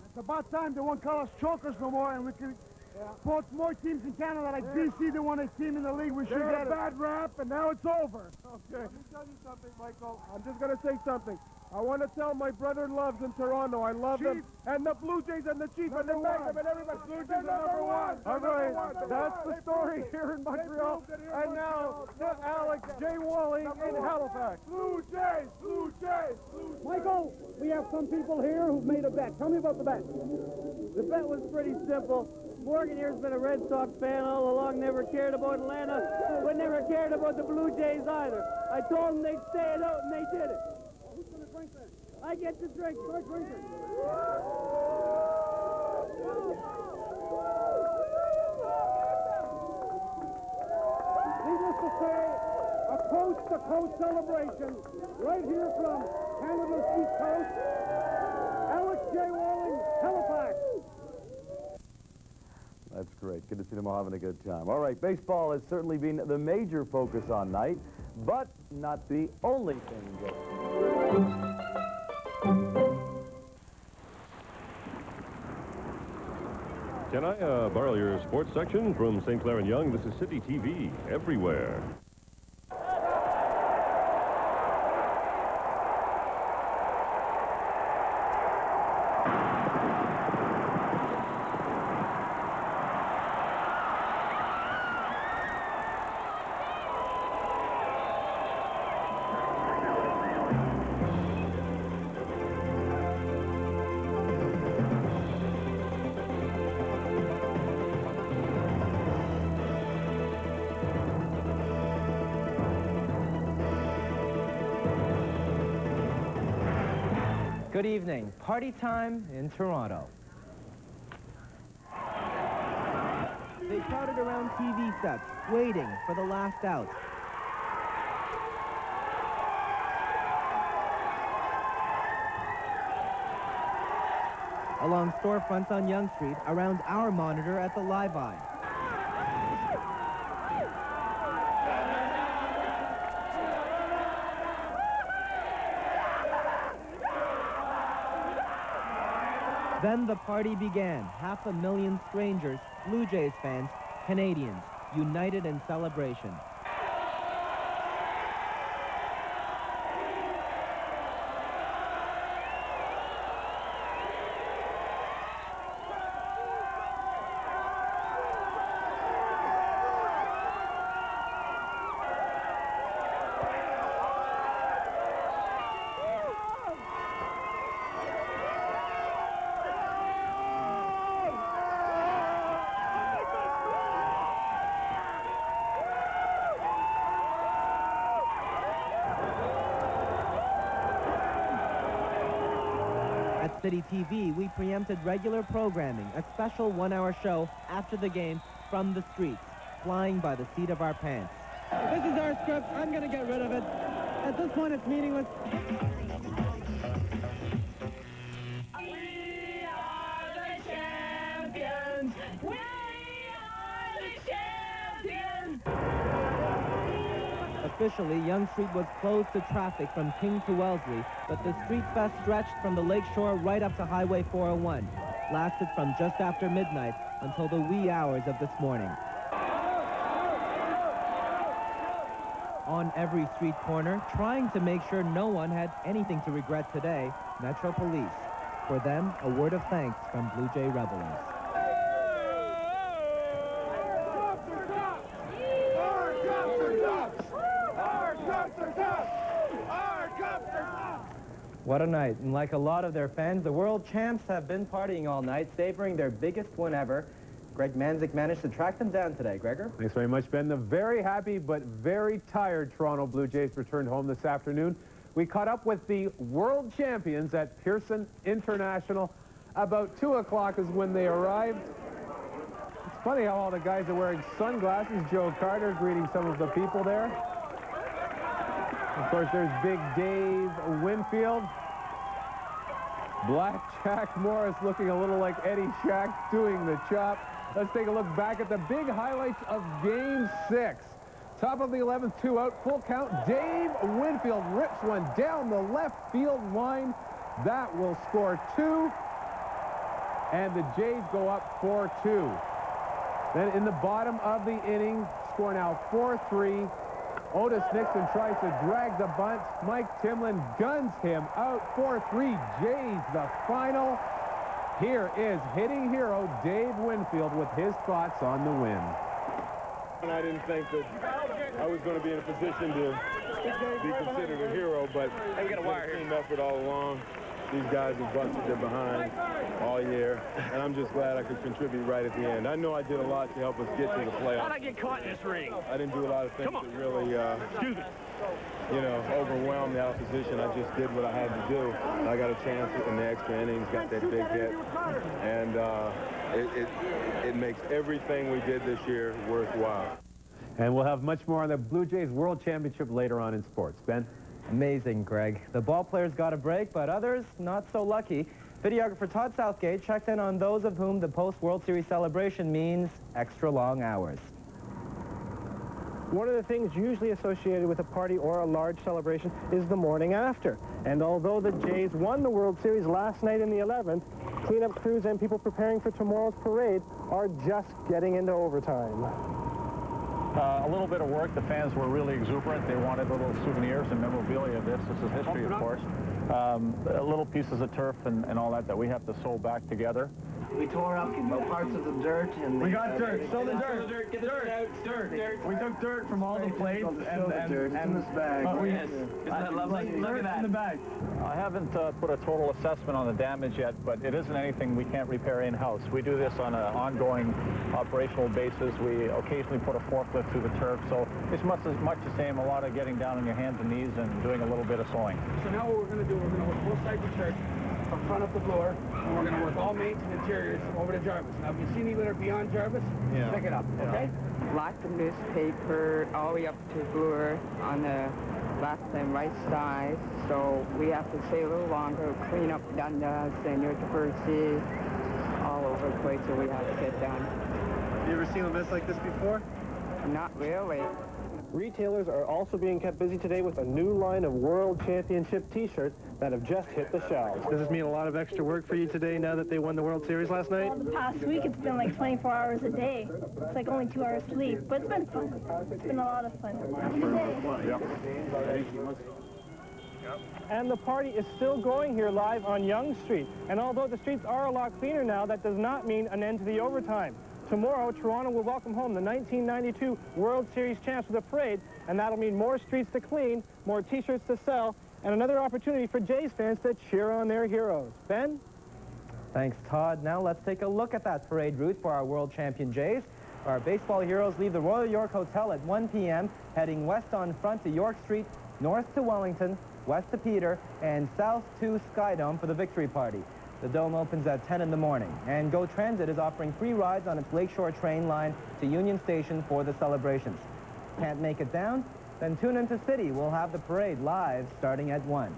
It's about time they won't call us chokers no more, and we can put more teams in Canada like BC, the one team in the league. We should get a bad rap, and now it's over. Okay. Let me tell you something, Michael. I'm just going to say something. I want to tell my brother loves in Toronto. I love them. And the Blue Jays and the Chiefs and the Magnum and everybody. Blue Jays are number one. All right. That's the story here in Montreal. And now to Alex J. Walling in Halifax. Blue Jays, Blue Jays, Blue Jays. Michael, we have some people here who've made a bet. Tell me about the bet. The bet was pretty simple. Morgan here's been a Red Sox fan all along, never cared about Atlanta, but never cared about the Blue Jays either. I told them they'd stay it out, and they did it. Who's going to drink then? I get to drink. Start drinking. Needless to say, a coast-to-coast celebration right here from Canada's East Coast. Alex J. Walling, Halifax. That's great. Good to see them all having a good time. All right, baseball has certainly been the major focus on night, but not the only thing going. Can I borrow your sports section from St. Clair and Young? This is City TV everywhere. Good evening. Party time in Toronto. They crowded around TV sets, waiting for the last out. Along storefronts on Yonge Street, around our monitor at the Live Eye. Then the party began. 500,000 strangers, Blue Jays fans, Canadians, united in celebration. City TV, we preempted regular programming, a special one-hour show after the game from the streets, flying by the seat of our pants. This is our script. I'm going to get rid of it. At this point, it's meaningless. We are the champions! We are the champions! Officially, Yonge Street was closed to traffic from King to Wellesley, but the Street Fest stretched from the lakeshore right up to Highway 401. Lasted from just after midnight until the wee hours of this morning. On every street corner, trying to make sure no one had anything to regret today, Metro Police. For them, a word of thanks from Blue Jay revelers. What a night, and like a lot of their fans, the world champs have been partying all night, savoring their biggest win ever. Greg Manzik managed to track them down today. Gregor? Thanks very much, Ben. The very happy but very tired Toronto Blue Jays returned home this afternoon. We caught up with the world champions at Pearson International. About 2 o'clock is when they arrived. It's funny how all the guys are wearing sunglasses. Joe Carter greeting some of the people there. Of course, there's Big Dave Winfield. Black Jack Morris looking a little like Eddie Shack doing the chop. Let's take a look back at the big highlights of Game 6. Top of the 11th, 2 out, full count. Dave Winfield rips one down the left field line. That will score 2. And the Jays go up 4-2. Then in the bottom of the inning, score now 4-3. Otis Nixon tries to drag the bunt. Mike Timlin guns him out. 4-3 Jays, the final. Here is hitting hero Dave Winfield with his thoughts on the win. And I didn't think that I was going to be in a position to be considered a hero, but it's been a team effort all along. These guys have busted their behind all year, and I'm just glad I could contribute right at the end. I know I did a lot to help us get to the playoffs. How'd I get caught in this ring? I didn't do a lot of things that really, you know, overwhelmed the opposition. I just did what I had to do. I got a chance in the extra innings, got that big hit, and it makes everything we did this year worthwhile. And we'll have much more on the Blue Jays World Championship later on in sports. Ben? Amazing, Greg. The ball players got a break, but others not so lucky. Videographer Todd Southgate checked in on those of whom the post-World Series celebration means extra long hours. One of the things usually associated with a party or a large celebration is the morning after. And although the Jays won the World Series last night in the 11th, cleanup crews and people preparing for tomorrow's parade are just getting into overtime. A little bit of work. The fans were really exuberant. They wanted little souvenirs and memorabilia of this. This is history, of course. Little pieces of turf and all that we have to sew back together. We tore up parts of the dirt and We got dirt. Show the dirt. Get the dirt out. Dirt. We took dirt from all the plates and in this bag. Isn't that lovely? Look at that. In the bag. I haven't put a total assessment on the damage yet, but it isn't anything we can't repair in-house. We do this on an ongoing operational basis. We occasionally put a forklift through the turf, so it's much the same. A lot of getting down on your hands and knees and doing a little bit of sewing. So now what we're going to do, we're going to work both sides of the church, from front up the floor, and we're going to work all mains and interiors over to Jarvis. Now, if you see any that are beyond Jarvis, pick it up, okay? Lots of newspaper all the way up to Bloor on the left and right side, so we have to stay a little longer, clean up dundas and university all over the place that we have to get done. You ever seen a mess like this before? Not really. Retailers are also being kept busy today with a new line of World Championship T-shirts that have just hit the shelves. Does this mean a lot of extra work for you today now that they won the World Series last night? Well, the past week it's been like 24 hours a day. It's like only 2 hours sleep, but it's been fun. It's been a lot of fun. And the party is still going here live on Yonge Street. And although the streets are a lot cleaner now, that does not mean an end to the overtime. Tomorrow, Toronto will welcome home the 1992 World Series champs with a parade, and that'll mean more streets to clean, more T-shirts to sell, and another opportunity for Jays fans to cheer on their heroes. Ben? Thanks, Todd. Now let's take a look at that parade route for our world champion Jays. Our baseball heroes leave the Royal York Hotel at 1 p.m., heading west on front to York Street, north to Wellington, west to Peter, and south to Skydome for the victory party. The Dome opens at 10 in the morning, and Go Transit is offering free rides on its Lakeshore train line to Union Station for the celebrations. Can't make it down? Then tune into City. We'll have the parade live starting at 1.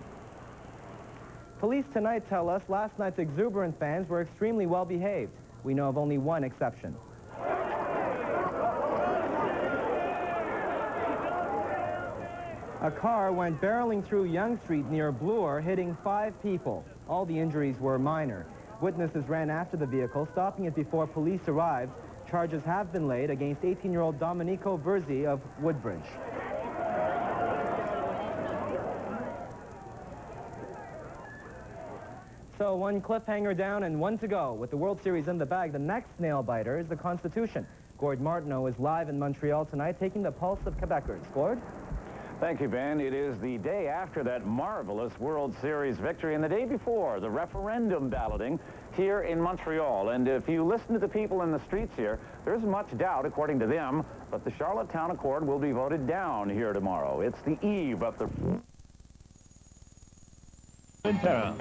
Police tonight tell us last night's exuberant fans were extremely well behaved. We know of only one exception. A car went barreling through Yonge Street near Bloor, hitting 5 people. All the injuries were minor. Witnesses ran after the vehicle, stopping it before police arrived. Charges have been laid against 18-year-old Domenico Verzi of Woodbridge. So one cliffhanger down and 1 to go. With the World Series in the bag, the next nail-biter is the Constitution. Gord Martineau is live in Montreal tonight, taking the pulse of Quebecers. Gord? Thank you, Ben. It is the day after that marvelous World Series victory and the day before the referendum balloting here in Montreal. And if you listen to the people in the streets here, there's much doubt, according to them, that the Charlottetown Accord will be voted down here tomorrow. It's the eve of the... in town.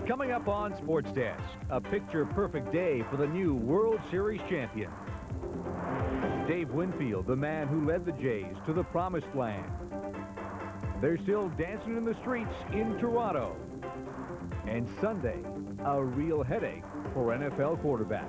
Coming up on Sports Desk, a picture-perfect day for the new World Series champion. Dave Winfield, the man who led the Jays to the promised land. They're still dancing in the streets in Toronto. And Sunday, a real headache for NFL quarterbacks.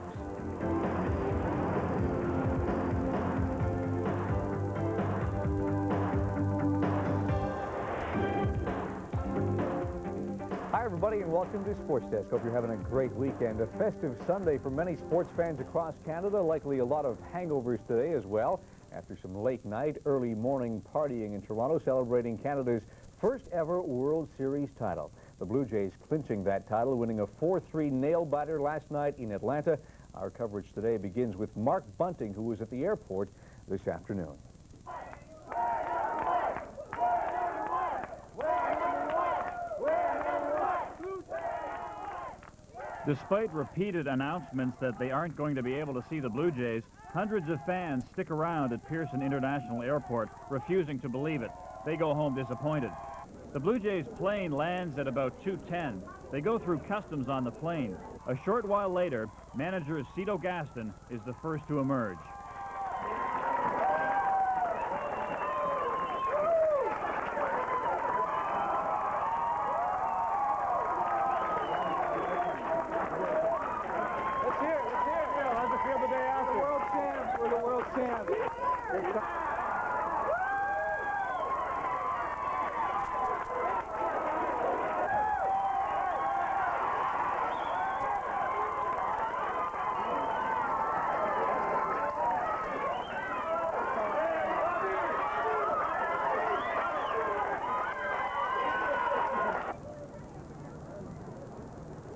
Hi, everybody, and welcome to Sports Desk. Hope you're having a great weekend. A festive Sunday for many sports fans across Canada. Likely a lot of hangovers today as well, after some late night, early morning partying in Toronto, celebrating Canada's first ever World Series title. The Blue Jays clinching that title, winning a 4-3 nail-biter last night in Atlanta. Our coverage today begins with Mark Bunting, who was at the airport this afternoon. Despite repeated announcements that they aren't going to be able to see the Blue Jays, hundreds of fans stick around at Pearson International Airport, refusing to believe it. They go home disappointed. The Blue Jays plane lands at about 2:10. They go through customs on the plane. A short while later, manager Cito Gaston is the first to emerge.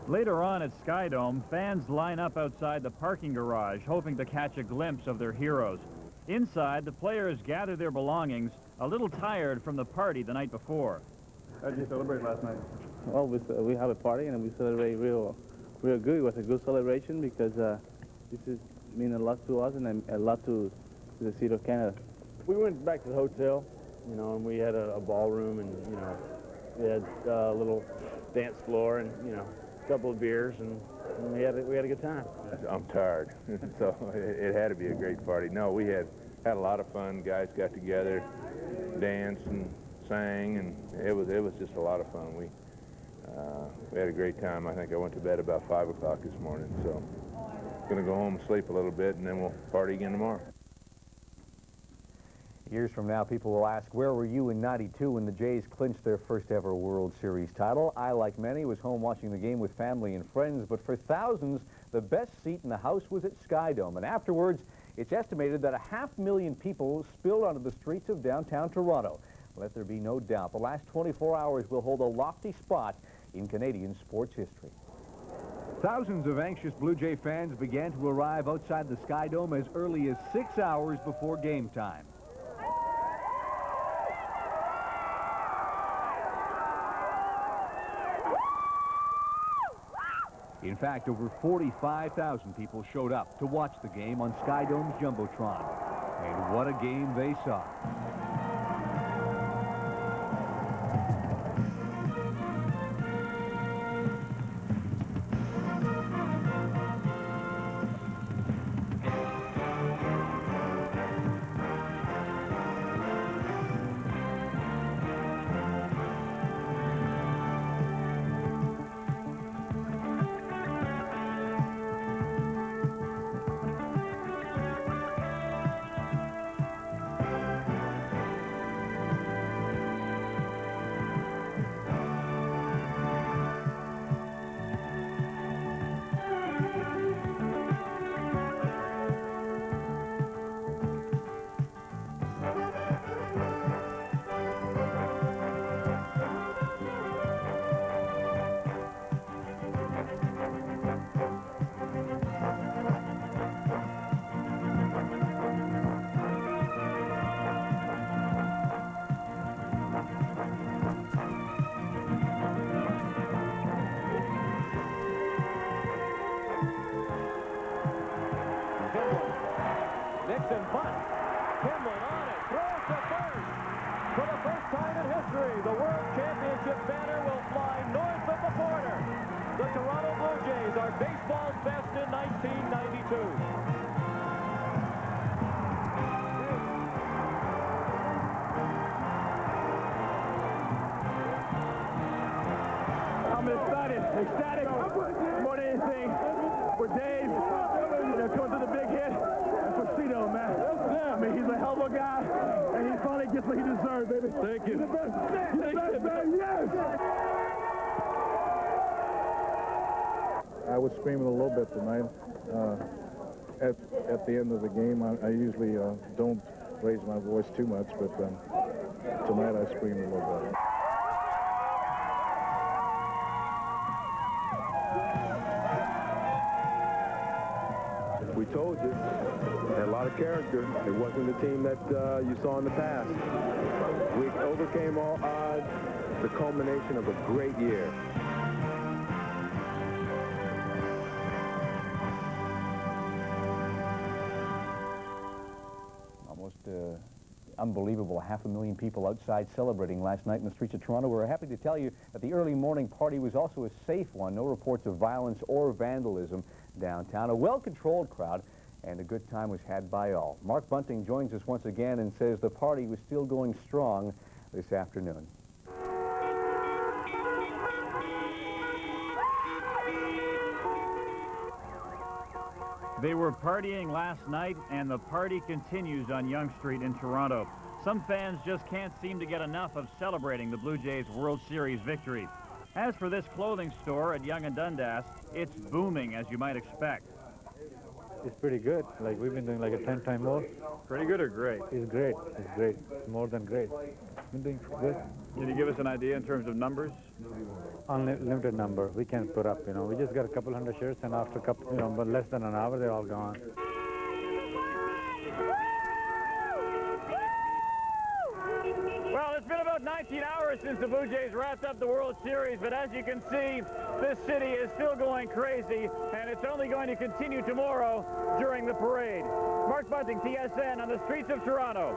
Later on at Skydome, fans line up outside the parking garage, hoping to catch a glimpse of their heroes. Inside, the players gather their belongings, a little tired from the party the night before. How did you celebrate last night? Well, we have a party and we celebrate real good. It was a good celebration because this is mean a lot to us and a lot to the city of Canada. We went back to the hotel, you know, and we had a ballroom, and you know, we had a little dance floor, and you know, a couple of beers, and we had a good time. I'm tired, so it had to be a great party. No, we had a lot of fun. Guys got together, danced and sang, and it was just a lot of fun. We had a great time. I think I went to bed about 5 o'clock this morning, so going to go home and sleep a little bit, and then we'll party again tomorrow. Years from now, people will ask, where were you in '92 when the Jays clinched their first ever World Series title? I, like many, was home watching the game with family and friends, but for thousands, the best seat in the house was at Skydome. And afterwards, it's estimated that 500,000 people spilled onto the streets of downtown Toronto. Let there be no doubt, the last 24 hours will hold a lofty spot in Canadian sports history. Thousands of anxious Blue Jay fans began to arrive outside the Skydome as early as 6 hours before game time. In fact, over 45,000 people showed up to watch the game on Skydome's Jumbotron. And what a game they saw. Toronto Blue Jays are baseball's best in 1992. I'm ecstatic more than anything for Dave. Coming to the big hit, and for Cito, man. I mean, he's a hell of a guy, and he finally gets what he deserves, baby. Thank you. He's the best. He's the best, man. Yes. I was screaming a little bit tonight. At the end of the game, I usually don't raise my voice too much, but tonight I screamed a little bit. We told you, they had a lot of character. It wasn't the team that you saw in the past. We overcame all odds, the culmination of a great year. Almost unbelievable. 500,000 people outside celebrating last night in the streets of Toronto. We're happy to tell you that the early morning party was also a safe one. No reports of violence or vandalism downtown. A well-controlled crowd, and a good time was had by all. Mark Bunting joins us once again and says the party was still going strong this afternoon. They were partying last night, and the party continues on Yonge Street in Toronto. Some fans just can't seem to get enough of celebrating the Blue Jays World Series victory. As for this clothing store at Yonge and Dundas, it's booming, as you might expect. It's pretty good. Like, we've been doing like a 10 more. Pretty good or great? It's great. It's great. More than great. Been doing good. Can you give us an idea in terms of numbers? Unlimited number. We can't put up, you know. We just got a couple hundred shirts, and after a couple, you know, but less than an hour, they're all gone. Well, it's been about 19 hours since the Blue Jays wrapped up the World Series, but as you can see, this city is still going crazy, and it's only going to continue tomorrow during the parade. Mark Bunting, TSN, on the streets of Toronto.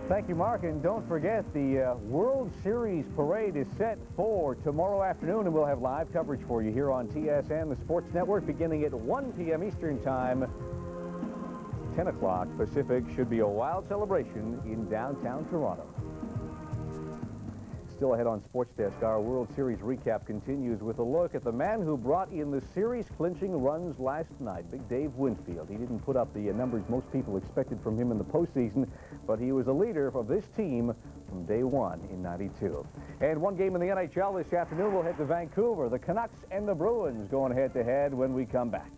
Thank you, Mark, and don't forget the World Series parade is set for tomorrow afternoon, and we'll have live coverage for you here on TSN, the Sports Network, beginning at 1 p.m. Eastern Time. 10 o'clock Pacific. Should be a wild celebration in downtown Toronto. Still ahead on Sports Desk, our World Series recap continues with a look at the man who brought in the series-clinching runs last night, Big Dave Winfield. He didn't put up the numbers most people expected from him in the postseason, but he was a leader of this team from day one in '92. And one game in the NHL this afternoon. We'll head to Vancouver. The Canucks and the Bruins going head-to-head when we come back.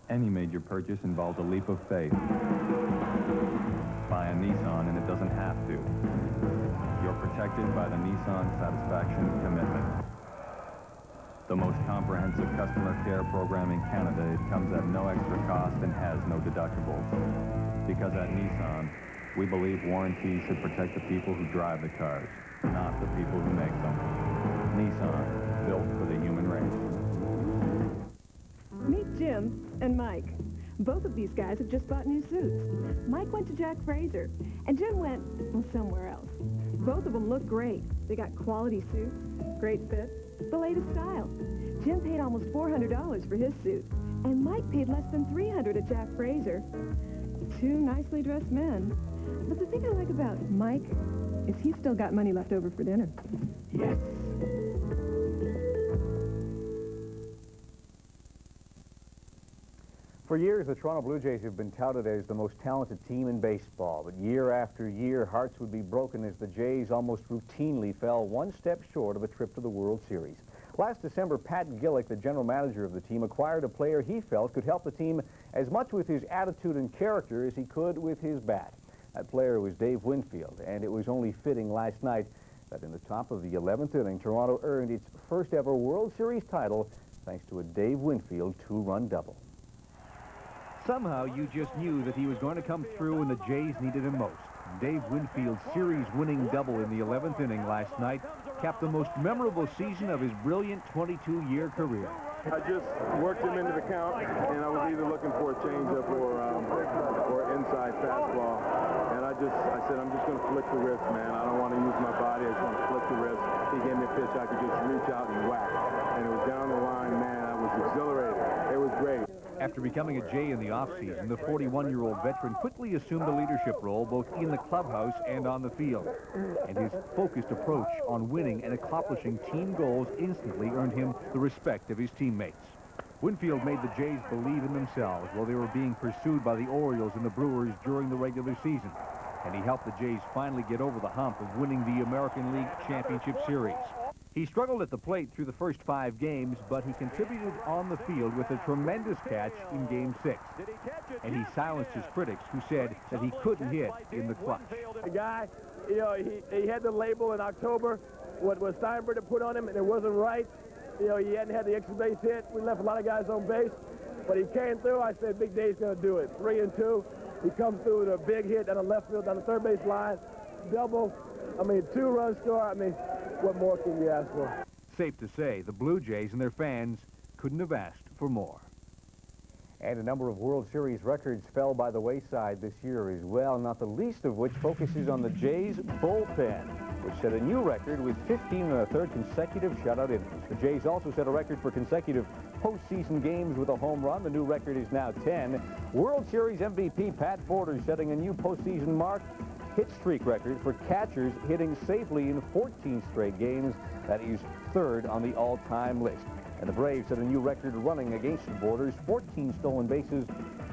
Any major purchase involves a leap of faith. Buy a Nissan and it doesn't have to. You're protected by the Nissan Satisfaction Commitment. The most comprehensive customer care program in Canada. It comes at no extra cost and has no deductibles. Because at Nissan, we believe warranties should protect the people who drive the cars, not the people who make them. Nissan, built for the human race. Meet Jim and Mike. Both of these guys have just bought new suits. Mike went to Jack Fraser, and Jim went, well, somewhere else. Both of them look great. They got quality suits, great fit, the latest style. Jim paid almost $400 for his suit, and Mike paid less than $300 at Jack Fraser. Two nicely dressed men. But the thing I like about Mike is he's still got money left over for dinner. Yes. For years, the Toronto Blue Jays have been touted as the most talented team in baseball, but year after year, hearts would be broken as the Jays almost routinely fell one step short of a trip to the World Series. Last December, Pat Gillick, the general manager of the team, acquired a player he felt could help the team as much with his attitude and character as he could with his bat. That player was Dave Winfield, and it was only fitting last night that in the top of the 11th inning, Toronto earned its first ever World Series title thanks to a Dave Winfield two-run double. Somehow you just knew that he was going to come through when the Jays needed him most. Dave Winfield's series-winning double in the 11th inning last night capped the most memorable season of his brilliant 22-year career. I just worked him into the count, and I was either looking for a changeup or inside fastball. And I said, I'm just going to flick the wrist, man. I don't want to use my body. I just want to flick the wrist. He gave me a pitch I could just reach out and whack. And it was down the line, man. I was exhilarated. It was great. After becoming a Jay in the offseason, the 41-year-old veteran quickly assumed the leadership role both in the clubhouse and on the field. And his focused approach on winning and accomplishing team goals instantly earned him the respect of his teammates. Winfield made the Jays believe in themselves while they were being pursued by the Orioles and the Brewers during the regular season. And he helped the Jays finally get over the hump of winning the American League Championship Series. He struggled at the plate through the first 5 games, but he contributed on the field with a tremendous catch in Game 6. And he silenced his critics who said that he couldn't hit in the clutch. The guy, you know, he had the label in October, what was Steinbrenner put on him, and it wasn't right. You know, he hadn't had the extra base hit. We left a lot of guys on base, but he came through. I said, Big Dave's going to do it. 3-2. He comes through with a big hit down the left field, down the third base line, double. I mean, 2-run score. I mean, what more can you ask for? Safe to say, the Blue Jays and their fans couldn't have asked for more. And a number of World Series records fell by the wayside this year as well, not the least of which focuses on the Jays' bullpen, which set a new record with 15 1/3 consecutive shutout innings. The Jays also set a record for consecutive postseason games with a home run. The new record is now 10. World Series MVP Pat Borders setting a new postseason mark. Hit streak record for catchers hitting safely in 14 straight games. That is 3rd on the all-time list. And the Braves set a new record running against the Borders. 14 stolen bases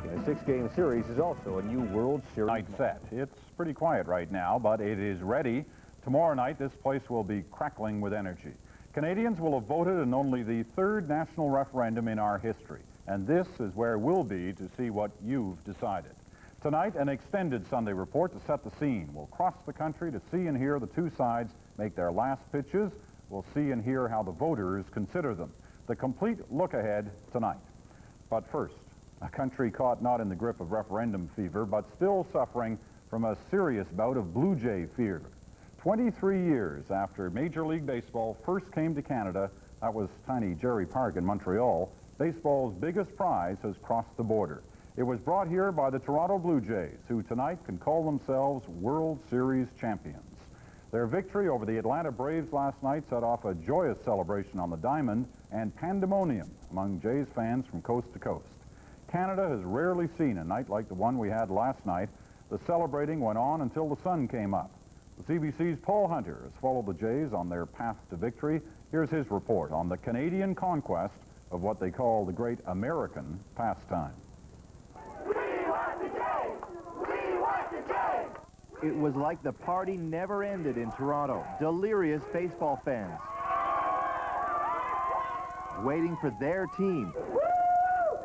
in a 6-game series is also a new World Series night set. It's pretty quiet right now, but it is ready. Tomorrow night, this place will be crackling with energy. Canadians will have voted in only the 3rd national referendum in our history. And this is where we'll be to see what you've decided. Tonight, an extended Sunday report to set the scene. We'll cross the country to see and hear the two sides make their last pitches. We'll see and hear how the voters consider them. The complete look ahead tonight. But first, a country caught not in the grip of referendum fever, but still suffering from a serious bout of Blue Jay fear. 23 years after Major League Baseball first came to Canada, that was tiny Jerry Park in Montreal, baseball's biggest prize has crossed the border. It was brought here by the Toronto Blue Jays, who tonight can call themselves World Series champions. Their victory over the Atlanta Braves last night set off a joyous celebration on the diamond and pandemonium among Jays fans from coast to coast. Canada has rarely seen a night like the one we had last night. The celebrating went on until the sun came up. The CBC's Paul Hunter has followed the Jays on their path to victory. Here's his report on the Canadian conquest of what they call the great American pastime. It was like the party never ended in Toronto. Delirious baseball fans waiting for their team,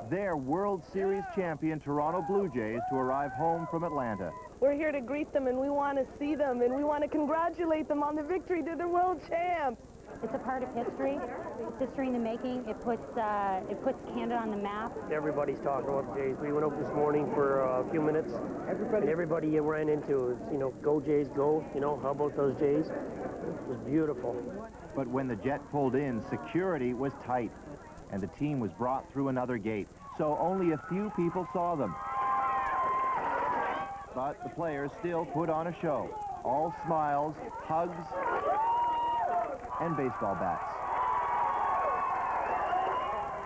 their World Series champion Toronto Blue Jays, to arrive home from Atlanta. We're here to greet them, and we want to see them, and we want to congratulate them on the victory. They're the world champs. It's a part of history. It's history in the making. It puts Canada on the map. Everybody's talking about the Jays. We went out this morning for a few minutes. Everybody you ran into is, you know, go Jays, go. You know, how about those Jays? It was beautiful. But when the jet pulled in, security was tight, and the team was brought through another gate. So only a few people saw them. But the players still put on a show. All smiles, hugs, and baseball bats.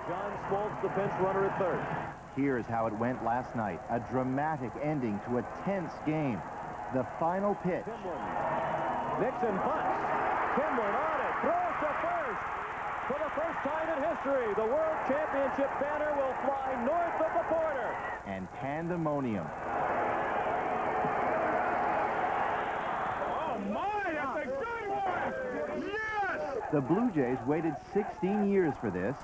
John Smoltz, the bench runner at third. Here's how it went last night. A dramatic ending to a tense game. The final pitch. Nixon punts. Kimlin on it. Throws to first. For the first time in history, the World Championship banner will fly north of the border. And pandemonium. Oh, my! That's a good one! Yes! The Blue Jays waited 16 years for this.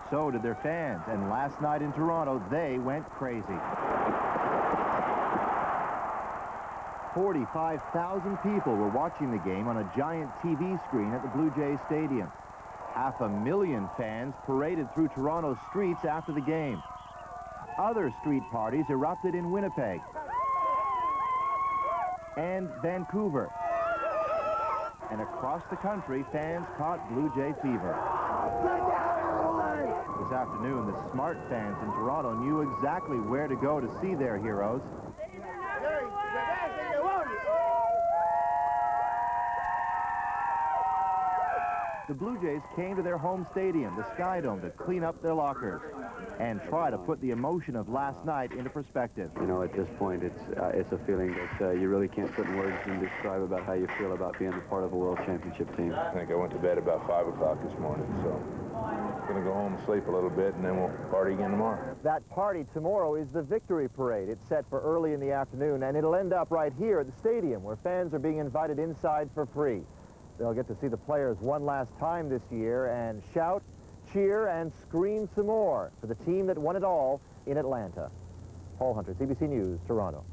So did their fans. And last night in Toronto, they went crazy. 45,000 people were watching the game on a giant TV screen at the Blue Jays Stadium. 500,000 fans paraded through Toronto's streets after the game. Other street parties erupted in Winnipeg and Vancouver. And across the country, fans caught Blue Jay fever. This afternoon, the smart fans in Toronto knew exactly where to go to see their heroes. The Blue Jays came to their home stadium, the Sky Dome, to clean up their lockers and try to put the emotion of last night into perspective. You know, at this point, it's a feeling that you really can't put in words and describe about how you feel about being a part of a World Championship team. I think I went to bed about 5 o'clock this morning, so I'm going to go home and sleep a little bit, and then we'll party again tomorrow. That party tomorrow is the Victory Parade. It's set for early in the afternoon, and it'll end up right here at the stadium, where fans are being invited inside for free. They'll get to see the players one last time this year and shout, cheer, and scream some more for the team that won it all in Atlanta. Paul Hunter, CBC News, Toronto.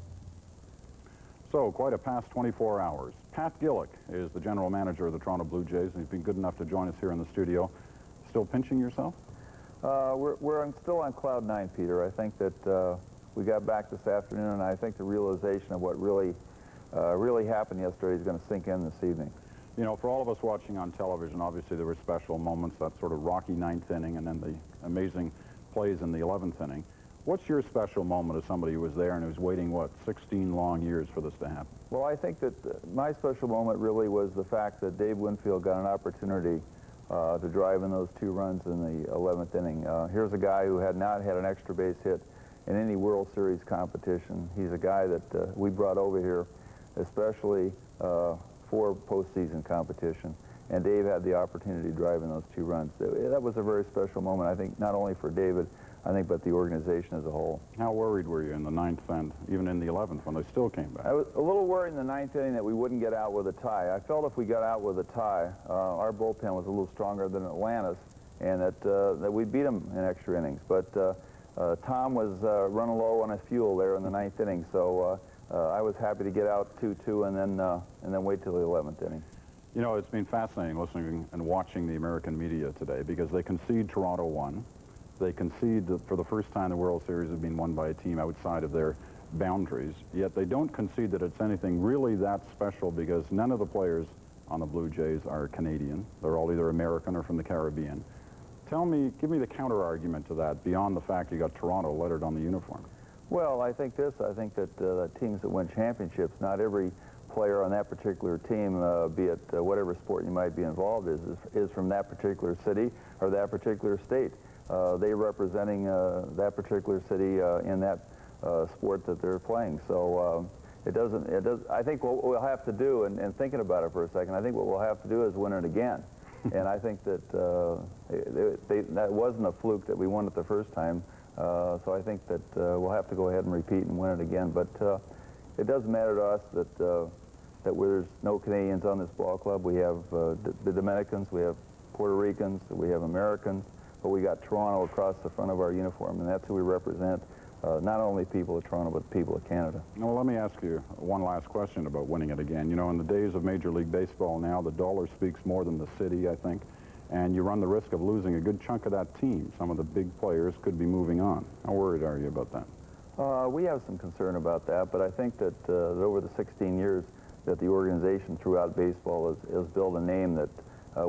So, quite a past 24 hours. Pat Gillick is the general manager of the Toronto Blue Jays, and he's been good enough to join us here in the studio. Still pinching yourself? We're still on cloud 9, Peter. I think that we got back this afternoon, and I think the realization of what really happened yesterday is going to sink in this evening. You know, for all of us watching on television, obviously there were special moments, that sort of rocky 9th inning and then the amazing plays in the 11th inning. What's your special moment as somebody who was there and who's waiting, what, 16 long years for this to happen? Well, I think that my special moment really was the fact that Dave Winfield got an opportunity to drive in those 2 runs in the 11th inning. Here's a guy who had not had an extra base hit in any World Series competition. He's a guy that we brought over here, especially for postseason competition, and Dave had the opportunity to drive in those 2 runs. That was a very special moment, I think, not only for David, I think, but the organization as a whole. How worried were you in the 9th and even in the 11th when they still came back? I was a little worried in the 9th inning that we wouldn't get out with a tie. I felt if we got out with a tie, our bullpen was a little stronger than Atlanta's, and that we'd beat them in extra innings. But Tom was running low on his fuel there in the 9th inning, so I was happy to get out 2-2 and then wait till the 11th inning. You know, it's been fascinating listening and watching the American media today because they concede Toronto won. They concede that for the first time the World Series has been won by a team outside of their boundaries, yet they don't concede that it's anything really that special because none of the players on the Blue Jays are Canadian. They're all either American or from the Caribbean. Tell me, give me the counter-argument to that beyond the fact you got Toronto lettered on the uniform. Well, I think that teams that win championships, not every player on that particular team, be it whatever sport you might be involved is from that particular city or that particular state. They're representing that particular city in that sport that they're playing. So I think what we'll have to do, and thinking about it for a second, I think what we'll have to do is win it again. And I think that that wasn't a fluke that we won it the first time. So I think that we'll have to go ahead and repeat and win it again. But it doesn't matter to us that there's no Canadians on this ball club. We have the Dominicans, we have Puerto Ricans, we have Americans, but we got Toronto across the front of our uniform, and that's who we represent. Not only people of Toronto, but people of Canada. Well, let me ask you one last question about winning it again. You know, in the days of Major League Baseball now, the dollar speaks more than the city, I think. And you run the risk of losing a good chunk of that team. Some of the big players could be moving on. How worried are you about that? We have some concern about that, but I think that over the 16 years that the organization throughout baseball has built a name that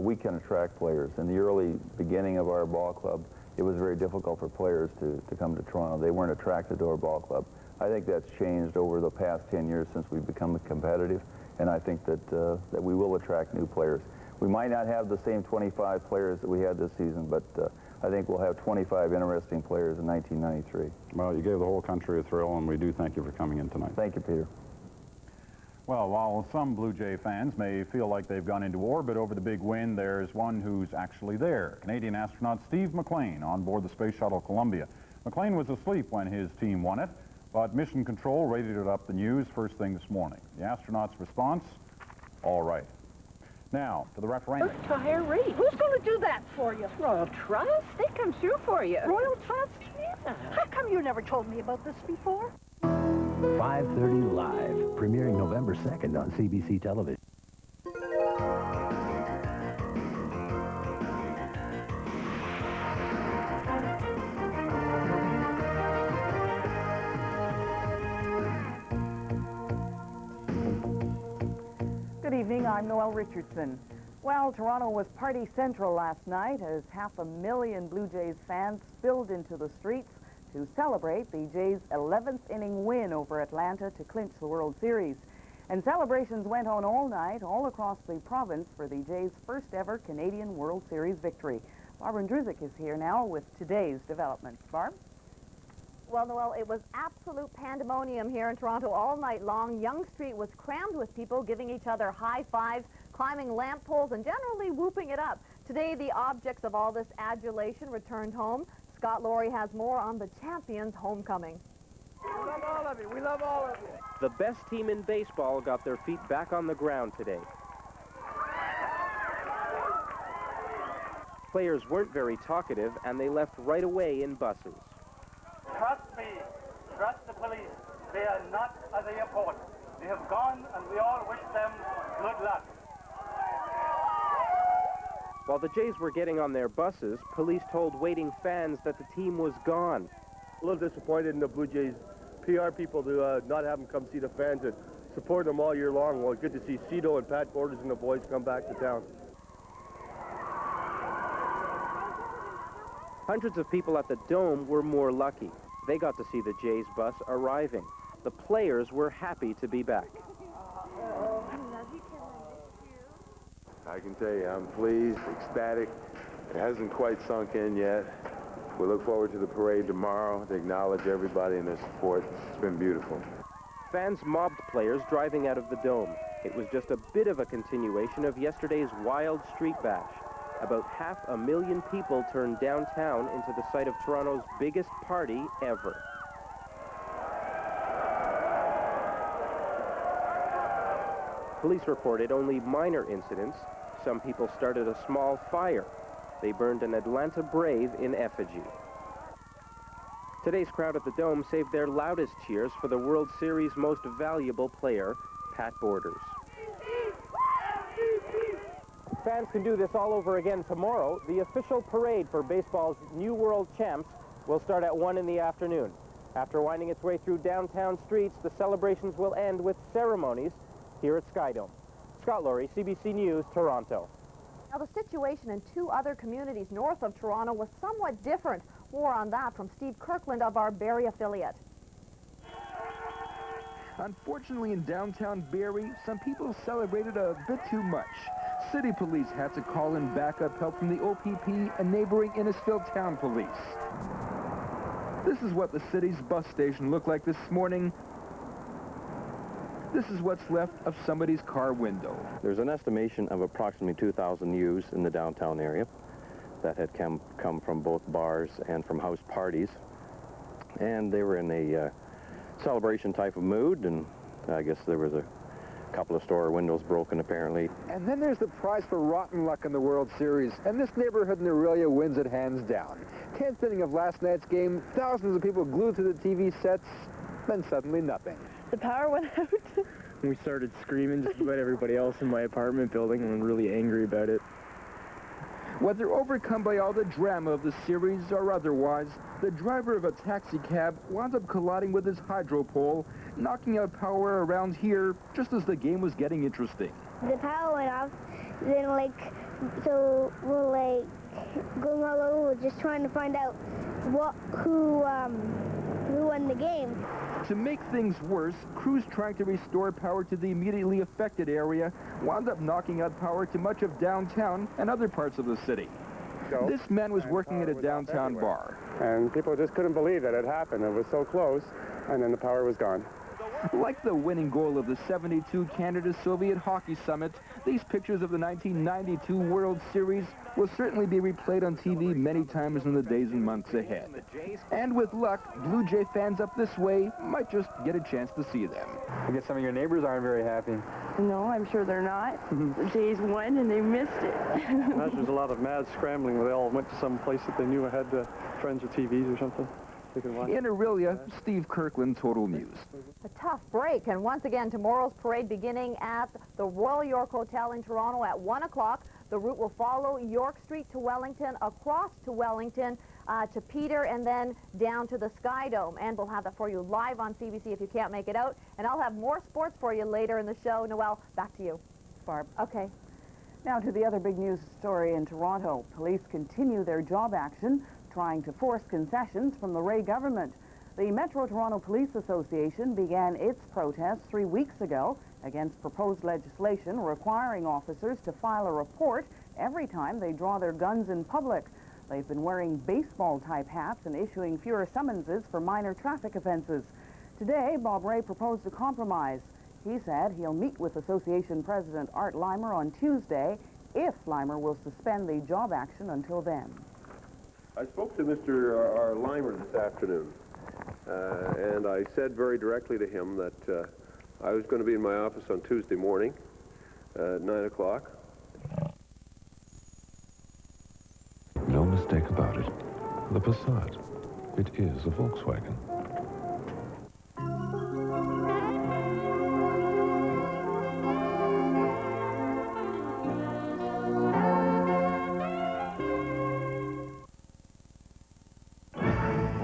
we can attract players. In the early beginning of our ball club, it was very difficult for players to come to Toronto. They weren't attracted to our ball club. I think that's changed over the past 10 years since we've become competitive, and I think that we will attract new players. We might not have the same 25 players that we had this season, but I think we'll have 25 interesting players in 1993. Well, you gave the whole country a thrill, and we do thank you for coming in tonight. Thank you, Peter. Well, while some Blue Jay fans may feel like they've gone into orbit over the big win, there's one who's actually there. Canadian astronaut Steve McLean on board the Space Shuttle Columbia. McLean was asleep when his team won it, but Mission Control radioed up the news first thing this morning. The astronaut's response, all right. Now, to the referendum. Retiree. Who's going to do that for you? Royal Trust? They come through for you. Royal Trust? Yeah. How come you never told me about this before? 5:30 Live, premiering November 2nd on CBC television. Good evening, I'm Noelle Richardson. Well, Toronto was party central last night as 500,000 Blue Jays fans spilled into the streets to celebrate the Jays' 11th inning win over Atlanta to clinch the World Series. And celebrations went on all night, all across the province for the Jays' first ever Canadian World Series victory. Barbara Andrusic is here now with today's developments. Barb? Well, Noel, it was absolute pandemonium here in Toronto all night long. Yonge Street was crammed with people giving each other high fives, climbing lamp poles, and generally whooping it up. Today, the objects of all this adulation returned home. Scott Laurie has more on the champions' homecoming. We love all of you. We love all of you. The best team in baseball got their feet back on the ground today. Players weren't very talkative, and they left right away in buses. Trust me, trust the police. They are not at the airport. They have gone, and we all wish them good luck. While the Jays were getting on their buses, police told waiting fans that the team was gone. A little disappointed in the Blue Jays PR people to not have them come see the fans and support them all year long. Well, good to see Cito and Pat Borders and the boys come back to town. Hundreds of people at the Dome were more lucky. They got to see the Jays bus arriving. The players were happy to be back. I can tell you, I'm pleased, ecstatic. It hasn't quite sunk in yet. We look forward to the parade tomorrow to acknowledge everybody and their support. It's been beautiful. Fans mobbed players driving out of the Dome. It was just a bit of a continuation of yesterday's wild street bash. About 500,000 people turned downtown into the site of Toronto's biggest party ever. Police reported only minor incidents. Some people started a small fire. They burned an Atlanta Brave in effigy. Today's crowd at the Dome saved their loudest cheers for the World Series' most valuable player, Pat Borders. Fans can do this all over again tomorrow. The official parade for baseball's new world champs will start at 1 in the afternoon. After winding its way through downtown streets, the celebrations will end with ceremonies here at Skydome. Scott Laurie, CBC News, Toronto. Now, the situation in two other communities north of Toronto was somewhat different. More on that from Steve Kirkland of our Barrie affiliate. Unfortunately, in downtown Barrie, some people celebrated a bit too much. City police had to call in backup help from the OPP and neighboring Innisfil Town Police. This is what the city's bus station looked like this morning. This is what's left of somebody's car window. There's an estimation of approximately 2,000 youths in the downtown area that had come from both bars and from house parties. And they were in a celebration type of mood, and I guess there was a couple of store windows broken, apparently. And then there's the prize for rotten luck in the World Series, and this neighborhood in Orillia wins it hands down. 10th inning of last night's game, thousands of people glued to the TV sets, then suddenly nothing. The power went out. We started screaming just about everybody else in my apartment building, and I'm really angry about it. Whether overcome by all the drama of the series or otherwise, the driver of a taxi cab wound up colliding with his hydro pole, knocking out power around here just as the game was getting interesting. The power went off, then so we're going all over just trying to find out who won the game. To make things worse, crews trying to restore power to the immediately affected area wound up knocking out power to much of downtown and other parts of the city. This man was working at a downtown bar. And people just couldn't believe that it happened. It was so close, and then the power was gone. Like the winning goal of the '72 Canada-Soviet Hockey Summit, these pictures of the 1992 World Series will certainly be replayed on TV many times in the days and months ahead. And with luck, Blue Jay fans up this way might just get a chance to see them. I guess some of your neighbors aren't very happy. No, I'm sure they're not. The Jays won and they missed it. Imagine there's a lot of mad scrambling where they all went to some place that they knew had friends with TVs or something. In Orillia, Steve Kirkland, Total News. A tough break, and once again, tomorrow's parade beginning at the Royal York Hotel in Toronto at 1 o'clock. The route will follow York Street to Wellington, across to Wellington, to Peter, and then down to the Skydome. And we'll have that for you live on CBC if you can't make it out. And I'll have more sports for you later in the show. Noel, back to you. Barb. Okay. Now to the other big news story in Toronto. Police continue their job action, trying to force concessions from the Ray government. The Metro Toronto Police Association began its protest 3 weeks ago against proposed legislation requiring officers to file a report every time they draw their guns in public. They've been wearing baseball-type hats and issuing fewer summonses for minor traffic offenses. Today, Bob Ray proposed a compromise. He said he'll meet with Association President Art Limer on Tuesday if Limer will suspend the job action until then. I spoke to Mr. Limer this afternoon, and I said very directly to him that I was going to be in my office on Tuesday morning at 9 o'clock. No mistake about it. The Passat. It is a Volkswagen.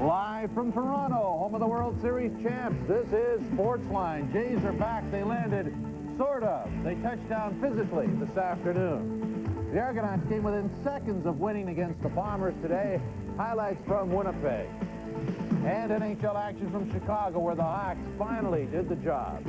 Live from Toronto, home of the World Series champs, this is Sportsline. Jays are back. They landed, sort of. They touched down physically this afternoon. The Argonauts came within seconds of winning against the Bombers today. Highlights from Winnipeg. And NHL action from Chicago, where the Hawks finally did the job.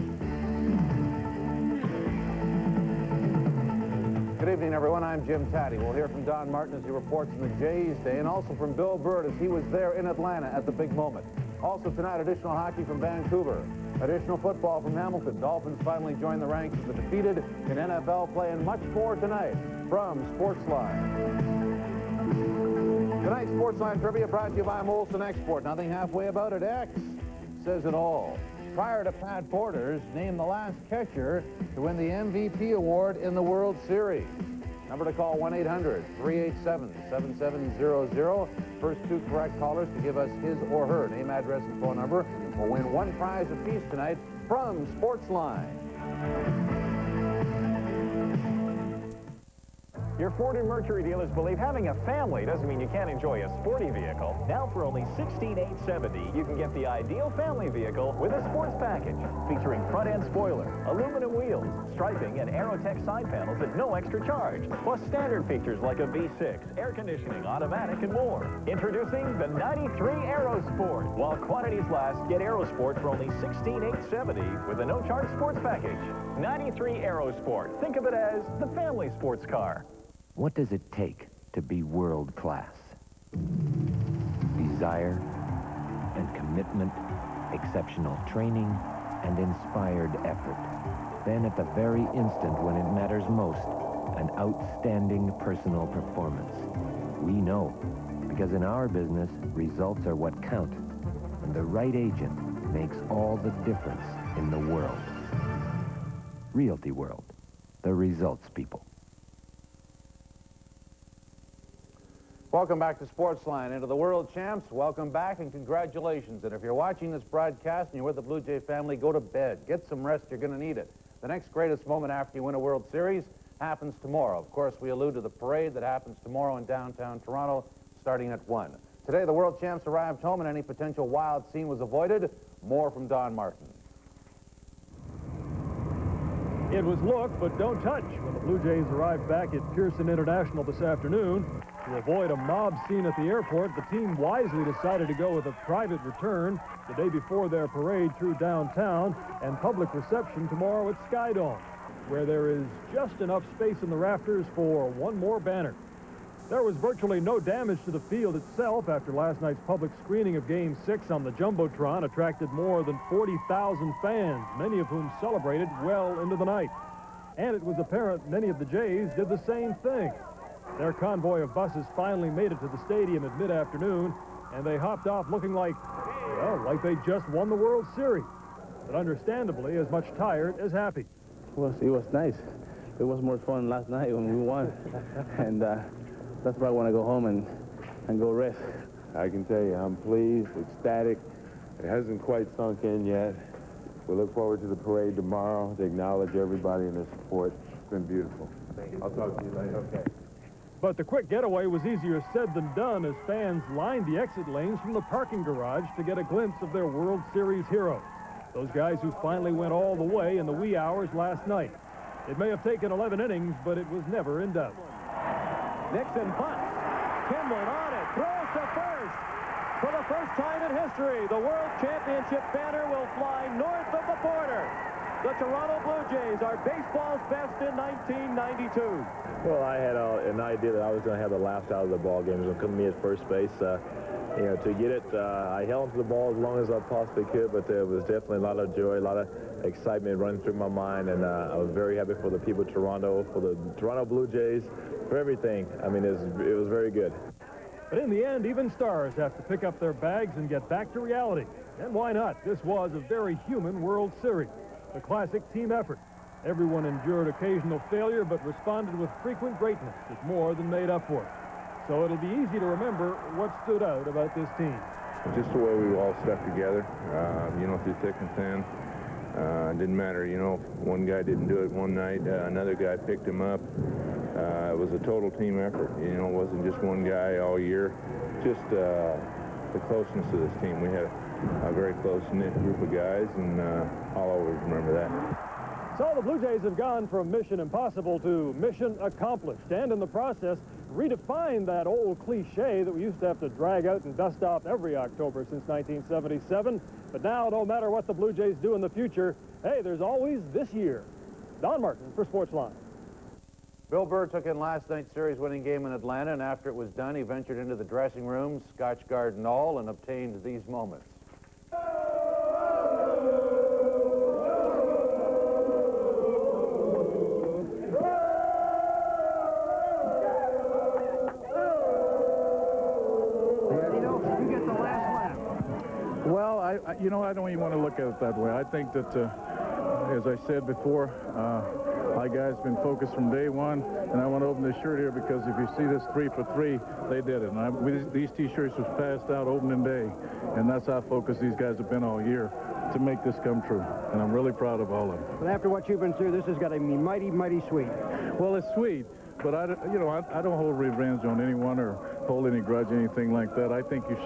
Good evening, everyone. I'm Jim Taddy. We'll hear from Don Martin as he reports on the Jays Day, and also from Bill Bird as he was there in Atlanta at the big moment. Also tonight, additional hockey from Vancouver. Additional football from Hamilton. Dolphins finally joined the ranks of the defeated in NFL play, and much more tonight from Sportsline. Tonight's Sportsline Trivia brought to you by Molson Export. Nothing halfway about it. X says it all. Prior to Pat Porter's, named the last catcher to win the MVP award in the World Series. Number to call, 1-800-387-7700. First two correct callers to give us his or her name, address, and phone number will win one prize apiece tonight from Sportsline. Your Ford and Mercury dealers believe having a family doesn't mean you can't enjoy a sporty vehicle. Now for only $16,870, you can get the ideal family vehicle with a sports package featuring front-end spoiler, aluminum wheels, striping, and Aerotech side panels at no extra charge. Plus standard features like a V6, air conditioning, automatic, and more. Introducing the 93 Aerosport. While quantities last, get Aerosport for only $16,870 with a no-charge sports package. 93 Aerosport. Think of it as the family sports car. What does it take to be world class? Desire and commitment, exceptional training, and inspired effort. Then at the very instant when it matters most, an outstanding personal performance. We know, because in our business, results are what count, and the right agent makes all the difference in the world. Realty World, the results people. Welcome back to Sportsline. Into the World Champs, welcome back and congratulations. And if you're watching this broadcast and you're with the Blue Jay family, go to bed. Get some rest. You're going to need it. The next greatest moment after you win a World Series happens tomorrow. Of course, we allude to the parade that happens tomorrow in downtown Toronto, starting at 1. Today, the World Champs arrived home and any potential wild scene was avoided. More from Don Martin. It was look, but don't touch when the Blue Jays arrived back at Pearson International this afternoon. To avoid a mob scene at the airport, the team wisely decided to go with a private return the day before their parade through downtown and public reception tomorrow at Skydome, where there is just enough space in the rafters for one more banner. There was virtually no damage to the field itself after last night's public screening of Game 6 on the Jumbotron attracted more than 40,000 fans, many of whom celebrated well into the night. And it was apparent many of the Jays did the same thing. Their convoy of buses finally made it to the stadium at mid-afternoon, and they hopped off looking like, well, like they just won the World Series, but understandably as much tired as happy. It was nice. It was more fun last night when we won, and that's why I want to go home and go rest. I can tell you, I'm pleased, ecstatic. It hasn't quite sunk in yet. We look forward to the parade tomorrow to acknowledge everybody and their support. It's been beautiful. I'll talk to you later. Okay. But the quick getaway was easier said than done as fans lined the exit lanes from the parking garage to get a glimpse of their World Series heroes. Those guys who finally went all the way in the wee hours last night. It may have taken 11 innings, but it was never in doubt. Nixon punts. Kimlin on it. Throws to first. For the first time in history, the World Championship banner will fly north of the border. The Toronto Blue Jays are baseball's best in 1992. Well, I had an idea that I was going to have the last out of the ball game. It was going to come to me at first base. You know, to get it, I held onto the ball as long as I possibly could, but there was definitely a lot of joy, a lot of excitement running through my mind, and I was very happy for the people of Toronto, for the Toronto Blue Jays, for everything. I mean, it was very good. But in the end, even stars have to pick up their bags and get back to reality. And why not? This was a very human World Series. A classic team effort. Everyone endured occasional failure, but responded with frequent greatness that more than made up for it. So it'll be easy to remember what stood out about this team. Just the way we all stuck together, you know, through thick and thin. It didn't matter, you know, one guy didn't do it one night, another guy picked him up. It was a total team effort. You know, it wasn't just one guy all year. Just the closeness of this team. We had a very close-knit group of guys, and I'll always remember that. So the Blue Jays have gone from mission impossible to mission accomplished, and in the process, redefined that old cliche that we used to have to drag out and dust off every October since 1977. But now, no matter what the Blue Jays do in the future, hey, there's always this year. Don Martin for Sportsline. Bill Burr took in last night's series-winning game in Atlanta, and after it was done, he ventured into the dressing room, Scotch Garden all, and obtained these moments. Well, you know, I don't even want to look at it that way. I think that, as I said before, my guys been focused from day one, and I want to open this shirt here because if you see this 3 for 3, they did it. And these T-shirts was passed out opening day, and that's how focused these guys have been all year to make this come true. And I'm really proud of all of them. But after what you've been through, this has got to be mighty, mighty sweet. Well, it's sweet, but I don't hold revenge on anyone or hold any grudge, anything like that. I think you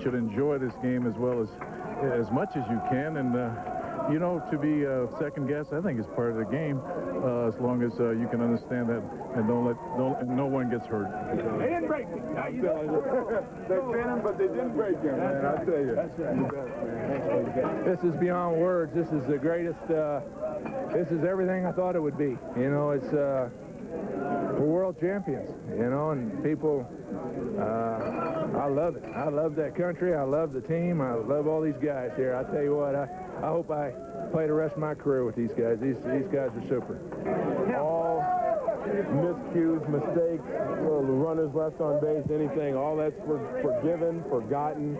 should enjoy this game as well as much as you can, and you know, to be second guess, I think is part of the game, as long as you can understand that and no one gets hurt. They didn't break me. They bit him, but they didn't break him, man. I tell you. That's right. This is beyond words. This is the greatest. This is everything I thought it would be. You know, it's we're world champions. You know, and people. I love it. I love that country. I love the team. I love all these guys here. I tell you what, I hope I play the rest of my career with these guys. These guys are super. All miscues, mistakes, runners left on base, anything, all that's forgiven, forgotten,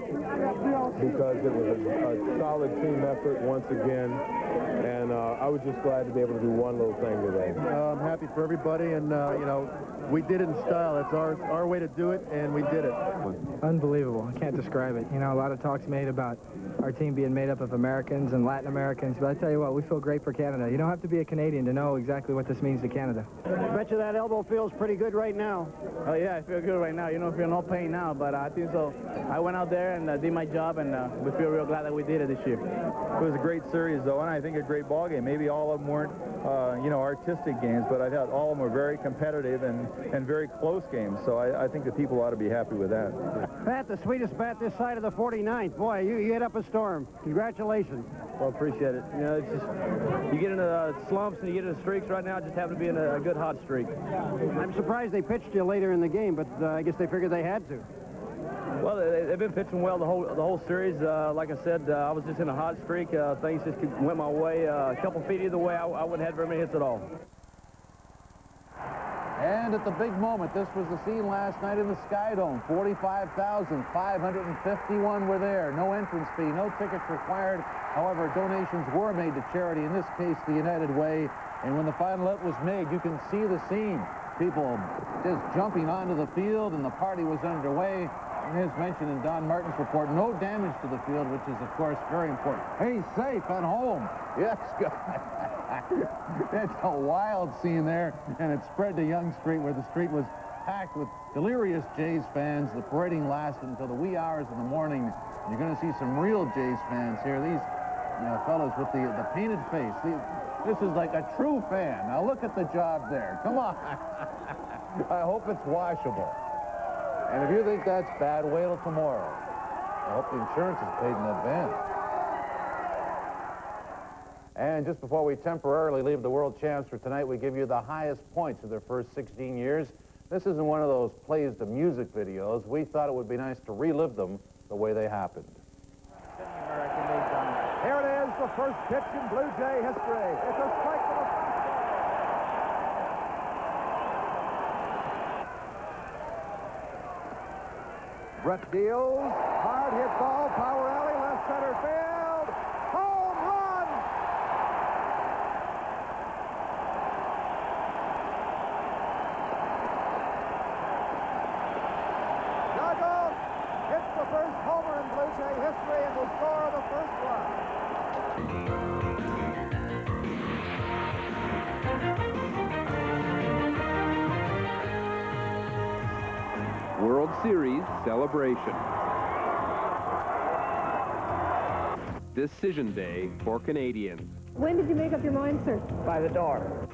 because it was a solid team effort once again. And I was just glad to be able to do one little thing today. I'm happy for everybody, and you know, we did it in style. It's our way to do it, and we did it. Unbelievable. I can't describe it. You know, a lot of talk's made about our team being made up of Americans and Latin Americans, but I tell you what, we feel great for Canada. You don't have to be a Canadian to know exactly what this means to Canada. I bet you that elbow feels pretty good right now. Oh, yeah, I feel good right now. You know, I feel no pain now, but I think so. I went out there and did my job, and we feel real glad that we did it this year. It was a great series, though, and I think a great ball game. Maybe all of them weren't, you know, artistic games, but I thought all of them were very competitive and very close games. So I think the people ought to be happy with that. Pat, the sweetest bat this side of the 49th. Boy, you hit up a storm. Congratulations. Well, appreciate it. You know, it's just, you get into slumps and you get into streaks. Right now, just happen to be in a good hot streak. I'm surprised they pitched you later in the game, but I guess they figured they had to. Well, they've been pitching well the whole series. Like I said, I was just in a hot streak. Things just went my way. A couple feet either way, I wouldn't have had very many hits at all. And at the big moment, this was the scene last night in the Sky Dome. 45,551 were there. No entrance fee, no tickets required. However, donations were made to charity, in this case, the United Way. And when the final hit was made, you can see the scene. People just jumping onto the field, and the party was underway. And as mentioned in Don Martin's report, no damage to the field, which is, of course, very important. He's safe at home. Yes, good. It's a wild scene there, and it spread to Yonge Street, where the street was packed with delirious Jays fans. The parading lasted until the wee hours of the morning. You're going to see some real Jays fans here. These fellows with the painted face. This is like a true fan. Now look at the job there. Come on. I hope it's washable. And if you think that's bad, wait till tomorrow. I hope the insurance is paid in advance. And just before we temporarily leave the world champs for tonight, we give you the highest points of their first 16 years. This isn't one of those plays to music videos. We thought it would be nice to relive them the way they happened. Here it is, the first pitch in Blue Jay history. It's a strike to the Brett deals, hard hit ball, power alley, left center field, home run! Yago hits the first homer in Blue Jay history and will score the first run. World Series celebration. Decision day for Canadians. When did you make up your mind, sir? By the door.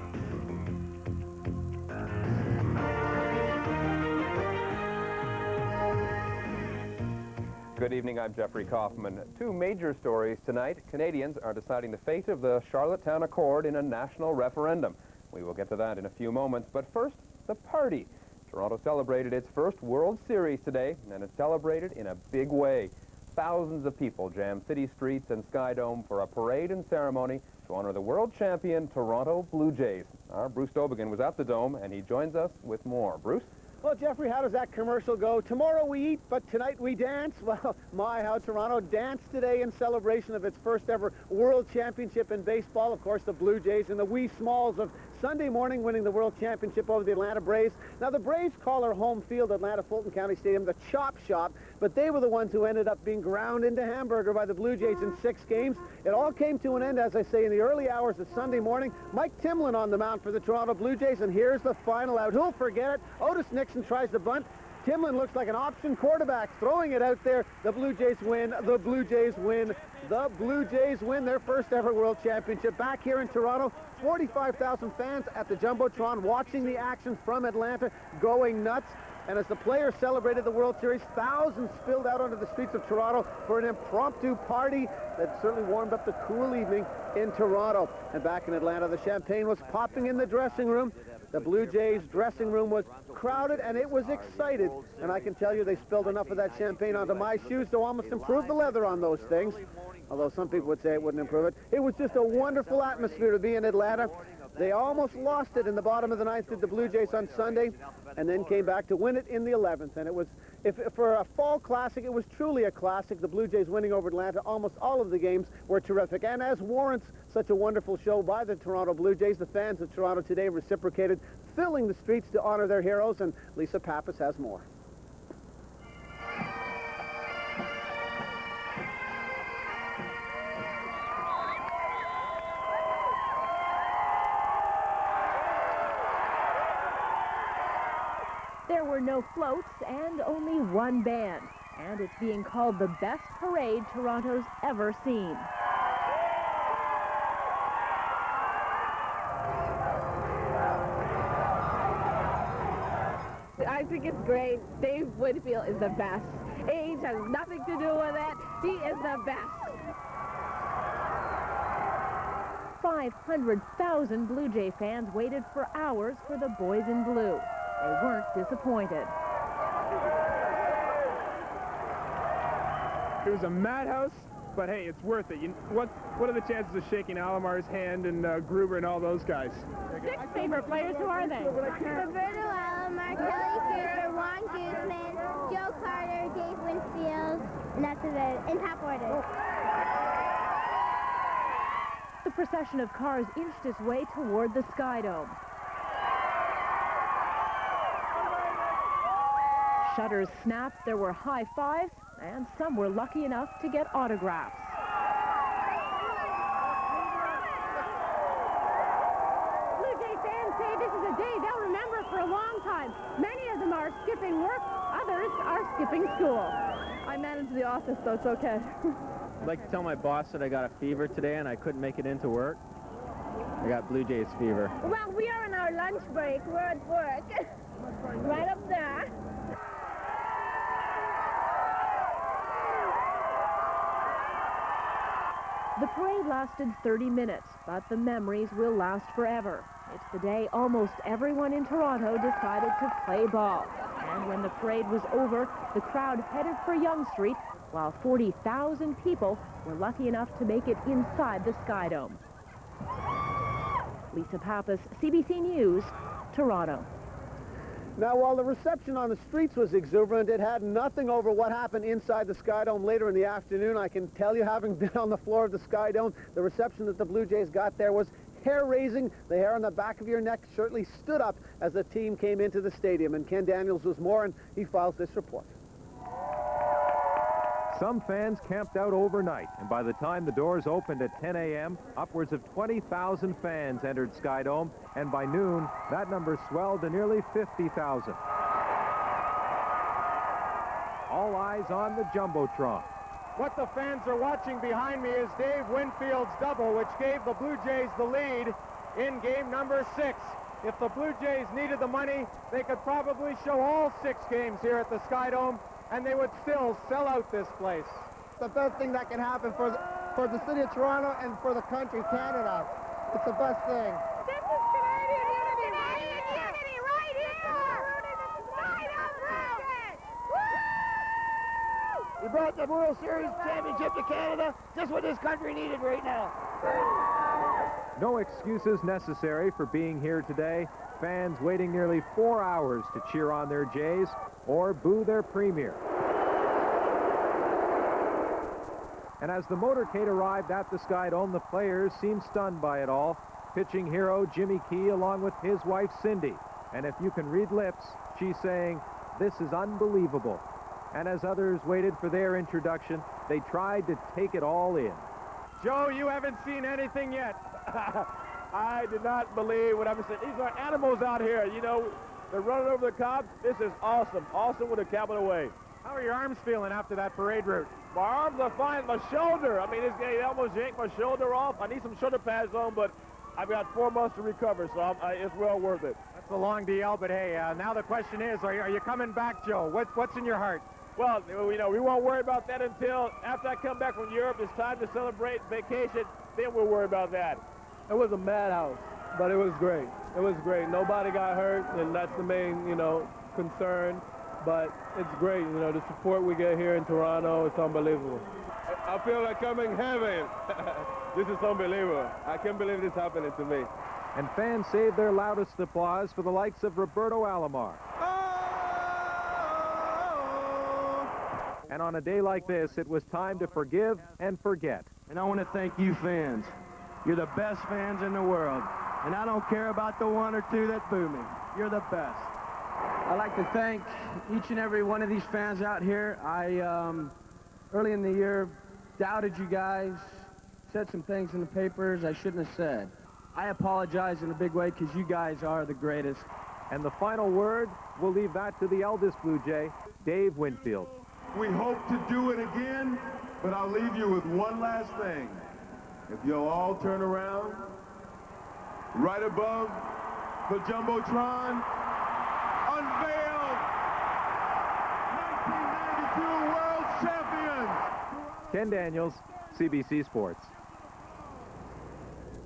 Good evening, I'm Jeffrey Kaufman. Two major stories tonight. Canadians are deciding the fate of the Charlottetown Accord in a national referendum. We will get to that in a few moments, but first, the party. Toronto celebrated its first World Series today, and it celebrated in a big way. Thousands of people jammed city streets and Sky Dome for a parade and ceremony to honor the world champion Toronto Blue Jays. Our Bruce Dobigan was at the Dome, and he joins us with more. Bruce? Well, Jeffrey, how does that commercial go? Tomorrow we eat, but tonight we dance. Well, my, how Toronto danced today in celebration of its first ever World Championship in baseball. Of course, the Blue Jays and the wee smalls of Sunday morning winning the World Championship over the Atlanta Braves. Now, the Braves call their home field, Atlanta Fulton County Stadium, the Chop Shop, but they were the ones who ended up being ground into hamburger by the Blue Jays in 6 games. It all came to an end, as I say, in the early hours of Sunday morning. Mike Timlin on the mound for the Toronto Blue Jays, and here's the final out. Who'll forget it? Otis Nixon tries to bunt. Timlin looks like an option quarterback, throwing it out there. The Blue Jays win. The Blue Jays win. The Blue Jays win their first ever World Championship. Back here in Toronto, 45,000 fans at the Jumbotron watching the action from Atlanta, going nuts. And as the players celebrated the World Series, thousands spilled out onto the streets of Toronto for an impromptu party that certainly warmed up the cool evening in Toronto. And back in Atlanta, the champagne was popping in the dressing room. The Blue Jays dressing room was crowded, and it was excited. And I can tell you they spilled enough of that champagne onto my shoes to almost improve the leather on those things. Although some people would say it wouldn't improve it. It was just a wonderful atmosphere to be in Atlanta. They almost lost it in the bottom of the 9th to the Blue Jays on Sunday, and then came back to win it in the 11th. And it was, for a fall classic, it was truly a classic. The Blue Jays winning over Atlanta. Almost all of the games were terrific. And as warrants such a wonderful show by the Toronto Blue Jays, the fans of Toronto today reciprocated, filling the streets to honor their heroes. And Lisa Pappas has more. There were no floats and only one band, and it's being called the best parade Toronto's ever seen. I think it's great. Dave Whitfield is the best. Age has nothing to do with it. He is the best. 500,000 Blue Jay fans waited for hours for the boys in blue. They weren't disappointed. It was a madhouse, but hey, it's worth it. What are the chances of shaking Alamar's hand and Gruber and all those guys? 6 favorite players, who are they? Roberto Alomar, Kelly Cooper, Juan Guzman, Joe Carter, Dave Winfield, and that's it, in top order. The procession of cars inched its way toward the Sky Dome. Shutters snapped, there were high fives, and some were lucky enough to get autographs. Blue Jay fans say this is a day they'll remember for a long time. Many of them are skipping work, others are skipping school. I manage the office, so it's okay. I'd like to tell my boss that I got a fever today and I couldn't make it into work. I got Blue Jays fever. Well, we are on our lunch break. We're at work. Right up there. The parade lasted 30 minutes, but the memories will last forever. It's the day almost everyone in Toronto decided to play ball. And when the parade was over, the crowd headed for Yonge Street, while 40,000 people were lucky enough to make it inside the Sky Dome. Lisa Pappas, CBC News, Toronto. Now, while the reception on the streets was exuberant, it had nothing over what happened inside the Sky Dome later in the afternoon. I can tell you, having been on the floor of the Sky Dome, the reception that the Blue Jays got there was hair-raising. The hair on the back of your neck certainly stood up as the team came into the stadium. And Ken Daniels was more, and he files this report. Some fans camped out overnight, and by the time the doors opened at 10 a.m., upwards of 20,000 fans entered Sky Dome, and by noon, that number swelled to nearly 50,000. All eyes on the Jumbotron. What the fans are watching behind me is Dave Winfield's double, which gave the Blue Jays the lead in game number 6. If the Blue Jays needed the money, they could probably show all 6 games here at the Sky Dome, and they would still sell out this place. The best thing that can happen for the city of Toronto and for the country, Canada. It's the best thing. This is Canadian unity. Canadian unity right here. Right up round. We brought the World Series championship to Canada. Just what this country needed right now. No excuses necessary for being here today. Fans waiting nearly 4 hours to cheer on their Jays or boo their premier. And as the motorcade arrived at the Sky Dome, the players seemed stunned by it all. Pitching hero Jimmy Key along with his wife Cindy. And if you can read lips, she's saying, "This is unbelievable." And as others waited for their introduction, they tried to take it all in. Joe, you haven't seen anything yet. I did not believe what I've seen. These are animals out here, you know. They're running over the cops. This is awesome. Awesome with a capital A. How are your arms feeling after that parade route? My arms are fine. My shoulder, I mean, this guy almost yanked my shoulder off. I need some shoulder pads on, but I've got 4 months to recover, so it's well worth it. That's a long DL, but hey, now the question is, are you coming back, Joe? What's in your heart? Well, you know, we won't worry about that until after I come back from Europe. It's time to celebrate vacation. Then we'll worry about that. It was a madhouse, but it was great. It was great. Nobody got hurt, and that's the main, you know, concern. But it's great, you know, the support we get here in Toronto, it's unbelievable. I feel like I'm in heaven. This is unbelievable. I can't believe this happening to me. And fans saved their loudest applause for the likes of Roberto Alomar. And on a day like this, it was time to forgive and forget. And I want to thank you fans. You're the best fans in the world. And I don't care about the 1 or 2 that boo me. You're the best. I'd like to thank each and every one of these fans out here. I, early in the year, doubted you guys, said some things in the papers I shouldn't have said. I apologize in a big way because you guys are the greatest. And the final word, we'll leave that to the eldest Blue Jay, Dave Winfield. We hope to do it again, but I'll leave you with one last thing. If you'll all turn around, right above the Jumbotron, unveiled 1992 World Champions! Ken Daniels, CBC Sports.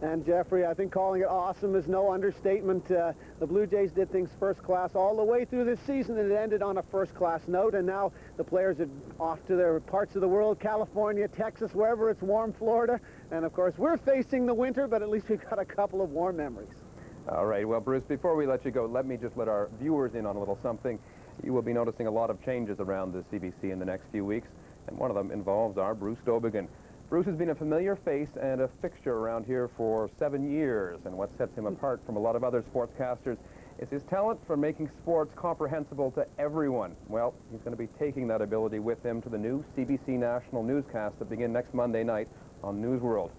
And Jeffrey, I think calling it awesome is no understatement. The Blue Jays did things first class all the way through this season, and it ended on a first-class note. And now the players are off to their parts of the world, California, Texas, wherever it's warm, Florida. And, of course, we're facing the winter, but at least we've got a couple of warm memories. All right, well, Bruce, before we let you go, let me just let our viewers in on a little something. You will be noticing a lot of changes around the CBC in the next few weeks, and one of them involves our Bruce Dobigan. Bruce has been a familiar face and a fixture around here for 7 years, and what sets him apart from a lot of other sportscasters is his talent for making sports comprehensible to everyone. Well, he's going to be taking that ability with him to the new CBC National newscast that begin next Monday night on News World.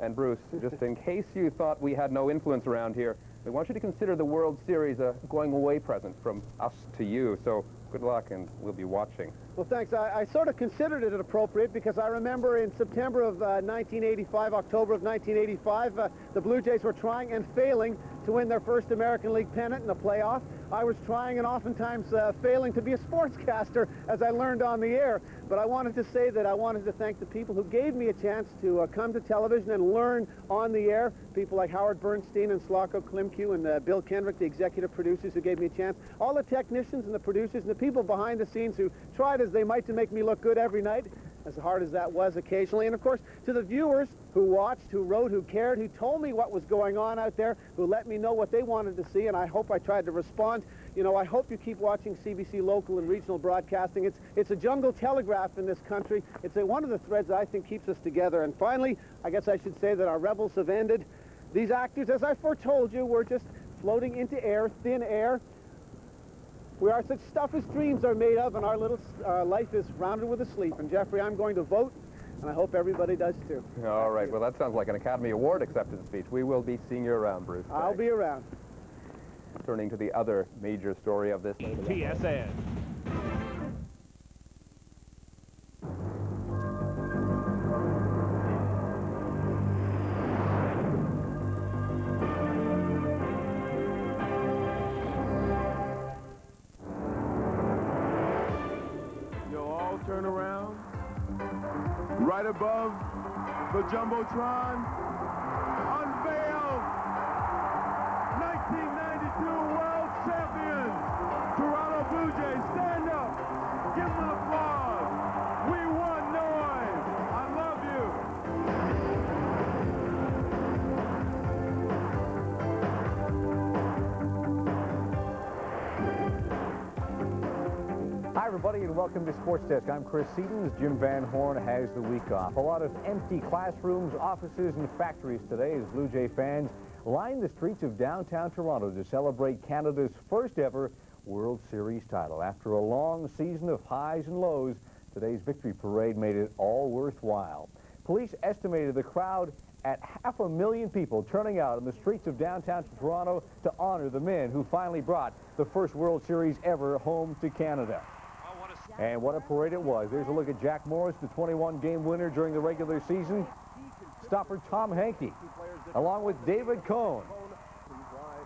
And Bruce, just in case you thought we had no influence around here, we want you to consider the World Series a going-away present from us to you. So good luck, and we'll be watching. Well, thanks. I sort of considered it appropriate because I remember in September of 1985, October of 1985, the Blue Jays were trying and failing to win their first American League pennant in the playoff. I was trying and oftentimes failing to be a sportscaster, as I learned on the air. But I wanted to say that I wanted to thank the people who gave me a chance to come to television and learn on the air. People like Howard Bernstein and Slocko Klimke and Bill Kendrick, the executive producers who gave me a chance. All the technicians and the producers and the people behind the scenes who tried as they might to make me look good every night, as hard as that was occasionally. And of course, to the viewers who watched, who wrote, who cared, who told me what was going on out there, who let me know what they wanted to see, and I hope I tried to respond. You know, I hope you keep watching CBC local and regional broadcasting. It's a jungle telegraph in this country. It's one of the threads that I think keeps us together. And finally, I guess I should say that our rebels have ended. These actors, as I foretold you, were just floating into air, thin air. We are such stuff as dreams are made of, and our little life is rounded with a sleep. And Jeffrey, I'm going to vote, and I hope everybody does too. All right, well, that sounds like an Academy Award acceptance speech. We will be seeing you around, Bruce. I'll be around. Turning to the other major story of this. TSN. Turn around. Right above the Jumbotron, unveiled 1992 World Champions, Toronto Blue Jays. Stand up. Give them an applause. We won noise. I love you. Hi, everybody, and welcome to Sports Desk. I'm Chris Seatons. Jim Van Horn has the week off. A lot of empty classrooms, offices, and factories today as Blue Jay fans line the streets of downtown Toronto to celebrate Canada's first ever World Series title. After a long season of highs and lows, today's victory parade made it all worthwhile. Police estimated the crowd at 500,000 people turning out on the streets of downtown Toronto to honor the men who finally brought the first World Series ever home to Canada. And what a parade it was. There's a look at Jack Morris, the 21-game winner during the regular season. Stopper Tom Hankey, along with David Cohn.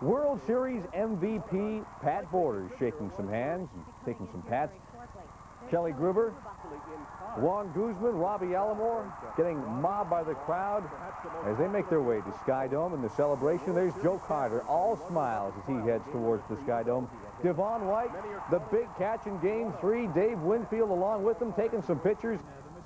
World Series MVP Pat Borders shaking some hands and taking some pats. Kelly Gruber, Juan Guzman, Robbie Alomar getting mobbed by the crowd as they make their way to Sky Dome in the celebration. There's Joe Carter, all smiles as he heads towards the Sky Dome. Devon White, the big catch in Game 3. Dave Winfield along with them, taking some pictures,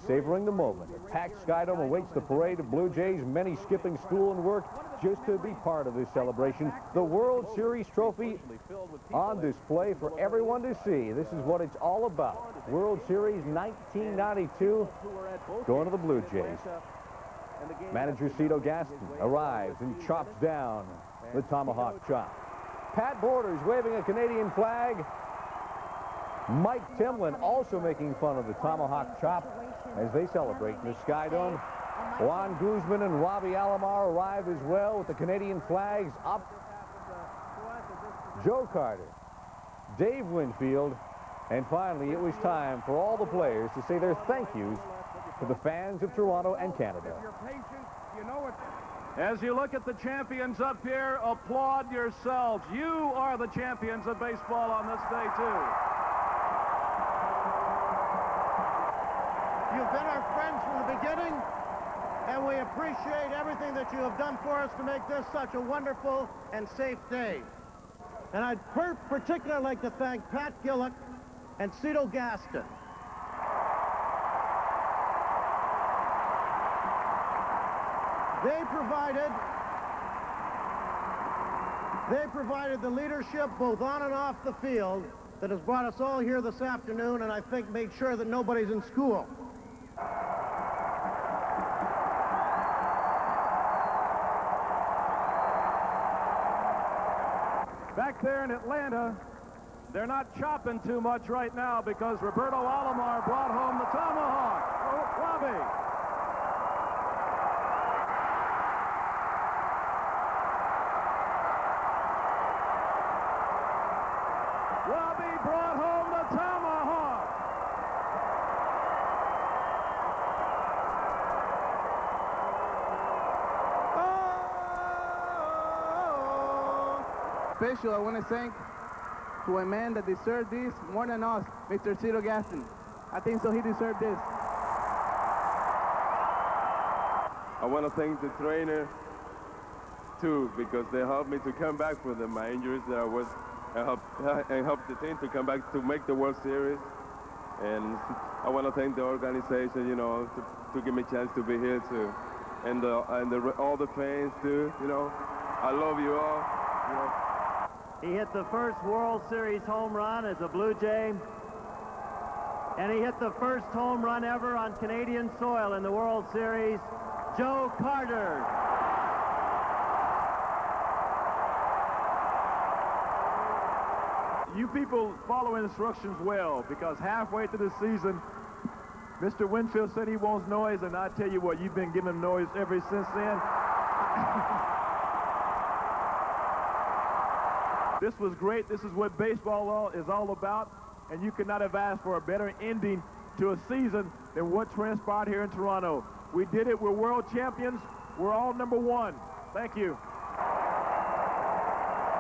savoring the moment. A packed Sky Dome awaits the parade of Blue Jays, many skipping school and work just to be part of this celebration. The World Series trophy on display for everyone to see. This is what it's all about. World Series 1992 going to the Blue Jays. Manager Cito Gaston arrives and chops down the tomahawk chop. Pat Borders waving a Canadian flag. Mike Timlin also making fun of the tomahawk chop as they celebrate in the Sky Dome. Juan Guzman and Robbie Alomar arrive as well with the Canadian flags up. Joe Carter, Dave Winfield, and finally it was time for all the players to say their thank yous to the fans of Toronto and Canada. As you look at the champions up here, applaud yourselves. You are the champions of baseball on this day, too. You've been our friends from the beginning, and we appreciate everything that you have done for us to make this such a wonderful and safe day. And I'd particularly like to thank Pat Gillick and Cito Gaston. They provided the leadership both on and off the field that has brought us all here this afternoon, and I think made sure that nobody's in school. Back there in Atlanta, they're not chopping too much right now because Roberto Alomar brought home the tomahawk. Oh, Robbie. Robbie brought home the tomahawk. special. I want to thank to a man that deserved this more than us, Mr. Cito Gaston. I think so he deserved this. I want to thank the trainer too, because they helped me to come back from my injuries that I helped the team to come back to make the World Series. And I want to thank the organization, you know, to give me a chance to be here too, and all the fans too. You know, I love you all. You know. He hit the first World Series home run as a Blue Jay, and he hit the first home run ever on Canadian soil in the World Series. Joe Carter. You people follow instructions well, because halfway through the season, Mr. Winfield said he wants noise, and I tell you what, you've been giving him noise ever since then. This was great. This is what baseball is all about, and you could not have asked for a better ending to a season than what transpired here in Toronto. We did it. We're world champions. We're all number one. Thank you.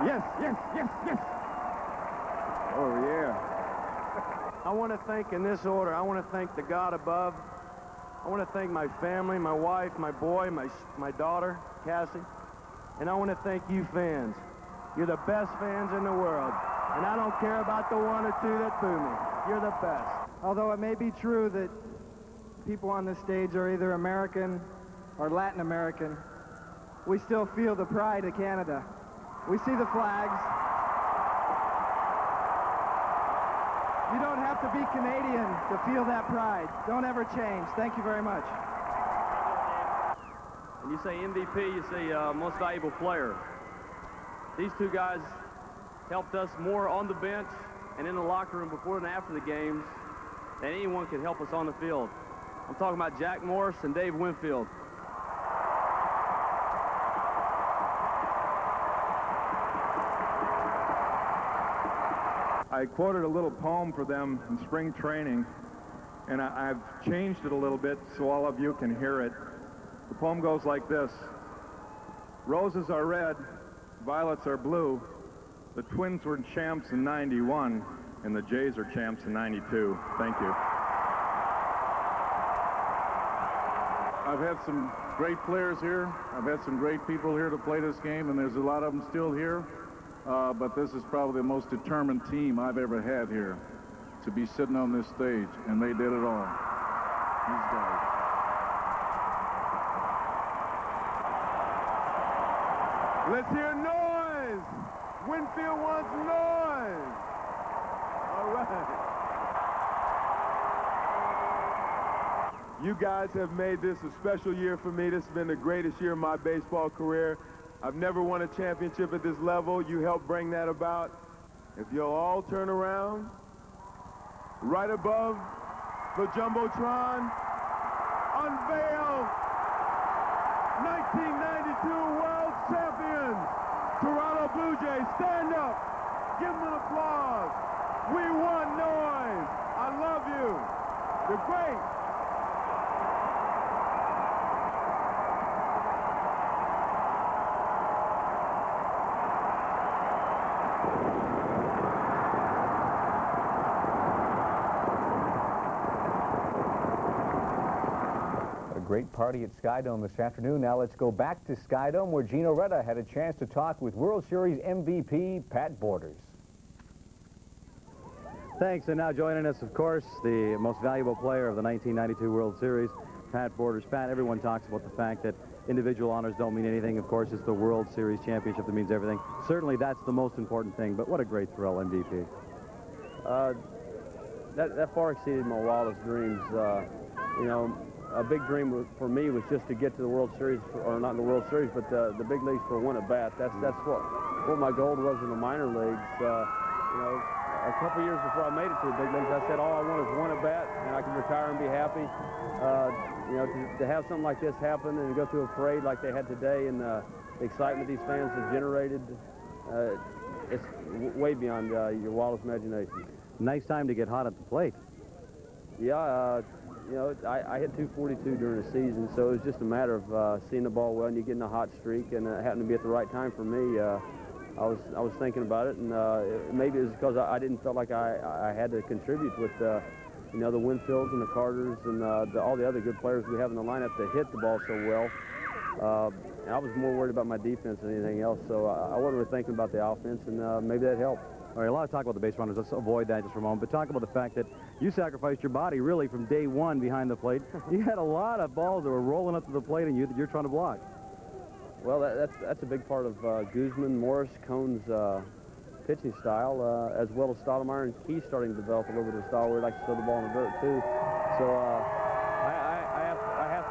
Yes, yes, yes, yes. Oh, yeah. I want to thank, in this order, I want to thank the God above. I want to thank my family, my wife, my boy, my daughter, Cassie. And I want to thank you fans. You're the best fans in the world. And I don't care about the one or two that boo me. You're the best. Although it may be true that people on this stage are either American or Latin American, we still feel the pride of Canada. We see the flags. You don't have to be Canadian to feel that pride. Don't ever change. Thank you very much. When you say MVP, you say most valuable player. These two guys helped us more on the bench and in the locker room before and after the games than anyone could help us on the field. I'm talking about Jack Morris and Dave Winfield. I quoted a little poem for them in spring training, and I've changed it a little bit so all of you can hear it. The poem goes like this: roses are red, violets are blue. The Twins were champs in '91, and the Jays are champs in '92. Thank you. I've had some great players here. I've had some great people here to play this game, and there's a lot of them still here. But this is probably the most determined team I've ever had here to be sitting on this stage, and they did it all. These guys. Let's hear noise. Winfield wants noise. All right. You guys have made this a special year for me. This has been the greatest year of my baseball career. I've never won a championship at this level. You helped bring that about. If you'll all turn around, right above the Jumbotron, unveil 1992 World Champions, Toronto Blue Jays. Stand up. Give them an applause. We want noise. I love you. You're great. Great party at Skydome this afternoon. Now let's go back to Skydome, where Gino Reda had a chance to talk with World Series MVP Pat Borders. Thanks, and now joining us, of course, the most valuable player of the 1992 World Series, Pat Borders. Pat, everyone talks about the fact that individual honors don't mean anything. Of course, it's the World Series championship that means everything. Certainly, that's the most important thing, but what a great thrill, MVP. That far exceeded my wildest dreams. You know, a big dream for me was just to get to the World Series, or not in the World Series, but the big leagues for one at bat. That's what my goal was in the minor leagues. You know, a couple years before I made it to the big leagues, I said all I want is one at bat, and I can retire and be happy. You know, to have something like this happen and to go through a parade like they had today, and the excitement these fans have generated, it's way beyond your wildest imagination. Nice time to get hot at the plate. Yeah. You know, I hit 242 during the season, so it was just a matter of seeing the ball well, and you get in a hot streak, and it happened to be at the right time for me. I was thinking about it, and maybe it was because I didn't feel like I had to contribute with you know, the Winfields and the Carters and all the other good players we have in the lineup that hit the ball so well. And I was more worried about my defense than anything else, so I wasn't really thinking about the offense, and maybe that helped. All right, a lot of talk about the base runners. Let's avoid that just for a moment. But talk about the fact that you sacrificed your body really from day one behind the plate. You had a lot of balls that were rolling up to the plate and you're trying to block. Well, that's a big part of Guzman, Morris, Cohn's pitching style, as well as Stottlemyre and Key starting to develop a little bit of a style where he likes to throw the ball in the dirt, too. So I have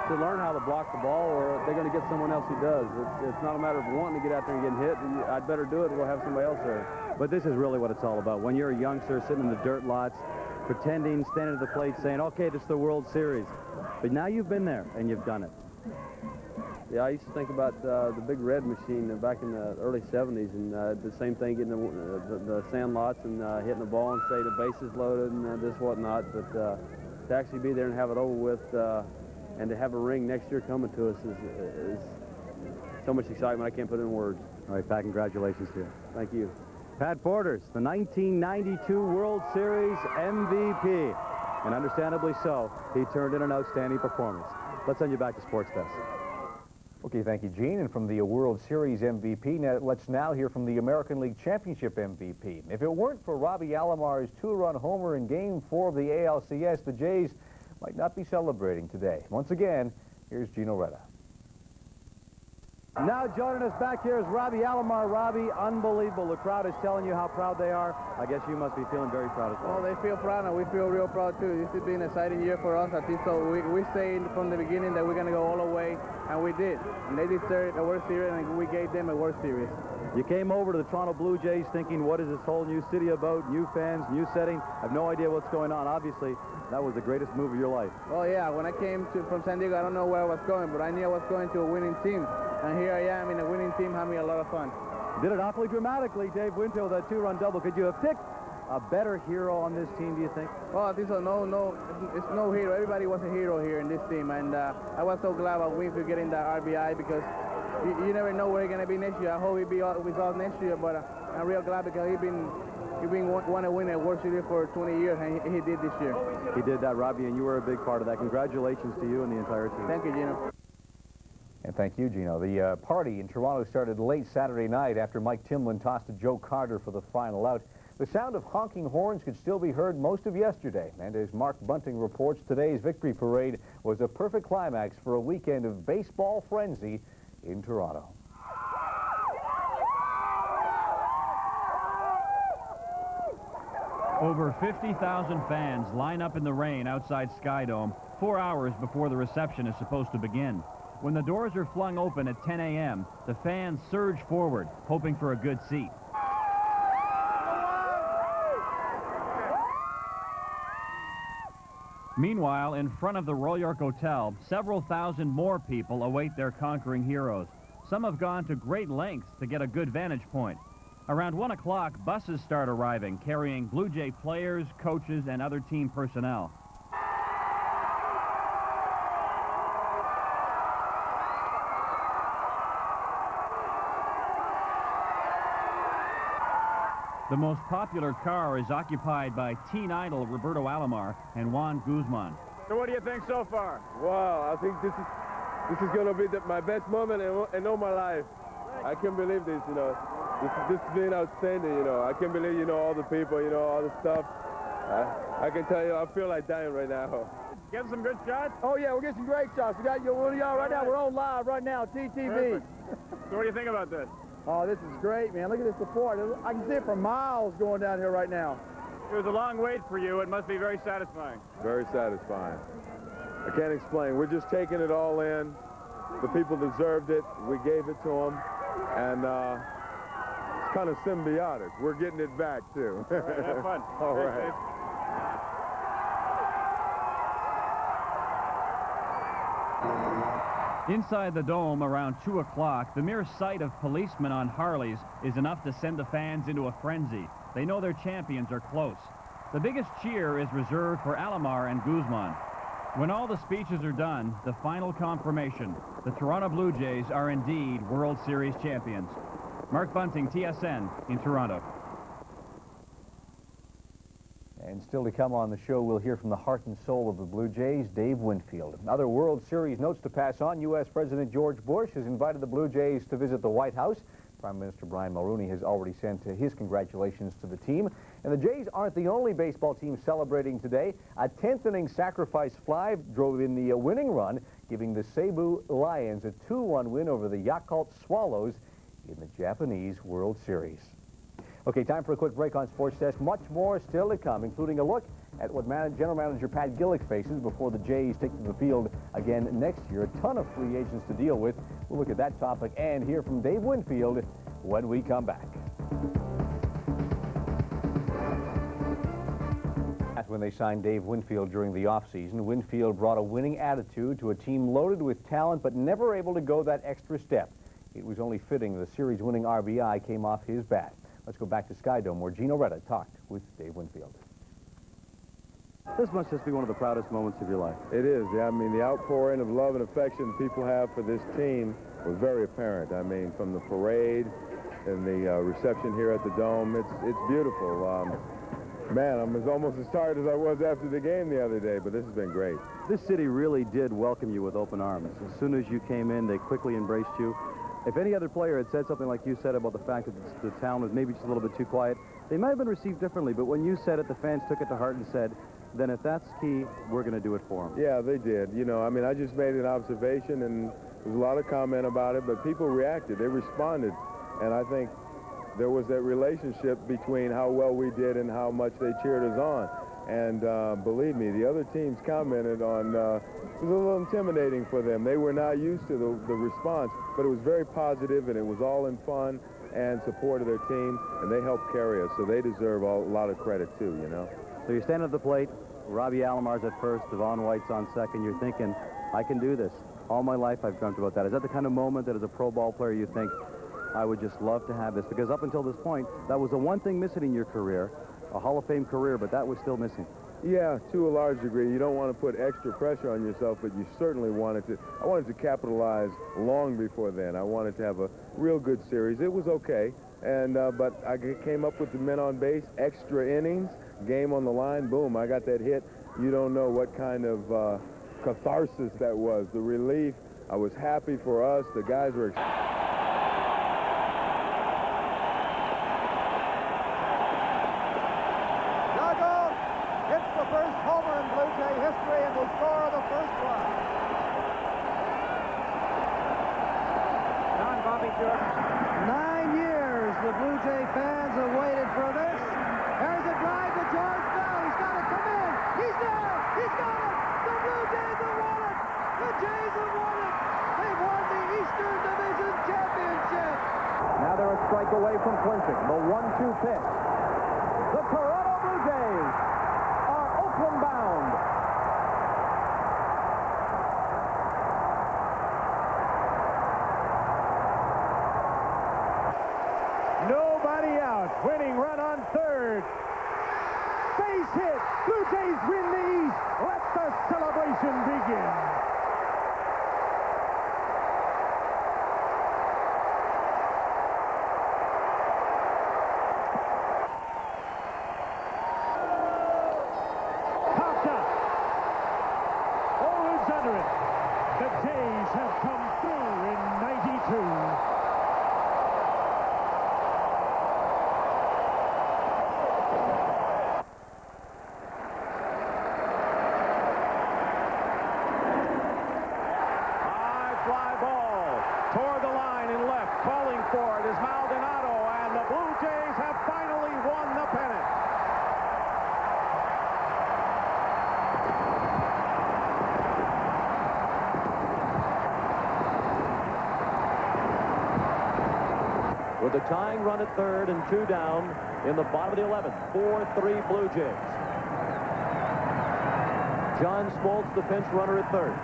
to learn how to block the ball, or they're going to get someone else who does. It's not a matter of wanting to get out there and getting hit. I'd better do it, we'll have somebody else there. But this is really what it's all about. When you're a youngster sitting in the dirt lots, pretending, standing at the plate, saying, okay, this is the World Series. But now you've been there, and you've done it. Yeah, I used to think about the Big Red machine back in the early 70s, and the same thing, getting the sand lots and hitting the ball and say the bases loaded and this whatnot. But to actually be there and have it over with, and to have a ring next year coming to us is so much excitement I can't put it in words. All right, Pat, congratulations to you. Thank you. Pat Borders, the 1992 World Series MVP. And understandably so, he turned in an outstanding performance. Let's send you back to Sports Desk. Okay, thank you, Gene. And from the World Series MVP, let's now hear from the American League Championship MVP. If it weren't for Robbie Alomar's two-run homer in Game 4 of the ALCS, the Jays might not be celebrating today. Once again, here's Gino Reda. Now joining us back here is Robbie Alomar. Robbie, unbelievable. The crowd is telling you how proud they are. I guess you must be feeling very proud as well. Oh, they feel proud, and we feel real proud, too. This has been an exciting year for us. I think so. We said from the beginning that we're going to go all the way, and we did. And they deserved a World Series, and we gave them a World Series. You came over to the Toronto Blue Jays thinking, what is this whole new city about? New fans, new setting. I have no idea what's going on. Obviously, that was the greatest move of your life. Oh, yeah. When I came from San Diego, I don't know where I was going, but I knew I was going to a winning team. And here I am in a winning team, having a lot of fun. Did it awfully dramatically, Dave Winfield, that two-run double. Could you have picked a better hero on this team, do you think? Well, I think so. No, it's no hero. Everybody was a hero here in this team, and I was so glad about Winfield getting that RBI because you never know where he's going to be next year. I hope he'll be with us next year, but I'm real glad because he's been want to win a World Series for 20 years, and he did this year. He did that, Robbie, and you were a big part of that. Congratulations to you and the entire team. Thank you, Gino. And thank you, Gino. The party in Toronto started late Saturday night after Mike Timlin tossed to Joe Carter for the final out. The sound of honking horns could still be heard most of yesterday. And as Mark Bunting reports, today's victory parade was a perfect climax for a weekend of baseball frenzy in Toronto. Over 50,000 fans line up in the rain outside Skydome 4 hours before the reception is supposed to begin. When the doors are flung open at 10 a.m., the fans surge forward, hoping for a good seat. Meanwhile, in front of the Royal York Hotel, several thousand more people await their conquering heroes. Some have gone to great lengths to get a good vantage point. Around 1 o'clock, buses start arriving, carrying Blue Jay players, coaches, and other team personnel. The most popular car is occupied by teen idol Roberto Alomar and Juan Guzman. So what do you think so far? Wow, I think this is going to be my best moment in all my life. I can't believe this, you know. This has been outstanding, you know. I can't believe, you know, all the people, you know, all the stuff. I can tell you, I feel like dying right now. Get some good shots? Oh, yeah, we'll get some great shots. We got one of y'all right now. We're on live right now, TTV. So what do you think about this? Oh, this is great, man. Look at this support. I can see it for miles going down here right now. It was a long wait for you. It must be very satisfying. Very satisfying. I can't explain. We're just taking it all in. The people deserved it. We gave it to them. And it's kind of symbiotic. We're getting it back, too. All right, have fun. All right. Inside the dome around 2 o'clock, the mere sight of policemen on Harleys is enough to send the fans into a frenzy. They know their champions are close. The biggest cheer is reserved for Alomar and Guzman. When all the speeches are done, the final confirmation. The Toronto Blue Jays are indeed World Series champions. Mark Bunting, TSN, in Toronto. And still to come on the show, we'll hear from the heart and soul of the Blue Jays, Dave Winfield. Other World Series notes to pass on. U.S. President George Bush has invited the Blue Jays to visit the White House. Prime Minister Brian Mulroney has already sent his congratulations to the team. And the Jays aren't the only baseball team celebrating today. A 10th inning sacrifice fly drove in the winning run, giving the Cebu Lions a 2-1 win over the Yakult Swallows in the Japanese World Series. Okay, time for a quick break on Sports Desk. Much more still to come, including a look at what General Manager Pat Gillick faces before the Jays take to the field again next year. A ton of free agents to deal with. We'll look at that topic and hear from Dave Winfield when we come back. That's when they signed Dave Winfield during the offseason. Winfield brought a winning attitude to a team loaded with talent but never able to go that extra step. It was only fitting the series-winning RBI came off his bat. Let's go back to Skydome where Gino Reda talked with Dave Winfield. This must just be one of the proudest moments of your life. It is, yeah. I mean, the outpouring of love and affection people have for this team was very apparent. I mean, from the parade and the reception here at the Dome, it's beautiful. Man, I'm almost as tired as I was after the game the other day, but this has been great. This city really did welcome you with open arms. As soon as you came in, they quickly embraced you. If any other player had said something like you said about the fact that the town was maybe just a little bit too quiet, they might have been received differently, but when you said it, the fans took it to heart and said, then if that's key, we're going to do it for them. Yeah, they did. You know, I mean, I just made an observation, and there was a lot of comment about it, but people reacted. They responded, and I think there was that relationship between how well we did and how much they cheered us on. And believe me, the other teams commented on, it was a little intimidating for them. They were not used to the response, but it was very positive, and it was all in fun and support of their team, and they helped carry us, so they deserve a lot of credit too, you know. So you're standing at the plate, Robbie Alomar's at first, Devon White's on second, you're thinking, I can do this. All my life I've dreamt about that. Is that the kind of moment that as a pro ball player you think, I would just love to have this? Because up until this point, that was the one thing missing in your career, a Hall of Fame career, but that was still missing. Yeah, to a large degree. You don't want to put extra pressure on yourself, but you certainly wanted to. I wanted to capitalize long before then. I wanted to have a real good series. It was okay, and but I came up with the men on base, extra innings, game on the line, boom, I got that hit. You don't know what kind of catharsis that was, the relief. I was happy for us. The guys were history and will score the first run. John Bobby Jordan. 9 years the Blue Jay fans have waited for this. There's a drive to George Bell. He's got to come in. He's there. He's got it. The Blue Jays have won it. The Jays have won it. They've won the Eastern Division Championship. Now they're a strike away from clinching. The 1-2 pitch. The Toronto Blue Jays are Oakland bound. Nobody out. Winning run on third. Base hit. Blue Jays win the East. Let the celebration begin. Popped up. All is under it. The Jays have come through in '92. Toward the line and left, calling for it is Maldonado, and the Blue Jays have finally won the pennant. With the tying run at third and 2 down in the bottom of the 11th, 4-3 Blue Jays. John Smoltz, the pinch runner at third.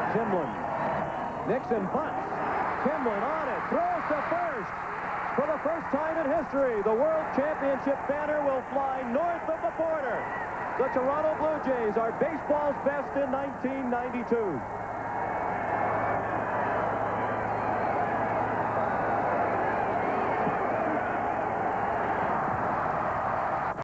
Timlin. Nixon bunts. Timlin on it. Throws to first. For the first time in history, the World Championship banner will fly north of the border. The Toronto Blue Jays are baseball's best in 1992.